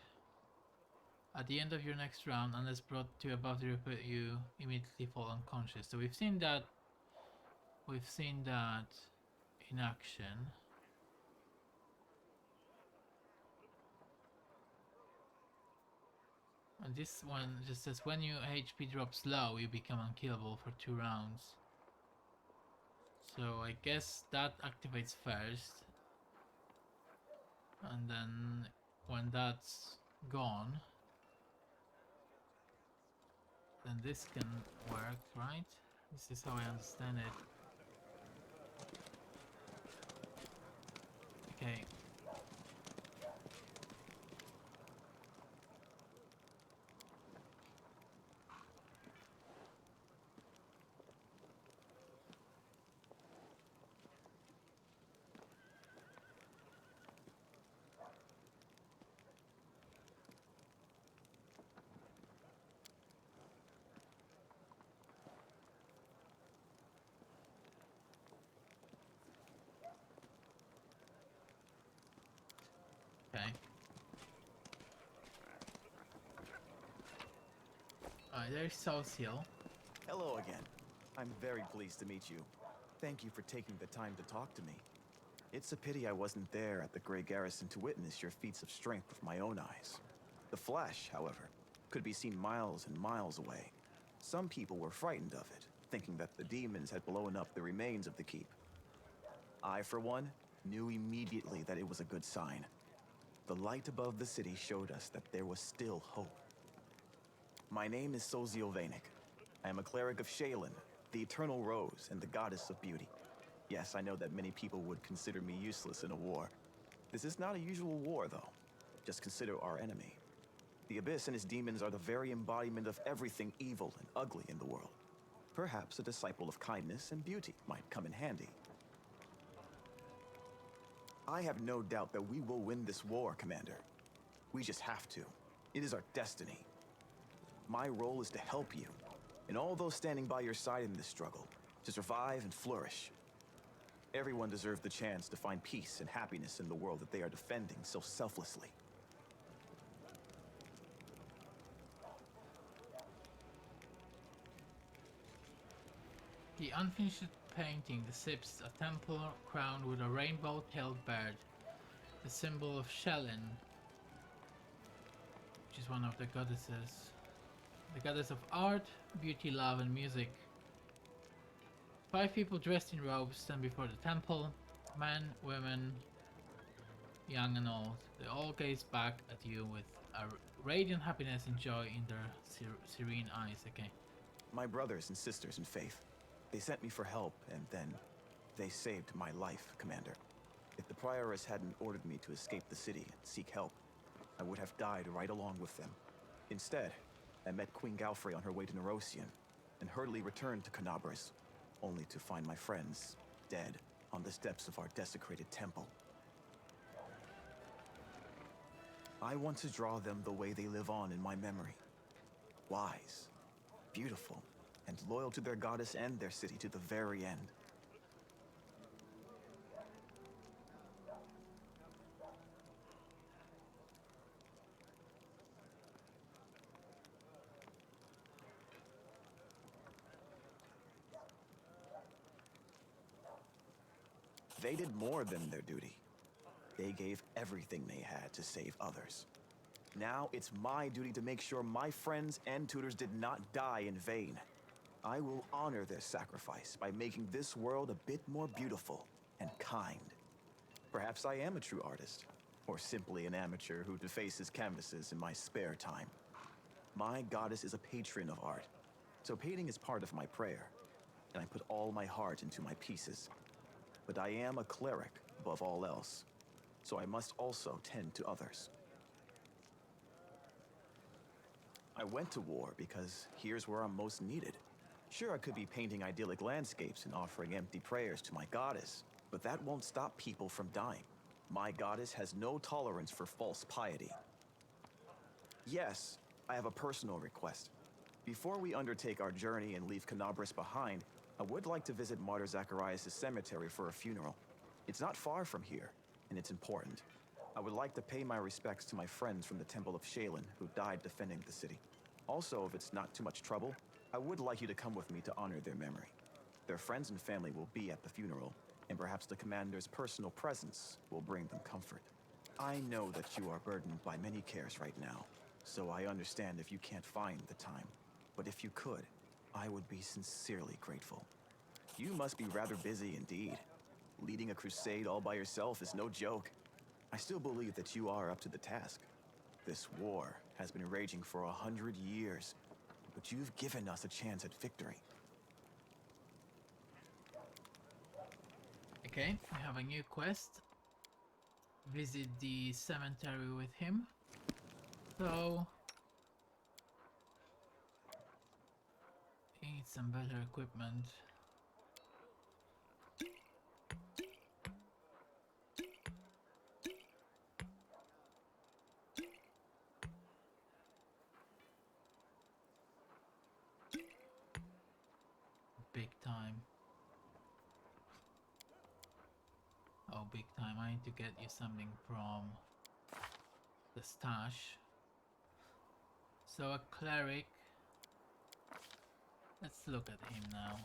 At the end of your next round, unless brought to above 0, you immediately fall unconscious. So we've seen that. We've seen that in action. And this one just says when your HP drops low, you become unkillable for 2 rounds. So I guess that activates first. And then when that's gone, then this can work, right? This is how I understand it. Okay. Okay. Alright, there's Social. Hello again. I'm very pleased to meet you. Thank you for taking the time to talk to me. It's a pity I wasn't there at the Grey Garrison to witness your feats of strength with my own eyes. The flash, however, could be seen miles and miles away. Some people were frightened of it, thinking that the demons had blown up the remains of the keep. I, for one, knew immediately that it was a good sign. The light above the city showed us that there was still hope. My name is Sozio Vanek. I am a cleric of Shaylin, the Eternal Rose and the Goddess of Beauty. Yes, I know that many people would consider me useless in a war. This is not a usual war, though. Just consider our enemy. The Abyss and his demons are the very embodiment of everything evil and ugly in the world. Perhaps a disciple of kindness and beauty might come in handy. I have no doubt that we will win this war, Commander. We just have to. It is our destiny. My role is to help you, and all those standing by your side in this struggle, to survive and flourish. Everyone deserves the chance to find peace and happiness in the world that they are defending so selflessly. The unfinished painting depicts a temple crowned with a rainbow-tailed bird, the symbol of Shelyn, which is one of the goddesses. The goddess of art, beauty, love, and music. 5 people dressed in robes stand before the temple. Men, women, young and old. They all gaze back at you with a radiant happiness and joy in their serene eyes. Okay. My brothers and sisters in faith. They sent me for help, and then they saved my life, Commander. If the Prioress hadn't ordered me to escape the city and seek help, I would have died right along with them. Instead, I met Queen Galfrey on her way to Nerosian, and hurriedly returned to Canabris, only to find my friends dead on the steps of our desecrated temple. I want to draw them the way they live on in my memory. Wise, beautiful, and loyal to their goddess and their city to the very end. They did more than their duty. They gave everything they had to save others. Now it's my duty to make sure my friends and tutors did not die in vain. I will honor their sacrifice by making this world a bit more beautiful and kind. Perhaps I am a true artist, or simply an amateur who defaces canvases in my spare time. My goddess is a patron of art, so painting is part of my prayer, and I put all my heart into my pieces. But I am a cleric above all else, so I must also tend to others. I went to war because here's where I'm most needed. Sure, I could be painting idyllic landscapes and offering empty prayers to my goddess, but that won't stop people from dying. My goddess has no tolerance for false piety. Yes, I have a personal request. Before we undertake our journey and leave Canabris behind, I would like to visit Martyr Zacharias' cemetery for a funeral. It's not far from here, and it's important. I would like to pay my respects to my friends from the Temple of Shelyn who died defending the city. Also, if it's not too much trouble, I would like you to come with me to honor their memory. Their friends and family will be at the funeral, and perhaps the commander's personal presence will bring them comfort. I know that you are burdened by many cares right now, so I understand if you can't find the time. But if you could, I would be sincerely grateful. You must be rather busy indeed. Leading a crusade all by yourself is no joke. I still believe that you are up to the task. This war has been raging for 100 years, but you've given us a chance at victory. Okay, we have a new quest. Visit the cemetery with him. So he needs some better equipment. Big time. Oh, big time. I need to get you something from the stash. So a cleric. Let's look at him now.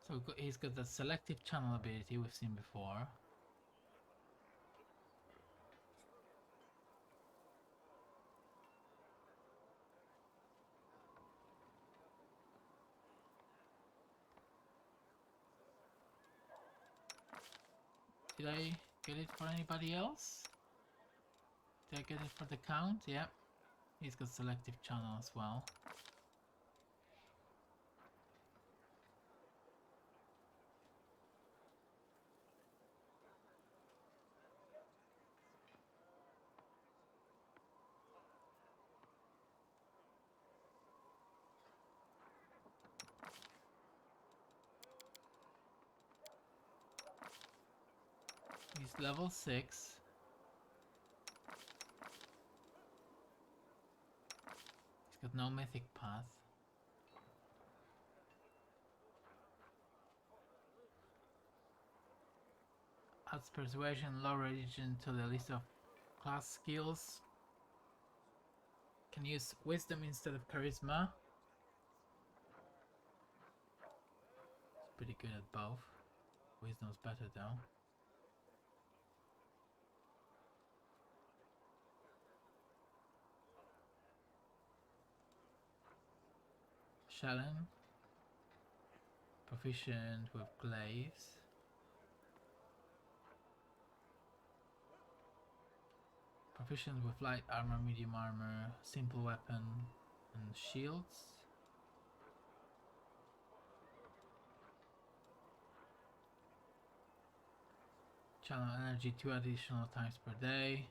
So he's got the selective channel ability we've seen before. Did I get it for anybody else? Did I get it for the Count? Yep. He's got selective channel as well. He's level 6. He's got no mythic path. Adds persuasion, low religion to the list of class skills. Can use wisdom instead of charisma. It's pretty good at both. Wisdom's better though. Shalom. Proficient with glaives. Proficient with light armor, medium armor, simple weapon, and shields. Channel energy 2 additional times per day.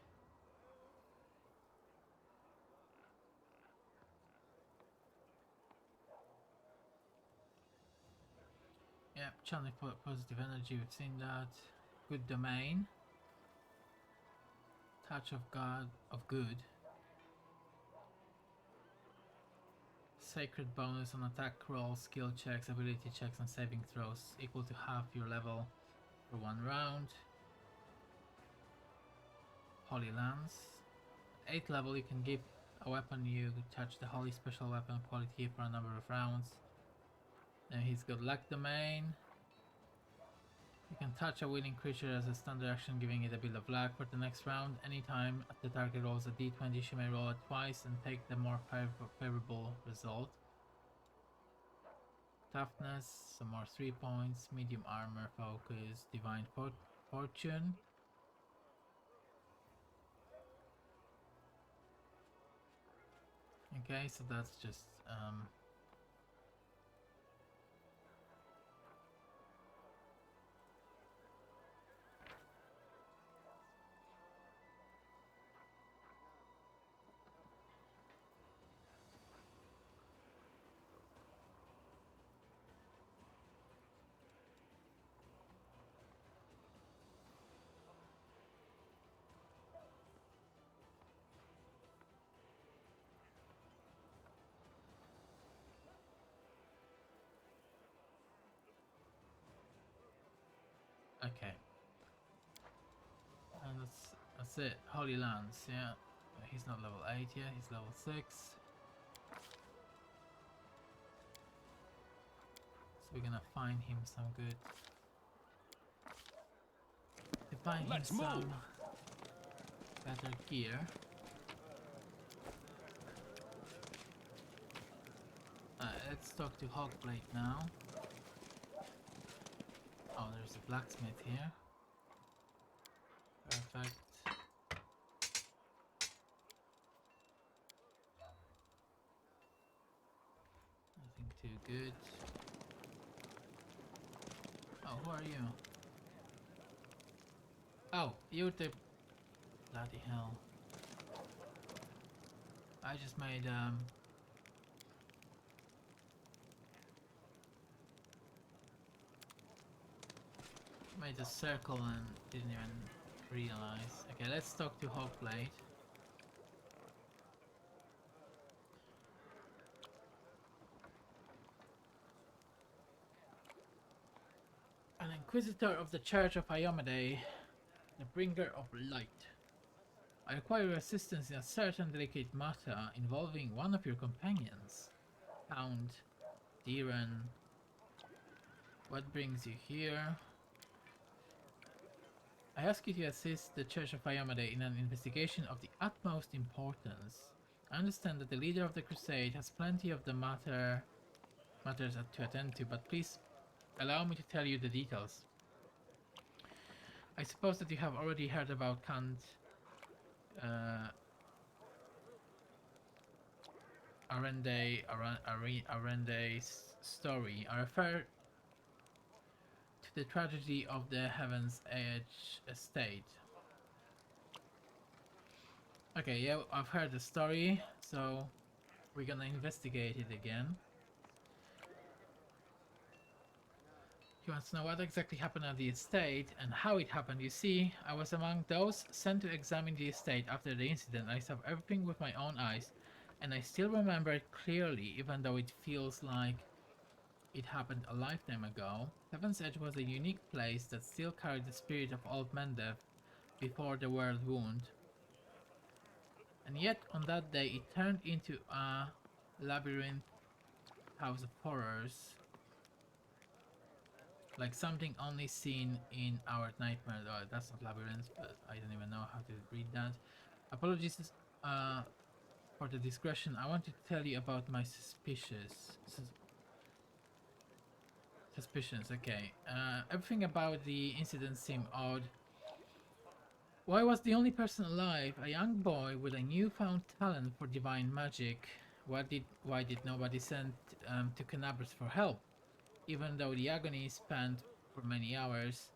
Yep, channeling positive energy, we've seen that. Good domain. Touch of God, of good. Sacred bonus on attack rolls, skill checks, ability checks, and saving throws, equal to half your level for 1 round. Holy Lance. 8th level, you can give a weapon you touch the holy special weapon quality for a number of rounds. Then he's got Luck Domain. You can touch a willing creature as a standard action, giving it a bit of luck for the next round. Anytime the target rolls a d20, she may roll it twice and take the more favorable result. Toughness, some more 3 points. Medium armor, focus, divine fortune. Okay, so that's just okay. And that's it. Holy Lance, yeah. He's not level 8 yet, he's level 6. So we're gonna find him some good. To find him some better gear. Let's talk to Hawkblade now. Oh, there's a blacksmith here. Perfect. Nothing too good. Oh, who are you? Oh, you're the... Bloody hell. I just made a circle and didn't even realize. Okay, let's talk to Hawkblade. An Inquisitor of the Church of Iomade, the bringer of light. I require your assistance in a certain delicate matter involving one of your companions. Hound, Diran. What brings you here? I ask you to assist the Church of Iomade in an investigation of the utmost importance. I understand that the leader of the crusade has plenty of the matters to attend to, but please allow me to tell you the details. I suppose that you have already heard about Count Arende's story. I refer to the tragedy of the Heaven's Edge estate. Okay, yeah, I've heard the story, so we're gonna investigate it again. He wants to know what exactly happened at the estate and how it happened. You see, I was among those sent to examine the estate after the incident. I saw everything with my own eyes, and I still remember it clearly, even though it feels like it happened a lifetime ago. Heaven's Edge was a unique place that still carried the spirit of old Mendev before the world wound. And yet, on that day, it turned into a labyrinth house of horrors. Like something only seen in our nightmare. Oh, that's not labyrinth, but I don't even know how to read that. Apologies for the discretion. I wanted to tell you about my suspicions. Okay. Everything about the incident seemed odd. Why was the only person alive a young boy with a newfound talent for divine magic? Why did nobody send to Canabras for help? Even though the agony spanned for many hours,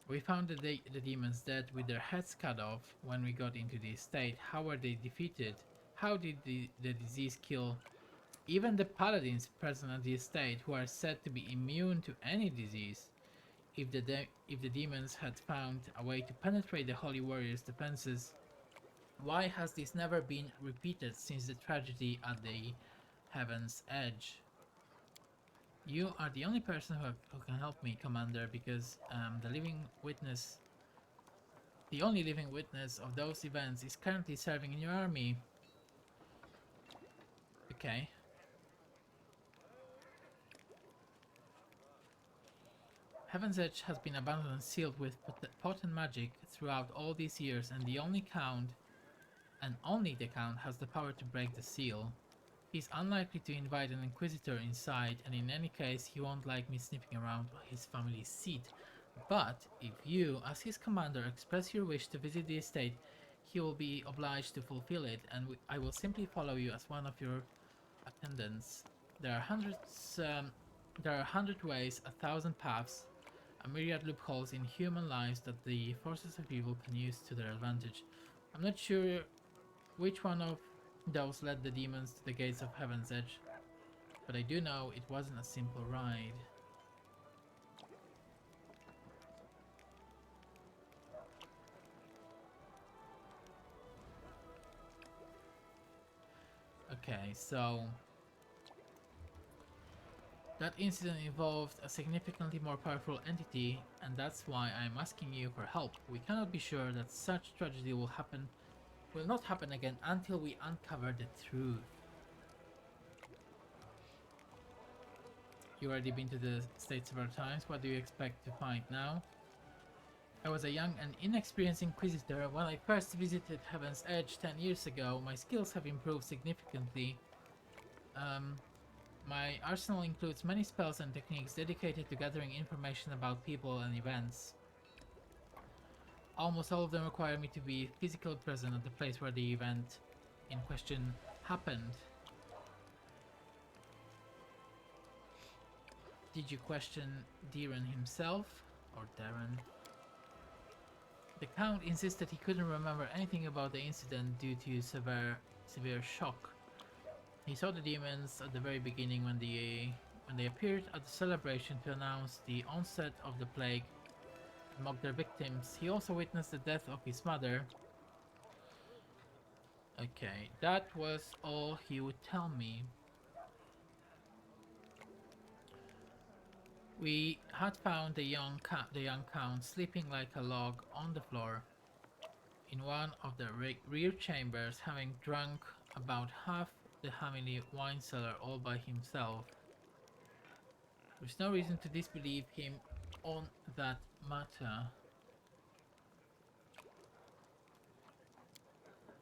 we found the demons dead with their heads cut off when we got into the estate. How were they defeated? How did the disease kill even the paladins present at the estate, who are said to be immune to any disease? If the demons had found a way to penetrate the holy warrior's defenses, why has this never been repeated since the tragedy at the Heaven's Edge? You are the only person who can help me, Commander, because the only living witness of those events is currently serving in your army. Okay. Heaven's Edge has been abandoned and sealed with potent magic throughout all these years, and only the Count has the power to break the seal. He's unlikely to invite an Inquisitor inside, and in any case, he won't like me sniffing around his family's seat. But if you, as his commander, express your wish to visit the estate, he will be obliged to fulfill it, and I will simply follow you as one of your attendants. There are 100 ways, 1,000 paths, a myriad loopholes in human lives that the forces of evil can use to their advantage. I'm not sure which one of those led the demons to the gates of Heaven's Edge, but I do know it wasn't a simple ride. Okay, so that incident involved a significantly more powerful entity, and that's why I'm asking you for help. We cannot be sure that such tragedy will not happen again until we uncover the truth. You already been to the state several times. What do you expect to find now? I was a young and inexperienced Inquisitor when I first visited Heaven's Edge 10 years ago. My skills have improved significantly. My arsenal includes many spells and techniques dedicated to gathering information about people and events. Almost all of them require me to be physically present at the place where the event in question happened. Did you question Darren himself? Or Darren? The Count insisted he couldn't remember anything about the incident due to severe shock. He saw the demons at the very beginning when they appeared at the celebration to announce the onset of the plague and mock their victims. He also witnessed the death of his mother. Okay, that was all he would tell me. We had found the young Count sleeping like a log on the floor in one of the rear chambers, having drunk about half the Hamili wine cellar all by himself. There's no reason to disbelieve him on that matter.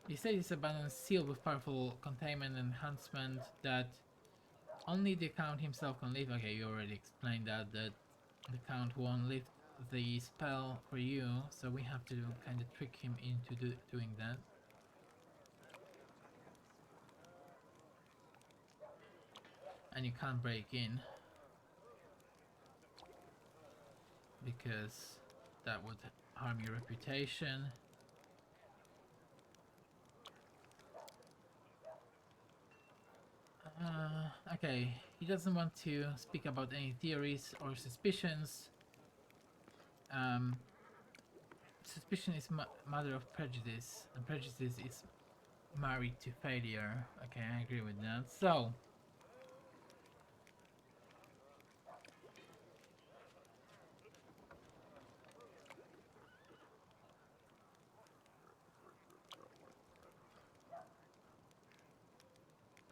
The estate is abandoned, sealed with powerful containment enhancement that only the Count himself can lift. Okay, you already explained that the Count won't lift the spell for you, so we have to kind of trick him into doing that. And you can't break in, because that would harm your reputation. Okay, he doesn't want to speak about any theories or suspicions. Suspicion is matter of prejudice, and prejudice is married to failure. Okay, I agree with that. So,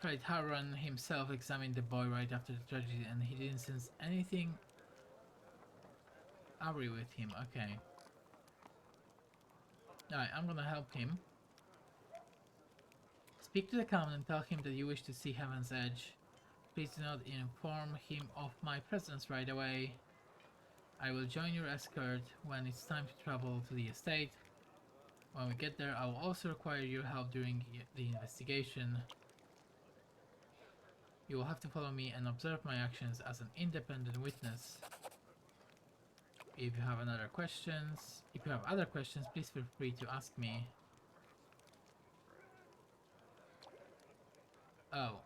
Pride Harran himself examined the boy right after the tragedy, and he didn't sense anything awry with him. Okay. Alright, I'm gonna help him. Speak to the Common and tell him that you wish to see Heaven's Edge. Please do not inform him of my presence right away. I will join your escort when it's time to travel to the estate. When we get there, I will also require your help during the investigation. You will have to follow me and observe my actions as an independent witness. If you have other questions, please feel free to ask me. Oh,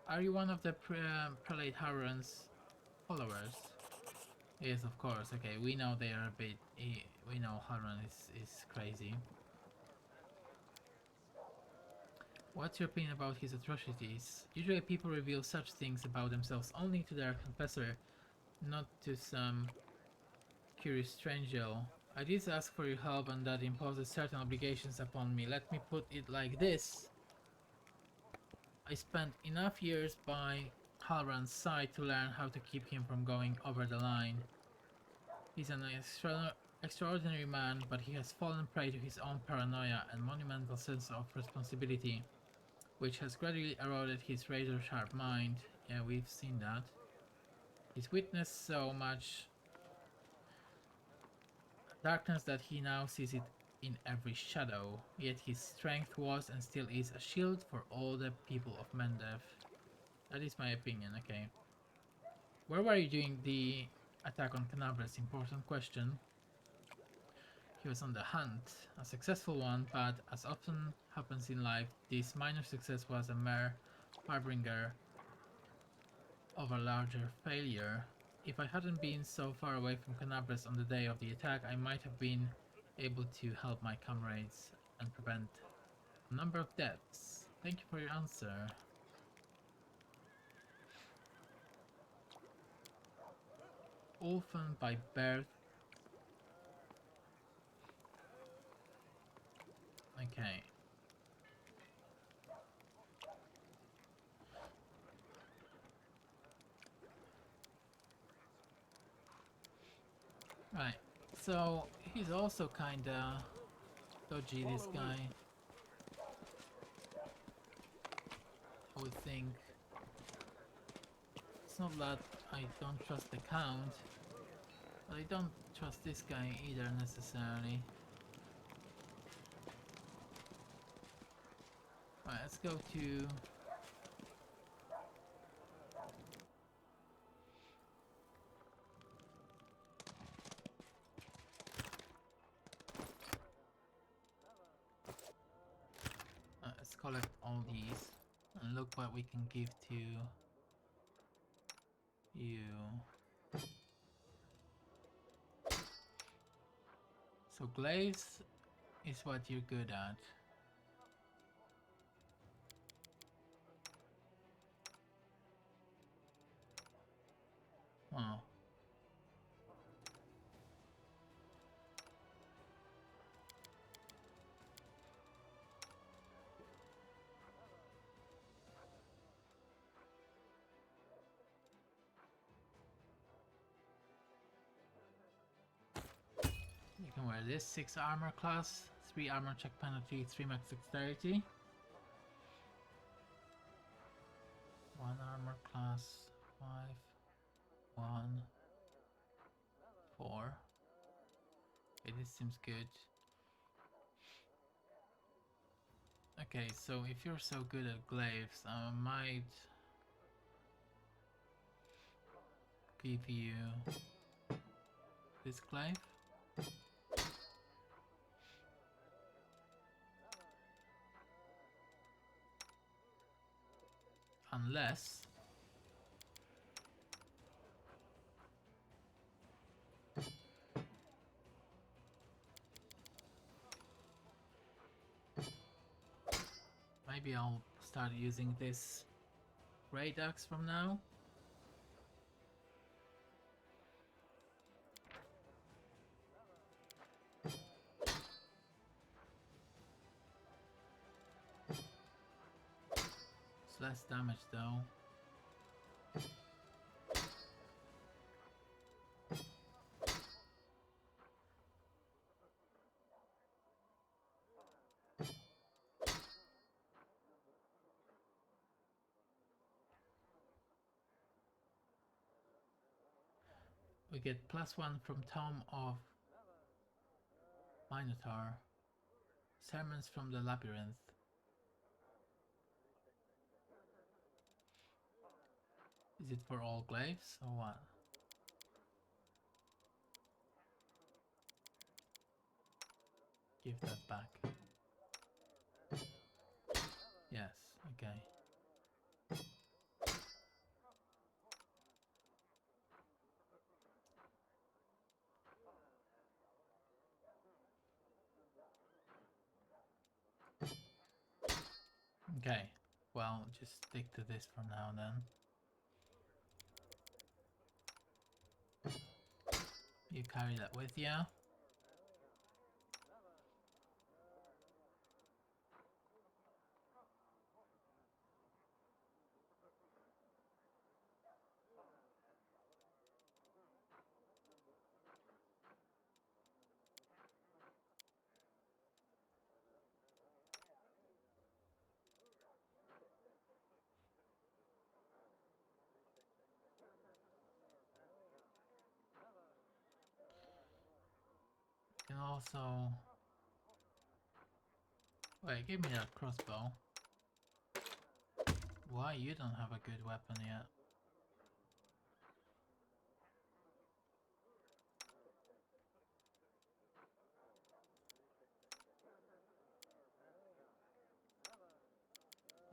are you one of the Prelate Harran's followers? Yes, of course. Okay, we know they are a bit. We know Harran is crazy. What's your opinion about his atrocities? Usually people reveal such things about themselves only to their confessor, not to some curious stranger. I did ask for your help and that imposes certain obligations upon me. Let me put it like this. I spent enough years by Halran's side to learn how to keep him from going over the line. He's an extraordinary man, but he has fallen prey to his own paranoia and monumental sense of responsibility, which has gradually eroded his razor-sharp mind. Yeah, we've seen that. He's witnessed so much darkness that he now sees it in every shadow, yet his strength was and still is a shield for all the people of Mendev. That is my opinion, okay. Where were you during the attack on Canabras? Important question. He was on the hunt, a successful one, but as often happens in life, this minor success was a mere harbinger of a larger failure. If I hadn't been so far away from Canabras on the day of the attack, I might have been able to help my comrades and prevent a number of deaths. Thank you for your answer. Orphan by birth. Okay. Right. So he's also kinda dodgy, this guy. I would think. It's not that I don't trust the Count, but I don't trust this guy either necessarily. Right, let's go to... let's collect all these and look what we can give to you. So glaives is what you're good at. Wow. You can wear this 6 armor class, 3 armor check penalty, 3 max dexterity. 1 armor class, 5, 1, 4. Okay, this seems good. Okay, so if you're so good at glaives, I might give you this glaive. Unless maybe I'll start using this great axe from now. It's less damage though. We get +1 from Tome of Minotaur. Sermons from the Labyrinth. Is it for all glaives or what? Give that back. Yes, okay. Okay, well, just stick to this for now then. You carry that with you. Can also... Wait, give me that crossbow. Why you don't have a good weapon yet?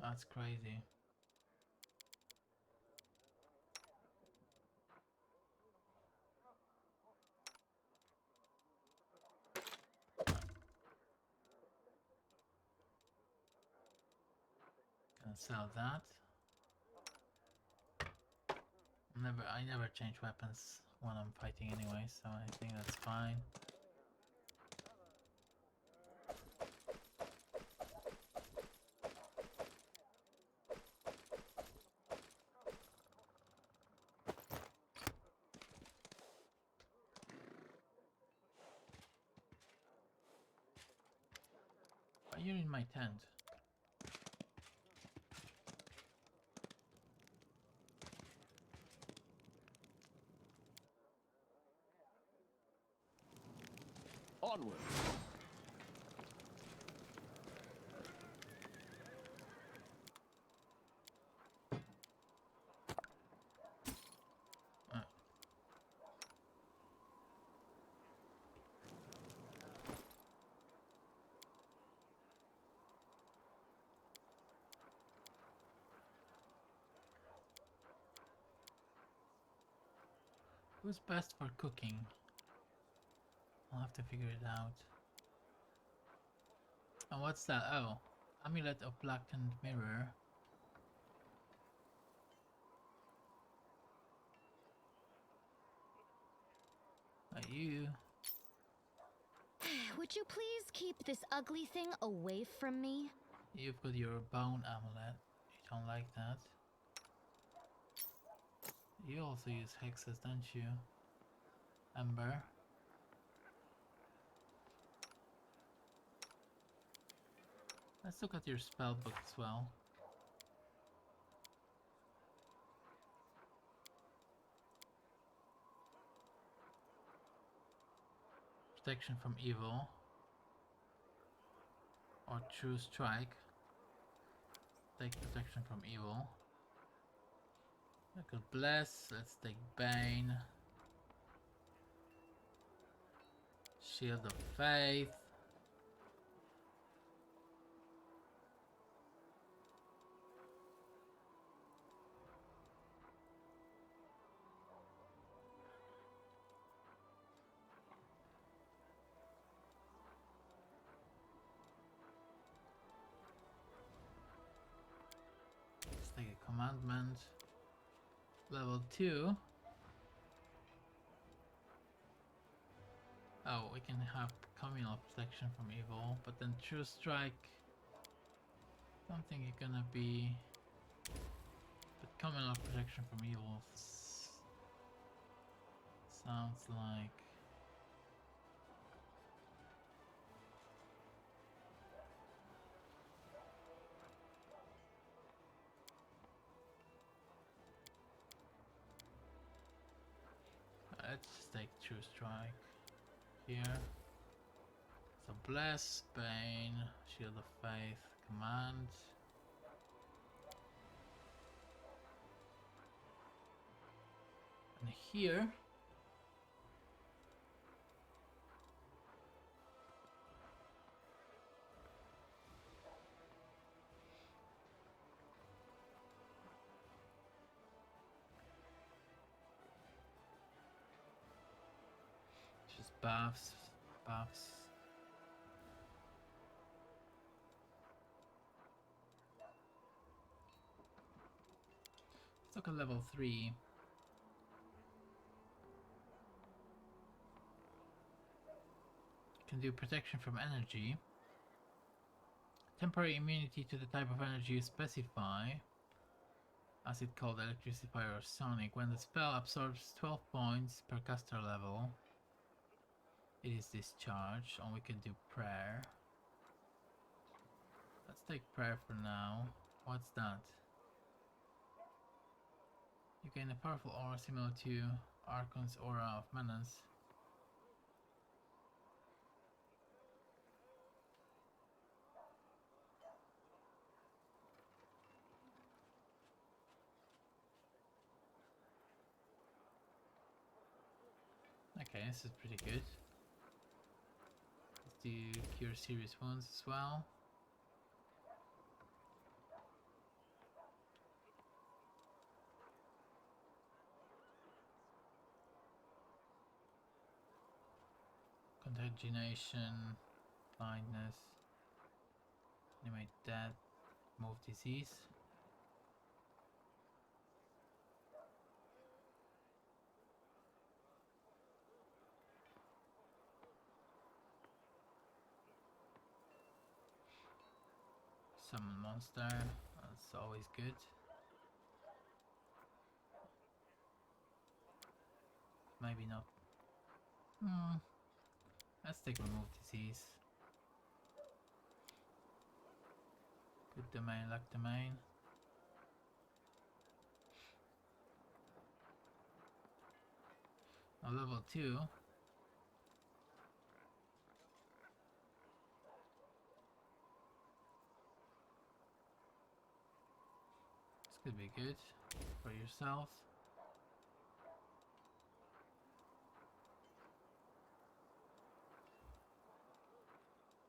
That's crazy. Gonna sell that. I never change weapons when I'm fighting anyway, so I think that's fine. Why are you in my tent? Onward. Who's best for cooking? I'll have to figure it out. And what's that? Oh, Amulet of Blackened Mirror. Are you? Would you please keep this ugly thing away from me? You've got your bone amulet. You don't like that. You also use hexes, don't you? Ember. Let's look at your spell book as well. Protection from evil. Or true strike. Take protection from evil. I could bless. Let's take Bane. Shield of Faith. commandment. Level 2. Oh, we can have communal protection from evil, but then true strike. Don't think you're gonna be. But communal protection from evil sounds like. Let's just take true strike here. So bless, Bane, Shield of Faith, command. And here just buffs. Let's look at level 3. Can do protection from energy. Temporary immunity to the type of energy you specify. Acid, cold, electricity, fire, or sonic. When the spell absorbs 12 points per caster level, it is discharged, and we can do prayer. Let's take prayer for now. What's that? You gain a powerful aura similar to Archon's aura of menace. Okay, this is pretty good. Let's do cure serious wounds as well. Contagination, blindness, animate death, move disease. Summon monster, that's always good. Maybe not. Let's take remove disease. Good domain, luck domain. Now level 2. This could be good for yourself.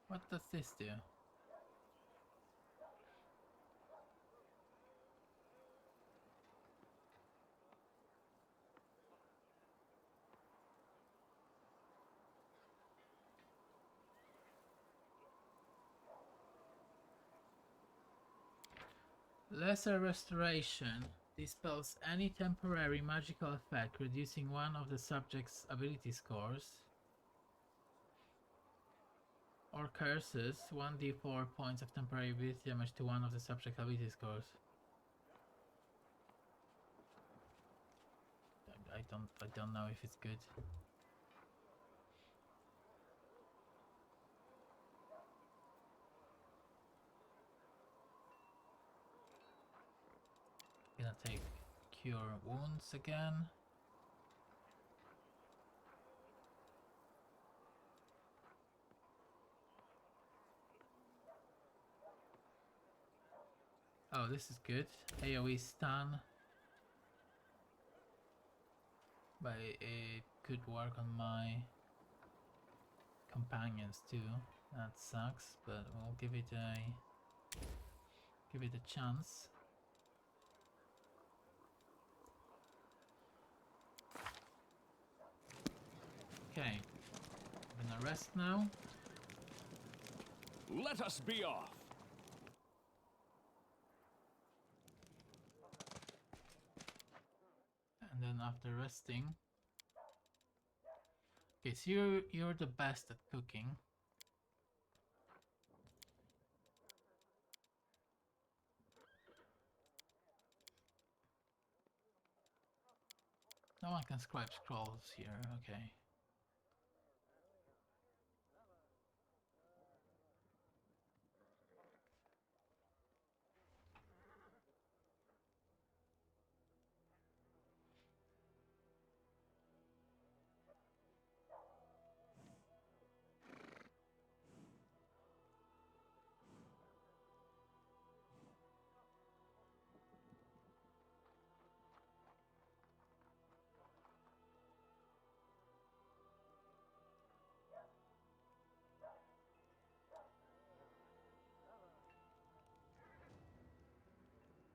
What does this do? Lesser Restoration dispels any temporary magical effect, reducing one of the subject's ability scores. Or curses 1d4 points of temporary ability damage to one of the subject ability scores. I don't know if it's good. Gonna take cure wounds again. Oh, this is good. AoE stun. But it could work on my companions too. That sucks, but we'll give it a chance. Okay. I'm gonna rest now. Let us be off. after resting. Okay, so you're the best at cooking. No one can scribe scrolls here, okay.